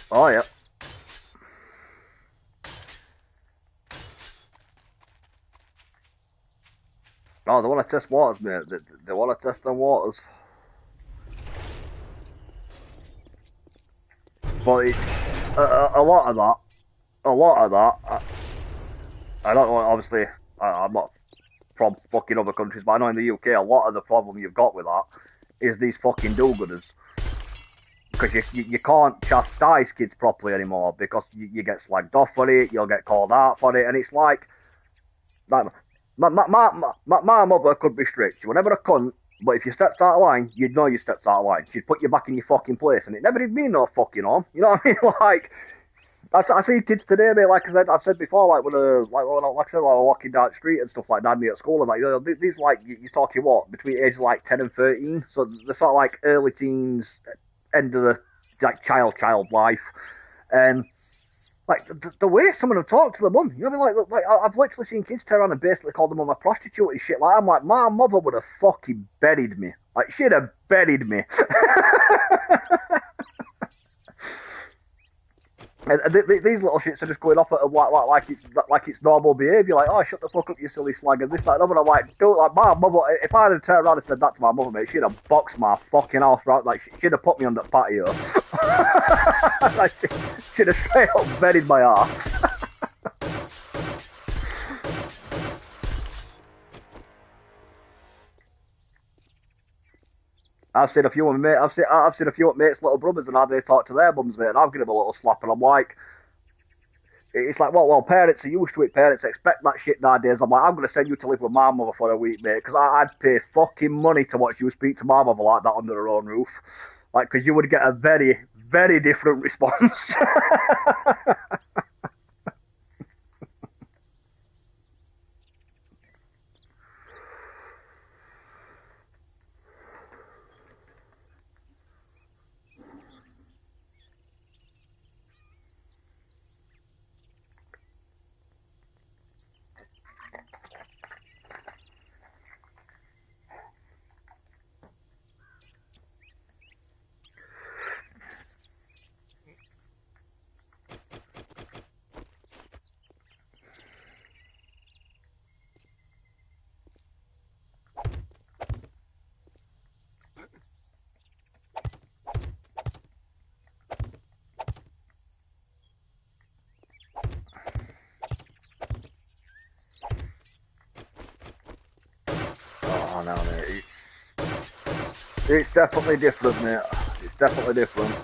Oh yeah. Oh, they want to test waters, mate. They want to test them waters. But it's a lot of that. A lot of that. I don't know. Obviously, I'm not from fucking other countries, but I know in the UK, a lot of the problem you've got with that is these fucking do-gooders. Because you can't chastise kids properly anymore because you get slagged off for it, you'll get called out for it, and it's like, my mother could be strict. She was never a cunt, but if you stepped out of line, you'd know you stepped out of line. She'd put you back in your fucking place, and it never did mean no fucking harm. You know what I mean? Like, I see kids today, mate. Like I've said before, like when like I said, like walking down the street and stuff like that, me at school, and like, you know, these like you're talking what between ages like 10 and 13, so they're sort of like early teens, end of the like child life, and like the way some of them talk to their mum, you know what I mean? Like I've literally seen kids turn around and basically call their mum a prostitute and shit. Like I'm like, my mother would have fucking buried me. Like she'd have buried me. And these little shits are just going off at them like it's normal behaviour. Like, oh, shut the fuck up, you silly slag, and this, that, and other. And I'm like, dude, like, my mother, if I had turned around and said that to my mother, mate, she'd have boxed my fucking house right. Like, she'd have put me on the patio. Like, she'd have straight up buried my ass. I've seen a few of my mates. I've seen a few of my mates' little brothers, and how they talk to their mums, mate. And I've given them a little slap, and I'm like, it's like, well, parents are used to it. Parents expect that shit nowadays. I'm like, I'm going to send you to live with my mother for a week, mate, because I'd pay fucking money to watch you speak to my mother like that under her own roof. Like, because you would get a very, very different response. Oh, no, mate. It's definitely different, mate. It's definitely different.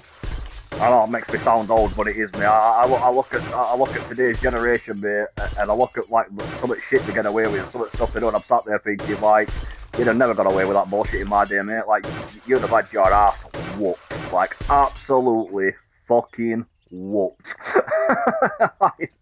I know it makes me sound old, but it is, mate. I look at today's generation, mate, and I look at like some of the shit they get away with, and some of the stuff they do, and I'm sat there thinking like, you'd have never got away with that bullshit in my day, mate. Like you'd have had your ass whooped, like absolutely fucking whooped. Like,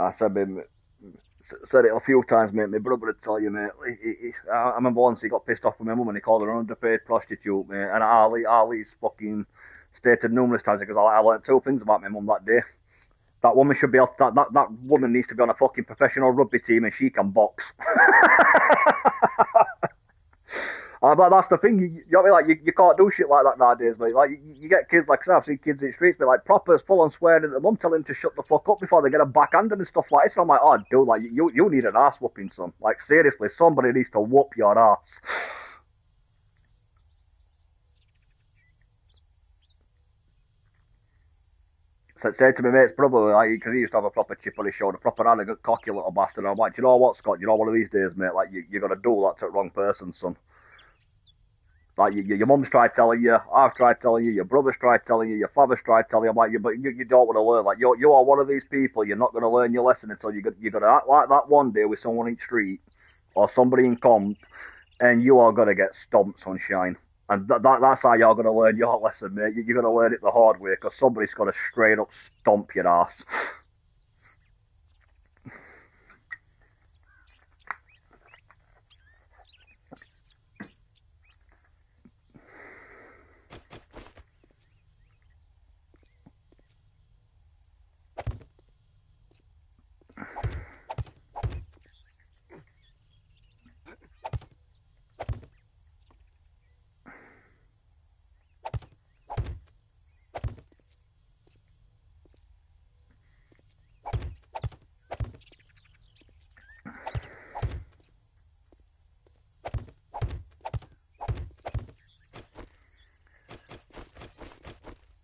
I said it a few times, mate. My brother would tell you, mate. I remember once he got pissed off with my mum and he called her an underpaid prostitute, mate. And Ali's fucking stated numerous times because I learned two things about my mum that day. That woman should be that woman needs to be on a fucking professional rugby team and she can box. But that's the thing, you know what I mean? Like, you can't do shit like that nowadays, mate. Like, you get kids, like, I've seen kids in the streets, be like, proper, full on swearing at the mum, telling them to shut the fuck up before they get a backhanded and stuff like this. So I'm like, oh, dude, like, you need an ass whooping, son. Like, seriously, somebody needs to whoop your ass. So said to my mate's brother, like, because he used to have a proper chip on his shoulder, proper arrogant, cocky little bastard. And I'm like, do you know what, Scott? You know, one of these days, mate, like, you're going to do that to the wrong person, son. Like your mum's tried telling you, I've tried telling you, your brother's tried telling you, your father's tried telling you. I'm like, but you don't want to learn. Like you are one of these people. You're not going to learn your lesson until you're going to act like that one day with someone in the street or somebody in comp, and you are going to get stomped, sunshine. And that's how you're going to learn your lesson, mate. You're going to learn it the hard way because somebody's going to straight up stomp your ass.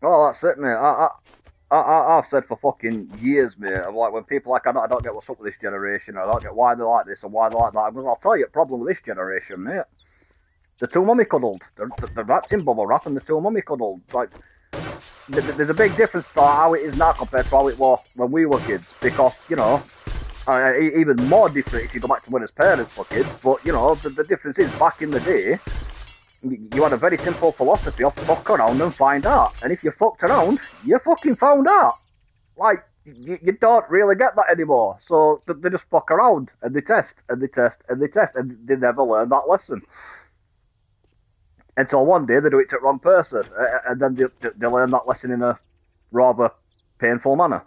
Oh, that's it, mate. I've said for fucking years, mate. I'm like, when people are like, I don't get what's up with this generation, I don't get why they're like this and why they're like that. I'm going, I'll tell you, the problem with this generation, mate. They're too mummy cuddled. They're wrapped in bubble wrap and they're too mummy cuddled. Like, there's a big difference to how it is now compared to how it was when we were kids. Because, you know, even more different if you go back to when as parents were kids. But, you know, the difference is back in the day, you had a very simple philosophy of fuck around and find out. And if you fucked around, you fucking found out. Like, you don't really get that anymore. So they just fuck around and they test and they test and they test and they never learn that lesson. Until one day they do it to the wrong person and then they learn that lesson in a rather painful manner.